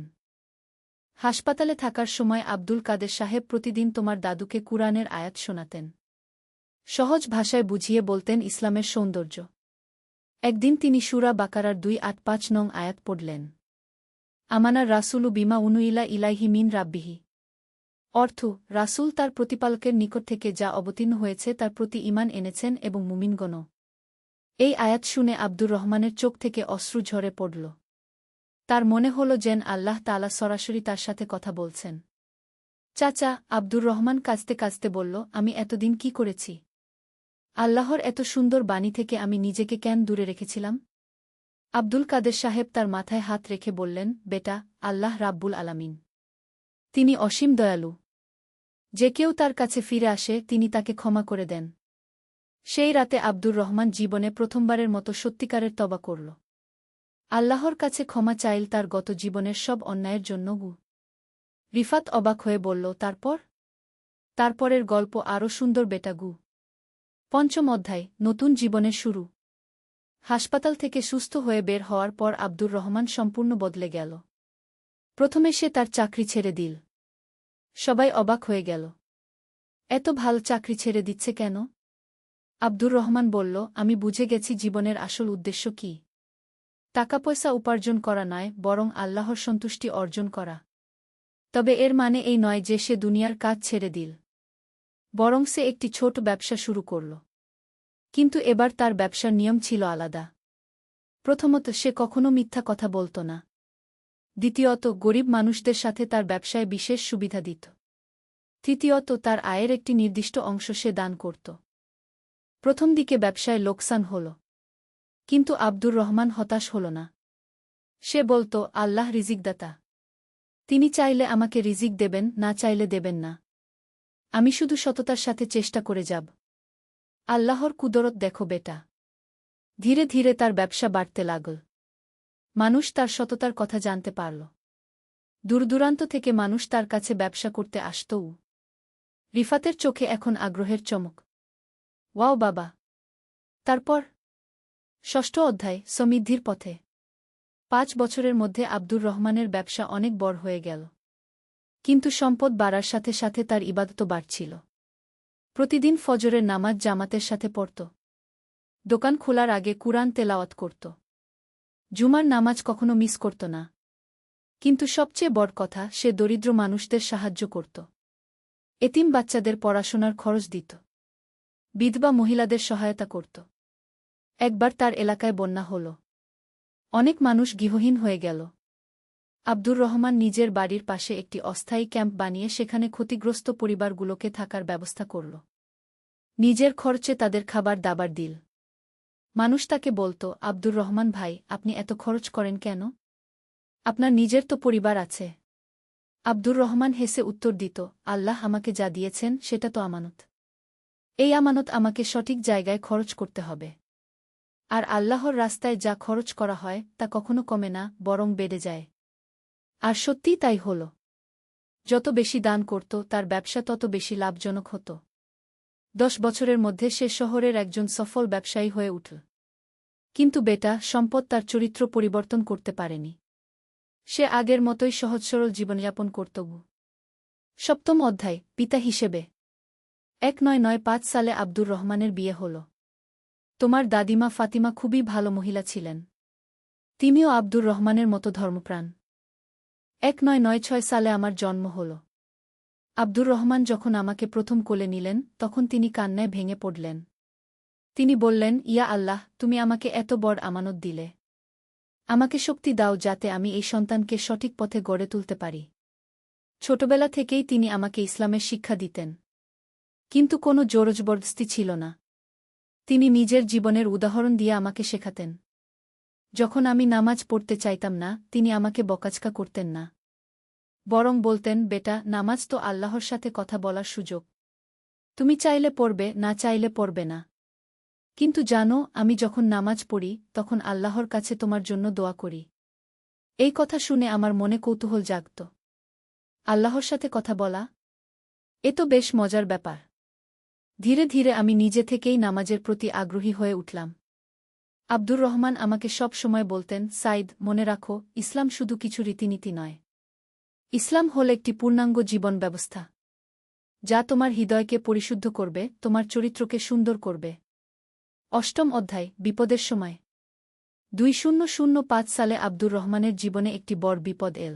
হাসপাতালে থাকার সময় আব্দুল কাদের সাহেব প্রতিদিন তোমার দাদুকে কুরআনের আয়াত শোনাতেন। সহজ ভাষায় বুঝিয়ে বলতেন ইসলামের সৌন্দর্য। একদিন তিনি সূরা বাকারার 285 নং আয়াত পড়লেন। আমানার রাসূলু বিমা উনুইলা ইলাইহি মিন রাব্বিহি। অর্থ, রাসূল তার প্রতিপালকের নিকট থেকে যা অবতীর্ণ হয়েছে তার প্রতি ঈমান এনেছেন এবং মুমিনগণও। এই আয়াত শুনে আব্দুর রহমানের চোখ থেকে অশ্রু ঝরে পড়ল। তার মনে হল যেন আল্লাহ তাআলা সরাসরি তার সাথে কথা বলছেন। চাচা, আব্দুর রহমান কাঁদতে কাঁদতে বলল, আমি এতদিন কি করেছি? আল্লাহর এত সুন্দর বাণী থেকে আমি নিজেকে কেন দূরে রেখেছিলাম? আব্দুল কাদের সাহেব তার মাথায় হাত রেখে বললেন, বেটা, আল্লাহ রাব্বুল আলামিন। তিনি অসীম দয়ালু। যে কেউ তার কাছে ফিরে আসে তিনি তাকে ক্ষমা করে দেন। সেই রাতে আব্দুর রহমান জীবনে প্রথমবারের মতো সত্যিকারের তওবা করল। আল্লাহর কাছে ক্ষমা চাইল তার গত জীবনের সব অন্যায়ের জন্য। রিফাত অবাক হয়ে বলল, তারপর? তারপরের গল্প আরও সুন্দর বেটা গু। পঞ্চম অধ্যায়, নতুন জীবনের শুরু। হাসপাতাল থেকে সুস্থ হয়ে বের হওয়ার পর আব্দুর রহমান সম্পূর্ণ বদলে গেল। প্রথমে সে তার চাকরি ছেড়ে দিল। সবাই অবাক হয়ে গেল। এত ভালো চাকরি ছেড়ে দিচ্ছে কেন? আব্দুর রহমান বলল, আমি বুঝে গেছি জীবনের আসল উদ্দেশ্য কি। টাকা পয়সা উপার্জন করা নয়, বরং আল্লাহর সন্তুষ্টি অর্জন করা। তবে এর মানে এই নয় যে সে দুনিয়ার কাজ ছেড়ে দিল। বরং সে একটি ছোট ব্যবসা শুরু করল। কিন্তু এবার তার ব্যবসার নিয়ম ছিল আলাদা। প্রথমত, সে কখনো মিথ্যা কথা বলত না। দ্বিতীয়ত, গরিব মানুষদের সাথে তার ব্যবসায় বিশেষ সুবিধা দিত। তৃতীয়ত, তার আয়ের একটি নির্দিষ্ট অংশ সে দান করত। প্রথম দিকে ব্যবসায় লোকসান হল। কিন্তু আব্দুর রহমান হতাশ হল না। সে বলত, আল্লাহ রিজিকদাতা। তিনি চাইলে আমাকে রিজিক দেবেন, না চাইলে দেবেন না। আমি শুধু সততার সাথে চেষ্টা করে যাব। আল্লাহর কুদরত দেখো বেটা। ধীরে ধীরে তার ব্যবসা বাড়তে লাগল। মানুষ তার সততার কথা জানতে পারল। দূরদূরান্ত থেকে মানুষ তার কাছে ব্যবসা করতে আসতও। রিফাতের চোখে এখন আগ্রহের চমক। ওয়াও বাবা! তারপর? ষষ্ঠ অধ্যায়, সমৃদ্ধির পথে। 5 বছরের মধ্যে আব্দুর রহমানের ব্যবসা অনেক বড় হয়ে গেল। কিন্তু সম্পদ বাড়ার সাথে সাথে তার ইবাদতও বাড়ছিল। প্রতিদিন ফজরের নামাজ জামাতের সাথে পড়ত। দোকান খোলার আগে কুরআন তেলাওয়াত করত। জুমার নামাজ কখনো মিস করত না। কিন্তু সবচেয়ে বড় কথা, সে দরিদ্র মানুষদের সাহায্য করত। এতিম বাচ্চাদের পড়াশোনার খরচ দিত। বিধবা মহিলাদের সহায়তা করত। একবার তার এলাকায় বন্যা হল। অনেক মানুষ গৃহহীন হয়ে গেল। আব্দুর রহমান নিজের বাড়ির পাশে একটি অস্থায়ী ক্যাম্প বানিয়ে সেখানে ক্ষতিগ্রস্ত পরিবারগুলোকে থাকার ব্যবস্থা করল। নিজের খরচে তাদের খাবার দাবার দিল। মানুষ তাকে বলত, আব্দুর রহমান ভাই, আপনি এত খরচ করেন কেন? আপনার নিজের তো পরিবার আছে। আব্দুর রহমান হেসে উত্তর দিত, আল্লাহ আমাকে যা দিয়েছেন সেটা তো আমানত। এই আমানত আমাকে সঠিক জায়গায় খরচ করতে হবে। আর আল্লাহর রাস্তায় যা খরচ করা হয় তা কখনো কমে না, বরং বেড়ে যায়। আর সত্যিই তাই হল। যত বেশি দান করত তার ব্যবসা তত বেশি লাভজনক হতো। 10 বছরের মধ্যে সে শহরের একজন সফল ব্যবসায়ী হয়ে উঠল। কিন্তু বেটা, সম্পদ তার চরিত্র পরিবর্তন করতে পারেনি। সে আগের মতোই সহজ সরল জীবনযাপন করত। সপ্তম অধ্যায়, পিতা হিসেবে। 1995 সালে আব্দুর রহমানের বিয়ে হল। তোমার দাদিমা ফাতিমা খুবই ভালো মহিলা ছিলেন। তিনিও আব্দুর রহমানের মতো ধর্মপ্রাণ। 1996 সালে আমার জন্ম হল। আব্দুর রহমান যখন আমাকে প্রথম কোলে নিলেন তখন তিনি কান্নায় ভেঙে পড়লেন। তিনি বললেন, ইয়া আল্লাহ, তুমি আমাকে এত বড় আমানত দিলে। আমাকে শক্তি দাও যাতে আমি এই সন্তানকে সঠিক পথে গড়ে তুলতে পারি। ছোটবেলা থেকেই তিনি আমাকে ইসলামের শিক্ষা দিতেন। কিন্তু কোনো জোরজবরদস্তি ছিল না। তিনি নিজের জীবনের উদাহরণ দিয়ে আমাকে শেখাতেন। যখন আমি নামাজ পড়তে চাইতাম না, তিনি আমাকে বকাঝকা করতেন না। বরং বলতেন, বেটা, নামাজ তো আল্লাহর সাথে কথা বলার সুযোগ। তুমি চাইলে পড়বে, না চাইলে পড়বে না। কিন্তু জানো, আমি যখন নামাজ পড়ি তখন আল্লাহর কাছে তোমার জন্য দোয়া করি। এই কথা শুনে আমার মনে কৌতূহল জাগত। আল্লাহর সাথে কথা বলা? এ তো বেশ মজার ব্যাপার। ধীরে ধীরে আমি নিজে থেকেই নামাজের প্রতি আগ্রহী হয়ে উঠলাম। আব্দুর রহমান আমাকে সব সময় বলতেন, সাইদ, মনে রাখো, ইসলাম শুধু কিছু রীতিনীতি নয়। ইসলাম হল একটি পূর্ণাঙ্গ জীবন ব্যবস্থা, যা তোমার হৃদয়কে পরিশুদ্ধ করবে, তোমার চরিত্রকে সুন্দর করবে। অষ্টম অধ্যায়, বিপদের সময়। 2005 সালে আব্দুর রহমানের জীবনে একটি বড় বিপদ এল।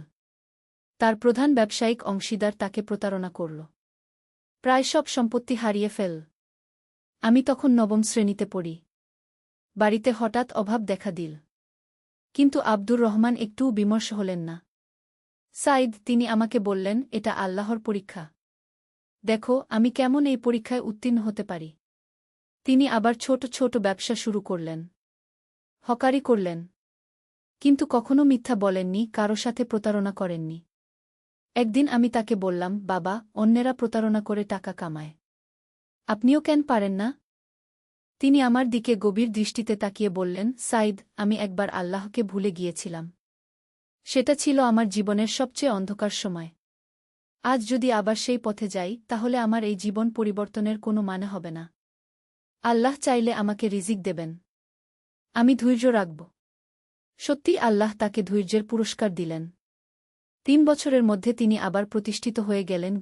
তার প্রধান ব্যবসায়িক অংশীদার তাকে প্রতারণা করল। প্রায় সব সম্পত্তি হারিয়ে ফেল। আমি তখন 9ম শ্রেণীতে পড়ি। বাড়িতে হঠাৎ অভাব দেখা দিল। কিন্তু আব্দুর রহমান একটুও বিমর্ষ হলেন না। সাইদ, তিনি আমাকে বললেন, এটা আল্লাহর পরীক্ষা। দেখো আমি কেমন এই পরীক্ষায় উত্তীর্ণ হতে পারি। তিনি আবার ছোট ছোট ব্যবসা শুরু করলেন। হকারি করলেন। কিন্তু কখনো মিথ্যা বলেননি, কারো সাথে প্রতারণা করেননি। একদিন আমি তাকে বললাম, বাবা, অন্যেরা প্রতারণা করে টাকা কামায়, আপনিও কেন পারেন না? তিনি আমার দিকে গভীর দৃষ্টিতে তাকিয়ে বললেন, সাইদ, আমি একবার আল্লাহকে ভুলে গিয়েছিলাম। সেটা ছিল আমার জীবনের সবচেয়ে অন্ধকার সময়। আজ যদি আবার সেই পথে যাই, তাহলে আমার এই জীবন পরিবর্তনের কোনো মানে হবে না। আল্লাহ চাইলে আমাকে রিজিক দেবেন। আমি ধৈর্য রাখব। সত্যি আল্লাহ তাকে ধৈর্যের পুরস্কার দিলেন। ৩ বছরের মধ্যে তিনি আবার প্রতিষ্ঠিত হয়ে গেলেন।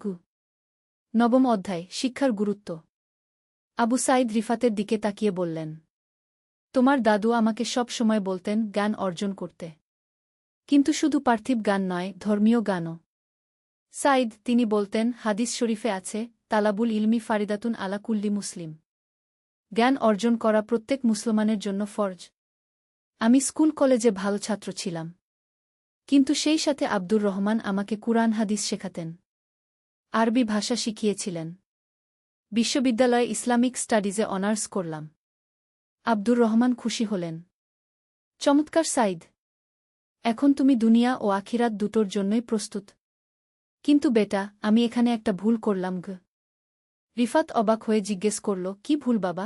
নবম অধ্যায়, শিক্ষার গুরুত্ব। আবু সাইদ রিফাতের দিকে তাকিয়ে বললেন, তোমার দাদু আমাকে সব সময় বলতেন জ্ঞান অর্জন করতে। কিন্তু শুধু পার্থিব জ্ঞান নয়, ধর্মীয় জ্ঞানও। সাইদ, তিনি বলতেন, হাদিস শরীফে আছে, তালাবুল ইলমি ফারিদাতুন আলা কুল্লি মুসলিম। জ্ঞান অর্জন করা প্রত্যেক মুসলমানের জন্য ফরজ। আমি স্কুল কলেজে ভালো ছাত্র ছিলাম। কিন্তু সেই সাথে আব্দুর রহমান আমাকে কুরআন হাদিস শেখাতেন। আরবি ভাষা শিখিয়েছিলেন। বিশ্ববিদ্যালয়ে ইসলামিক স্টাডিজে অনার্স করলাম। আব্দুর রহমান খুশি হলেন। চমৎকার সাইদ! এখন তুমি দুনিয়া ও আখিরাত দুটোর জন্যই প্রস্তুত। কিন্তু বেটা, আমি এখানে একটা ভুল করলাম। রিফাত অবাক হয়ে জিজ্ঞেস করল, কি ভুল বাবা?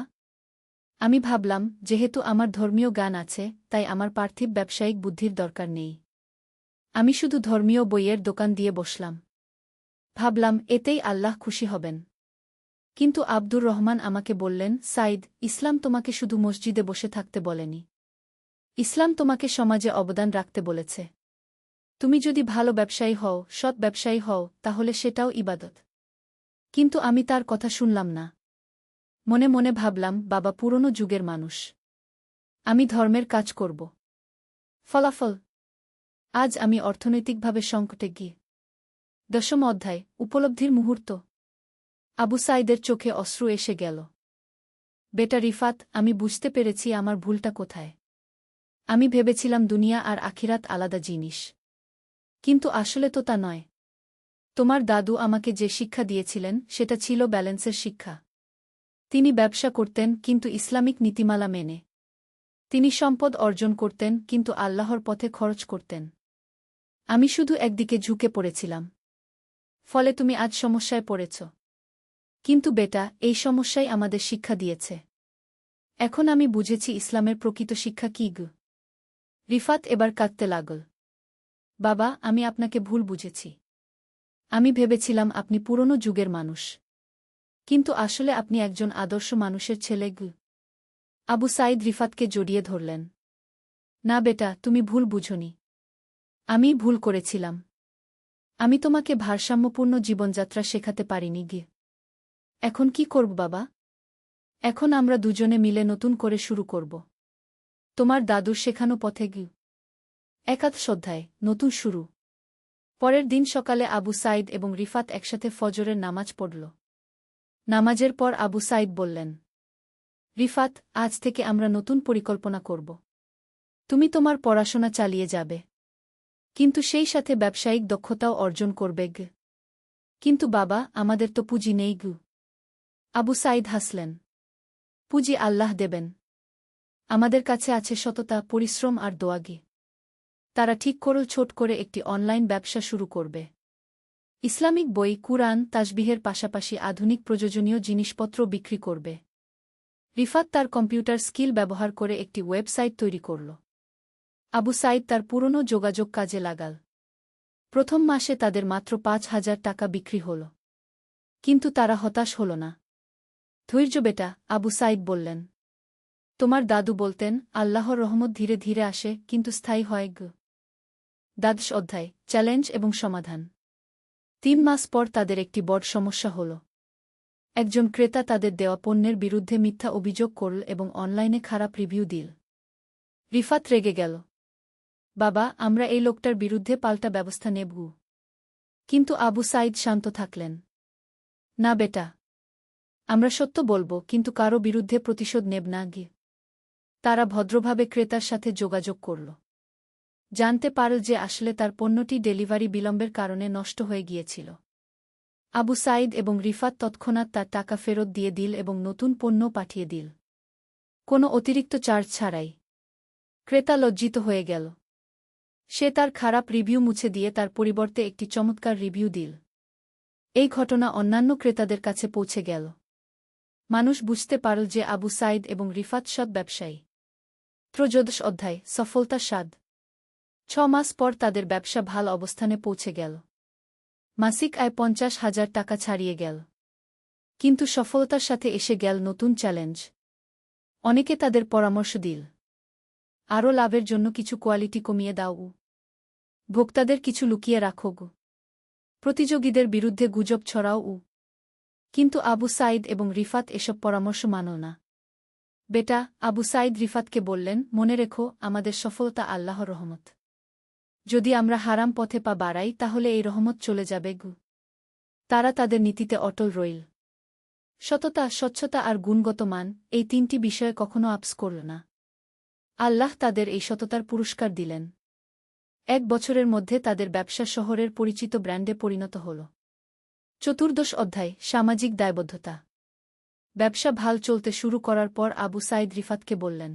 আমি ভাবলাম, যেহেতু আমার ধর্মীয় জ্ঞান আছে, তাই আমার পার্থিব ব্যবসায়িক বুদ্ধির দরকার নেই। আমি শুধু ধর্মীয় বইয়ের দোকান দিয়ে বসলাম। ভাবলাম, এতেই আল্লাহ খুশি হবেন। কিন্তু আব্দুর রহমান আমাকে বললেন, সাইদ, ইসলাম তোমাকে শুধু মসজিদে বসে থাকতে বলেনি। ইসলাম তোমাকে সমাজে অবদান রাখতে বলেছে। তুমি যদি ভালো ব্যবসায়ী হও, সৎ ব্যবসায়ী হও, তাহলে সেটাও ইবাদত। কিন্তু আমি তার কথা শুনলাম না। মনে মনে ভাবলাম, বাবা পুরনো যুগের মানুষ। আমি ধর্মের কাজ করব। ফলাফল, আজ আমি অর্থনৈতিকভাবে সংকটে গিয়ে। 10ম অধ্যায়, উপলব্ধির মুহূর্ত। আবু সাইদের চোখে অশ্রু এসে গেল। বেটা রিফাত, আমি বুঝতে পেরেছি আমার ভুলটা কোথায়। আমি ভেবেছিলাম দুনিয়া আর আখিরাত আলাদা জিনিস। কিন্তু আসলে তো তা নয়। তোমার দাদু আমাকে যে শিক্ষা দিয়েছিলেন, সেটা ছিল ব্যালেন্সের শিক্ষা। তিনি ব্যবসা করতেন, কিন্তু ইসলামিক নীতিমালা মেনে। তিনি সম্পদ অর্জন করতেন, কিন্তু আল্লাহর পথে খরচ করতেন। আমি শুধু একদিকে ঝুঁকে পড়েছিলাম। ফলে তুমি আজ সমস্যায় পড়েছ। কিন্তু বেটা, এই সমস্যাই আমাদের শিক্ষা দিয়েছে। এখন আমি বুঝেছি ইসলামের প্রকৃত শিক্ষা কী। রিফাত এবার কাঁদতে লাগল। বাবা, আমি আপনাকে ভুল বুঝেছি। আমি ভেবেছিলাম আপনি পুরনো যুগের মানুষ। কিন্তু আসলে আপনি একজন আদর্শ মানুষের ছেলে। আবু সাইদ রিফাতকে জড়িয়ে ধরলেন। না বেটা, তুমি ভুল বুঝোনি। আমি ভুল করেছিলাম। আমি তোমাকে ভারসাম্যপূর্ণ জীবনযাত্রা শেখাতে পারিনি। এখন কি করব বাবা? এখন আমরা দুজনে মিলে নতুন করে শুরু করব। তোমার দাদুর শেখানো পথে। একাদশ অধ্যায়, নতুন শুরু। পরের দিন সকালে আবু সাইদ এবং রিফাত একসাথে ফজরের নামাজ পড়ল। নামাজের পর আবু সাইদ বললেন, রিফাত, আজ থেকে আমরা নতুন পরিকল্পনা করব। তুমি তোমার পড়াশোনা চালিয়ে যাবে, কিন্তু সেই সাথে ব্যবসায়িক দক্ষতাও অর্জন করবে। কিন্তু বাবা, আমাদের তো পুঁজি নেই। আবু সাইদ হাসলেন। পুঁজি আল্লাহ দেবেন। আমাদের কাছে আছে সততা, পরিশ্রম আর দোয়াগি। তারা ঠিক করল ছোট করে একটি অনলাইন ব্যবসা শুরু করবে। ইসলামিক বই, কুরআন, তাসবিহের পাশাপাশি আধুনিক প্রয়োজনীয় জিনিসপত্র বিক্রি করবে। রিফাত তার কম্পিউটার স্কিল ব্যবহার করে একটি ওয়েবসাইট তৈরি করল। আবু সাইদ তার পুরনো যোগাযোগ কাজে লাগাল। প্রথম মাসে তাদের মাত্র 5,000 টাকা বিক্রি হল। কিন্তু তারা হতাশ হল না। ধৈর্য বেটা, আবু সাইদ বললেন। তোমার দাদু বলতেন, আল্লাহর রহমত ধীরে ধীরে আসে, কিন্তু স্থায়ী হয়। দ্বাদশ অধ্যায়, চ্যালেঞ্জ এবং সমাধান। 3 মাস পর তাদের একটি বড় সমস্যা হল। একজন ক্রেতা তাদের দেওয়া পণ্যের বিরুদ্ধে মিথ্যা অভিযোগ করল এবং অনলাইনে খারাপ রিভিউ দিল। রিফাত রেগে গেল। বাবা, আমরা এই লোকটার বিরুদ্ধে পাল্টা ব্যবস্থা নেব। কিন্তু আবু সাইদ শান্ত থাকলেন। না বেটা, আমরা সত্য বলব, কিন্তু কারো বিরুদ্ধে প্রতিশোধ নেব না। তারা ভদ্রভাবে ক্রেতার সাথে যোগাযোগ করল। জানতে পারল যে আসলে তার পণ্যটি ডেলিভারি বিলম্বের কারণে নষ্ট হয়ে গিয়েছিল। আবু সাঈদ এবং রিফাত তৎক্ষণাৎ তার টাকা ফেরত দিয়ে দিল এবং নতুন পণ্য পাঠিয়ে দিল, কোনো অতিরিক্ত চার্জ ছাড়াই। ক্রেতা লজ্জিত হয়ে গেল। সে তার খারাপ রিভিউ মুছে দিয়ে তার পরিবর্তে একটি চমৎকার রিভিউ দিল। এই ঘটনা অন্যান্য ক্রেতাদের কাছে পৌঁছে গেল। মানুষ বুঝতে পারল যে আবু সাঈদ এবং রিফাত সৎ ব্যবসায়ী। 13 অধ্যায় সফলতার স্বাদ। 6 মাস পর তাদের ব্যবসা ভালো অবস্থানে পৌঁছে গেল। মাসিক আয় 50,000 টাকা ছাড়িয়ে গেল। কিন্তু সফলতার সাথে এসে গেল নতুন চ্যালেঞ্জ। অনেকে তাদের পরামর্শ দিল, আরও লাভের জন্য কিছু কোয়ালিটি কমিয়ে দাও, ভোক্তাদের কিছু লুকিয়ে রাখো, প্রতিযোগীদের বিরুদ্ধে গুজব ছড়াও। কিন্তু আবু সাঈদ এবং রিফাত এসব পরামর্শ মানল না। বেটা, আবু সাঈদ রিফাতকে বললেন, মনে রেখো, আমাদের সফলতা আল্লাহর রহমত। যদি আমরা হারাম পথে পা বাড়াই তাহলে এই রহমত চলে যাবে। তারা তাদের নীতিতে অটল রইল। সততা, স্বচ্ছতা আর গুণগত মান, এই 3টি বিষয়ে কখনো আপস করল না। আল্লাহ তাদের এই সততার পুরস্কার দিলেন। 1 বছরের মধ্যে তাদের ব্যবসা শহরের পরিচিত ব্র্যান্ডে পরিণত হল। 14 অধ্যায় সামাজিক দায়বদ্ধতা। ব্যবসা ভাল চলতে শুরু করার পর আবু সাঈদ রিফাতকে বললেন,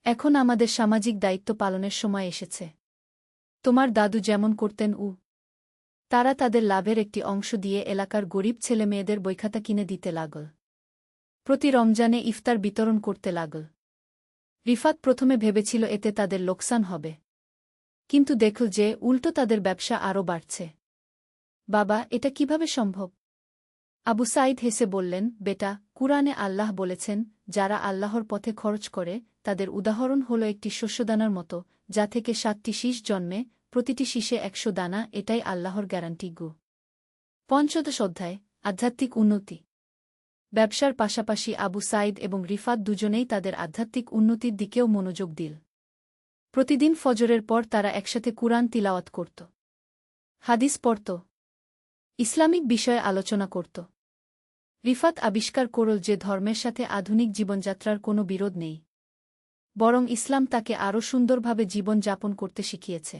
এখন আমাদের সামাজিক দায়িত্ব পালনের সময় এসেছে। তোমার দাদু যেমন করতেন, তারা তাদের লাভের একটি অংশ দিয়ে এলাকার গরিব ছেলেমেয়েদের বইখাতা কিনে দিতে লাগল। প্রতি রমজানে ইফতার বিতরণ করতে লাগল। রিফাত প্রথমে ভেবেছিল এতে তাদের লোকসান হবে, কিন্তু দেখল যে উল্টো তাদের ব্যবসা আরও বাড়ছে। বাবা, এটা কিভাবে সম্ভব? আবু সাঈদ হেসে বললেন, বেটা, কুরআনে আল্লাহ বলেছেন, যারা আল্লাহর পথে খরচ করে তাদের উদাহরণ হল একটি শস্যদানার মতো, যা থেকে 7টি শীষ জন্মে, প্রতিটি শীষে 100 দানা, এটাই আল্লাহর গ্যারান্টি। 15 অধ্যায় আধ্যাত্মিক উন্নতি। ব্যবসার পাশাপাশি আবু সাঈদ এবং রিফাত দুজনেই তাদের আধ্যাত্মিক উন্নতির দিকেও মনোযোগ দিল। প্রতিদিন ফজরের পর তারা একসাথে কুরআন তিলাওয়াত করত, হাদিস পড়ত, ইসলামিক বিষয়ে আলোচনা করত। রিফাত আবিষ্কার করল যে ধর্মের সাথে আধুনিক জীবনযাত্রার কোনো বিরোধ নেই, বরং ইসলাম তাকে আরও সুন্দরভাবে জীবন যাপন করতে শিখিয়েছে।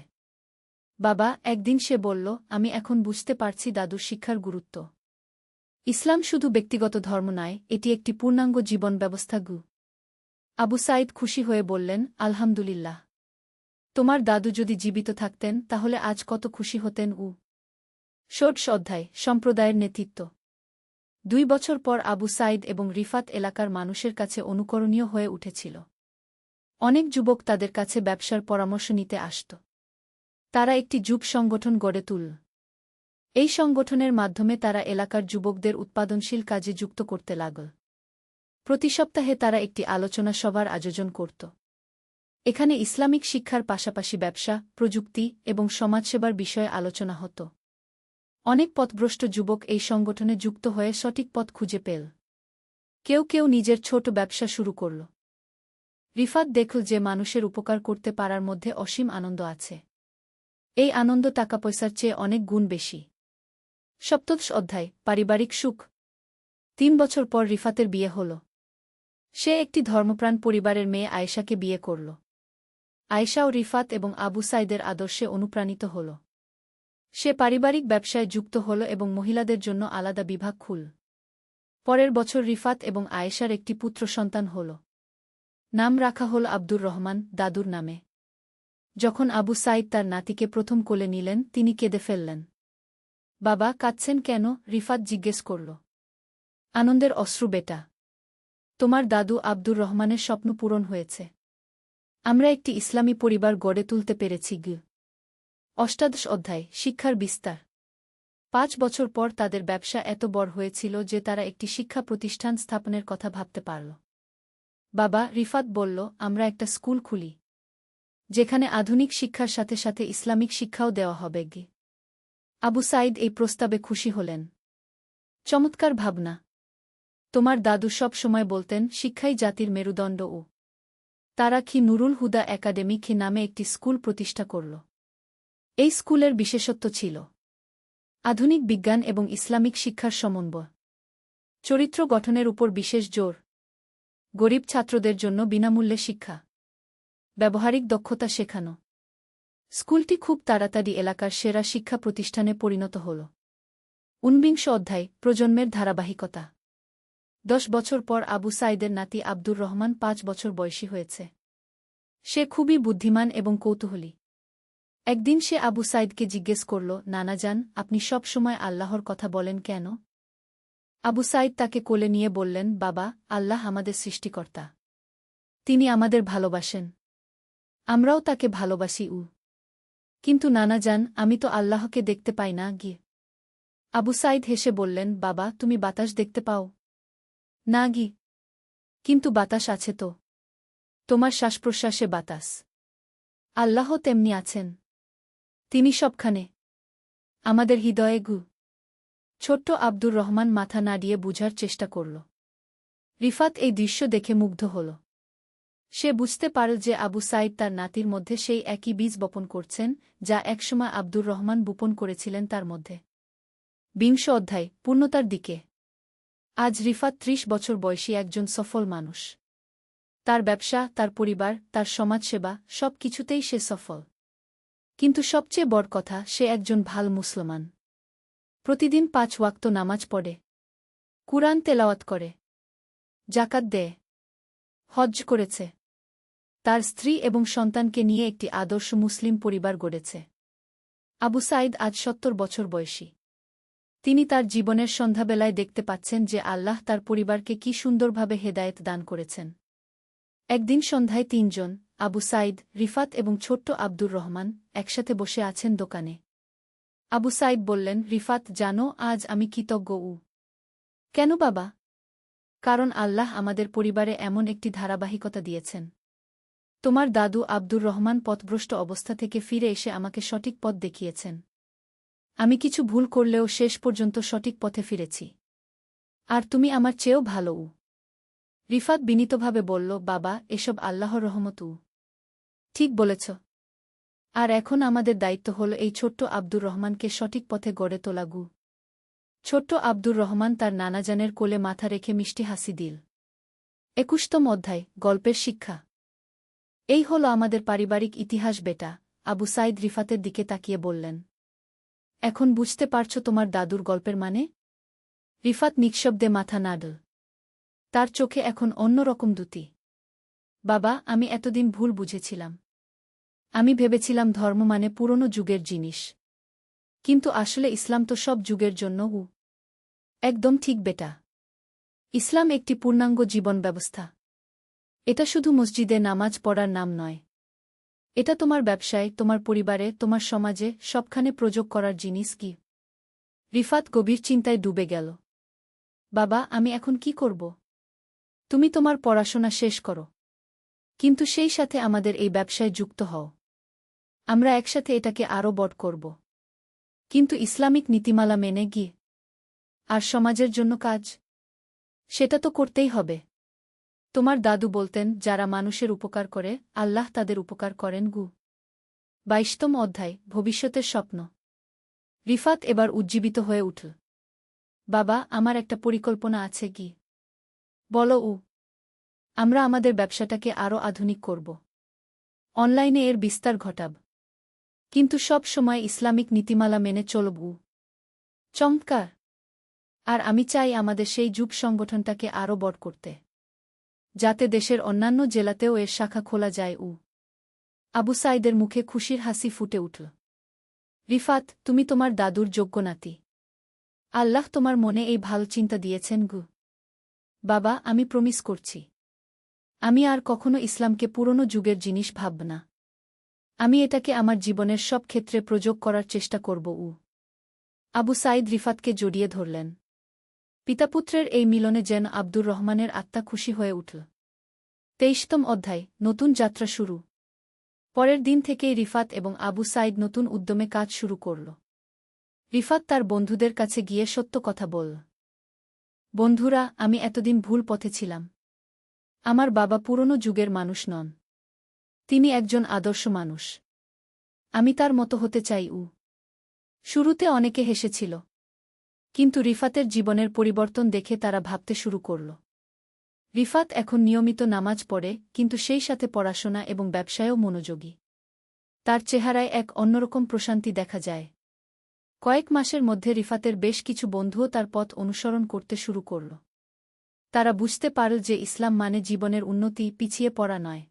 বাবা, একদিন সে বলল, আমি এখন বুঝতে পারছি দাদুর শিক্ষার গুরুত্ব। ইসলাম শুধু ব্যক্তিগত ধর্ম নয়, এটি একটি পূর্ণাঙ্গ জীবন ব্যবস্থা। আবু সাঈদ খুশি হয়ে বললেন, আলহামদুলিল্লাহ। তোমার দাদু যদি জীবিত থাকতেন তাহলে আজ কত খুশি হতেন। 16 অধ্যায় সম্প্রদায়ের নেতৃত্ব। 2 বছর পর আবু সাঈদ এবং রিফাত এলাকার মানুষের কাছে অনুকরণীয় হয়ে উঠেছিল। অনেক যুবক তাদের কাছে ব্যবসার পরামর্শ নিতে আসত। তারা একটি যুব সংগঠন গড়ে তুলল। এই সংগঠনের মাধ্যমে তারা এলাকার যুবকদের উৎপাদনশীল কাজে যুক্ত করতে লাগল। প্রতি সপ্তাহে তারা একটি আলোচনা সভার আয়োজন করত। এখানে ইসলামিক শিক্ষার পাশাপাশি ব্যবসা, প্রযুক্তি এবং সমাজসেবার বিষয়ে আলোচনা হতো। অনেক পথভ্রষ্ট যুবক এই সংগঠনে যুক্ত হয়ে সঠিক পথ খুঁজে পেল। কেউ কেউ নিজের ছোট ব্যবসা শুরু করল। রিফাত দেখল যে মানুষের উপকার করতে পারার মধ্যে অসীম আনন্দ আছে। এই আনন্দ টাকা পয়সার চেয়ে অনেক গুণ বেশি। 17 অধ্যায় পারিবারিক সুখ। 3 বছর পর রিফাতের বিয়ে হল। সে একটি ধর্মপ্রাণ পরিবারের মেয়ে আয়েশাকে বিয়ে করল। আয়েশাও রিফাত এবং আবু সাঈদের আদর্শে অনুপ্রাণিত হল। সে পারিবারিক ব্যবসায় যুক্ত হল এবং মহিলাদের জন্য আলাদা বিভাগ খুলল। পরের বছর রিফাত এবং আয়েশার একটি পুত্র সন্তান হল। নাম রাখা হল আব্দুর রহমান, দাদুর নামে। যখন আবু সাঈদ তার নাতিকে প্রথম কোলে নিলেন তিনি কেঁদে ফেললেন। বাবা, কাঁদছেন কেন? রিফাত জিজ্ঞেস করল। আনন্দের অশ্রু বেটা। তোমার দাদু আব্দুর রহমানের স্বপ্ন পূরণ হয়েছে। আমরা একটি ইসলামী পরিবার গড়ে তুলতে পেরেছি। 18 অধ্যায় শিক্ষার বিস্তার। 5 বছর পর তাদের ব্যবসা এত বড় হয়েছিল যে তারা একটি শিক্ষা প্রতিষ্ঠান স্থাপনের কথা ভাবতে পারল। বাবা, রিফাত বলল, আমরা একটা স্কুল খুলি, যেখানে আধুনিক শিক্ষার সাথে সাথে ইসলামিক শিক্ষাও দেওয়া হবে। আবু সাঈদ এই প্রস্তাবে খুশি হলেন। চমৎকার ভাবনা। তোমার দাদু সব সময় বলতেন, শিক্ষাই জাতির মেরুদণ্ড। তারা নুরুল হুদা একাডেমি নামে একটি স্কুল প্রতিষ্ঠা করল। এই স্কুলের বিশেষত্ব ছিল আধুনিক বিজ্ঞান এবং ইসলামিক শিক্ষার সমন্বয়। চরিত্র গঠনের উপর বিশেষ জোর। গরিব ছাত্রদের জন্য বিনামূল্যে শিক্ষা। ব্যবহারিক দক্ষতা শেখানো। স্কুলটি খুব তাড়াতাড়ি এলাকার সেরা শিক্ষা প্রতিষ্ঠানে পরিণত হল। ঊনবিংশ অধ্যায় প্রজন্মের ধারাবাহিকতা 10 বছর পর আবু সাইদের নাতি আব্দুর রহমান 5 বছর বয়সী হয়েছে। সে খুবই বুদ্ধিমান এবং কৌতূহলী। একদিন সে আবু সাইদকে জিজ্ঞেস করল, নানাজান, আপনি সব সময় আল্লাহর কথা বলেন কেন? আবু সাইদ তাকে কোলে নিয়ে বললেন, বাবা, আল্লাহ আমাদের সৃষ্টিকর্তা। তিনি আমাদের ভালোবাসেন। আমরাও তাকে ভালোবাসি। কিন্তু নানাজান, আমি তো আল্লাহকে দেখতে পাই না। আবু সাইদ হেসে বললেন, বাবা, তুমি বাতাস দেখতে পাও না? কিন্তু বাতাস আছে তো। তোমার শ্বাসপ্রশ্বাসে বাতাস। আল্লাহ তেমনি আছেন। তিনি সবখানে, আমাদের হৃদয়ে। ছোট্ট আব্দুর রহমান মাথা নাড়িয়ে বুঝার চেষ্টা করল। রিফাত এই দৃশ্য দেখে মুগ্ধ হল। সে বুঝতে পারল যে আবু সাইদ তার নাতির মধ্যে সেই একই বীজ বপন করছেন, যা একসময় আব্দুর রহমান বপন করেছিলেন তার মধ্যে। বিংশ অধ্যায় পূর্ণতার দিকে। আজ রিফাত 30 বছর বয়সী একজন সফল মানুষ। তার ব্যবসা, তার পরিবার, তার সমাজসেবা, সব কিছুতেই সে সফল। কিন্তু সবচেয়ে বড় কথা, সে একজন ভাল মুসলমান। প্রতিদিন 5 ওয়াক্ত নামাজ পড়ে, কুরআন তেলাওয়াত করে, জাকাত দেয়, হজ্জ করেছে। তার স্ত্রী এবং সন্তানকে নিয়ে একটি আদর্শ মুসলিম পরিবার গড়েছে। আবু সাইদ আজ 70 বছর বয়সী। তিনি তার জীবনের সন্ধ্যাবেলায় দেখতে পাচ্ছেন যে আল্লাহ তার পরিবারকে কি সুন্দরভাবে হেদায়েত দান করেছেন। একদিন সন্ধ্যায় 3 জন, আবু সাইদ, রিফাত এবং ছোট্ট আব্দুর রহমান, একসাথে বসে আছেন দোকানে। আবু সাইদ বললেন, রিফাত, জানো, আজ আমি কৃতজ্ঞ। কেন বাবা? কারণ আল্লাহ আমাদের পরিবারে এমন একটি ধারাবাহিকতা দিয়েছেন। তোমার দাদু আব্দুর রহমান পথভ্রষ্ট অবস্থা থেকে ফিরে এসে আমাকে সঠিক পথ দেখিয়েছেন। আমি কিছু ভুল করলেও শেষ পর্যন্ত সঠিক পথে ফিরেছি। আর তুমি আমার চেয়েও ভালো। রিফাত বিনীতভাবে বলল, বাবা, এসব আল্লাহর রহমত। ঠিক বলেছ। আর এখন আমাদের দায়িত্ব হল এই ছোট্ট আব্দুর রহমানকে সঠিক পথে গড়ে তোলা। ছোট্ট আব্দুর রহমান তার নানাজানের কোলে মাথা রেখে মিষ্টি হাসি দিল। 21তম অধ্যায় গল্পের শিক্ষা। এই হল আমাদের পারিবারিক ইতিহাস বেটা, আবু সাইদ রিফাতের দিকে তাকিয়ে বললেন। এখন বুঝতে পারছ তোমার দাদুর গল্পের মানে? রিফাত নিঃশব্দে মাথা নাড়ল। তার চোখে এখন অন্যরকম দ্যুতি। বাবা, আমি এতদিন ভুল বুঝেছিলাম। আমি ভেবেছিলাম ধর্ম মানে পুরনো যুগের জিনিস। কিন্তু আসলে ইসলাম তো সব যুগের জন্য। একদম ঠিক বেটা। ইসলাম একটি পূর্ণাঙ্গ জীবন ব্যবস্থা। এটা শুধু মসজিদে নামাজ পড়ার নাম নয়। এটা তোমার ব্যবসায়, তোমার পরিবারে, তোমার সমাজে, সবখানে প্রয়োগ করার জিনিস। রিফাত গভীর চিন্তায় ডুবে গেল। বাবা, আমি এখন কি করব? তুমি তোমার পড়াশোনা শেষ করো, কিন্তু সেই সাথে আমাদের এই ব্যবসায় যুক্ত হও। আমরা একসাথে এটাকে আরও বড় করব। কিন্তু ইসলামিক নীতিমালা মেনে আর সমাজের জন্য কাজ, সেটা তো করতেই হবে। তোমার দাদু বলতেন, যারা মানুষের উপকার করে, আল্লাহ তাদের উপকার করেন। 22তম অধ্যায় ভবিষ্যতের স্বপ্ন। রিফাত এবার উজ্জীবিত হয়ে উঠল। বাবা, আমার একটা পরিকল্পনা আছে। বলো। আমরা আমাদের ব্যবসাটাকে আরও আধুনিক করব। অনলাইনে এর বিস্তার ঘটাব। কিন্তু সব সময় ইসলামিক নীতিমালা মেনে চলব। চমৎকার। আর আমি চাই আমাদের সেই যুব সংগঠনটাকে আরও বড় করতে, যাতে দেশের অন্যান্য জেলাতেও এর শাখা খোলা যায়। আবু সাইদের মুখে খুশির হাসি ফুটে উঠল। রিফাত, তুমি তোমার দাদুর যোগ্য নাতি। আল্লাহ তোমার মনে এই ভালো চিন্তা দিয়েছেন। বাবা, আমি প্রমিস করছি, আমি আর কখনো ইসলামকে পুরনো যুগের জিনিস ভাবব না। আমি এটাকে আমার জীবনের সব ক্ষেত্রে প্রয়োগ করার চেষ্টা করব। আবু সাইদ রিফাতকে জড়িয়ে ধরলেন। পিতাপুত্রের এই মিলনে যেন আব্দুর রহমানের আত্মা খুশি হয়ে উঠল। 23তম অধ্যায় নতুন যাত্রা শুরু। পরের দিন থেকেই রিফাত এবং আবু সাইদ নতুন উদ্যমে কাজ শুরু করল। রিফাত তার বন্ধুদের কাছে গিয়ে সত্য কথা বলল। বন্ধুরা, আমি এতদিন ভুল পথে ছিলাম। আমার বাবা পুরনো যুগের মানুষ নন। তিনি একজন আদর্শ মানুষ। আমি তার মতো হতে চাই। শুরুতে অনেকে হেসেছিল, কিন্তু রিফাতের জীবনের পরিবর্তন দেখে তারা ভাবতে শুরু করল। রিফাত এখন নিয়মিত নামাজ পড়ে, কিন্তু সেই সাথে পড়াশোনা এবং ব্যবসায়ও মনোযোগী। তার চেহারায় এক অন্যরকম প্রশান্তি দেখা যায়। কয়েক মাসের মধ্যে রিফাতের বেশ কিছু বন্ধুও তার পথ অনুসরণ করতে শুরু করল। তারা বুঝতে পারল যে ইসলাম মানে জীবনের উন্নতি, পিছিয়ে পড়া নয়।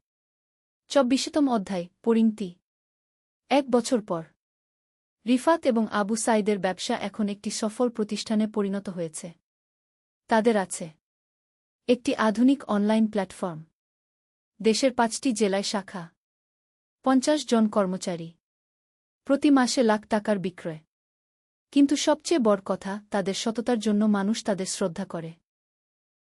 ২৪তম অধ্যায়, পরিণতি। ১ বছর পর রিফাত এবং আবু সাইদের ব্যবসা এখন একটি সফল প্রতিষ্ঠানে পরিণত হয়েছে। তাদের আছে একটি আধুনিক অনলাইন প্ল্যাটফর্ম, দেশের ৫টি জেলায় শাখা, ৫০ জন কর্মচারী, প্রতি মাসে লাখ টাকার বিক্রয়। কিন্তু সবচেয়ে বড় কথা, তাদের সততার জন্য মানুষ তাদের শ্রদ্ধা করে।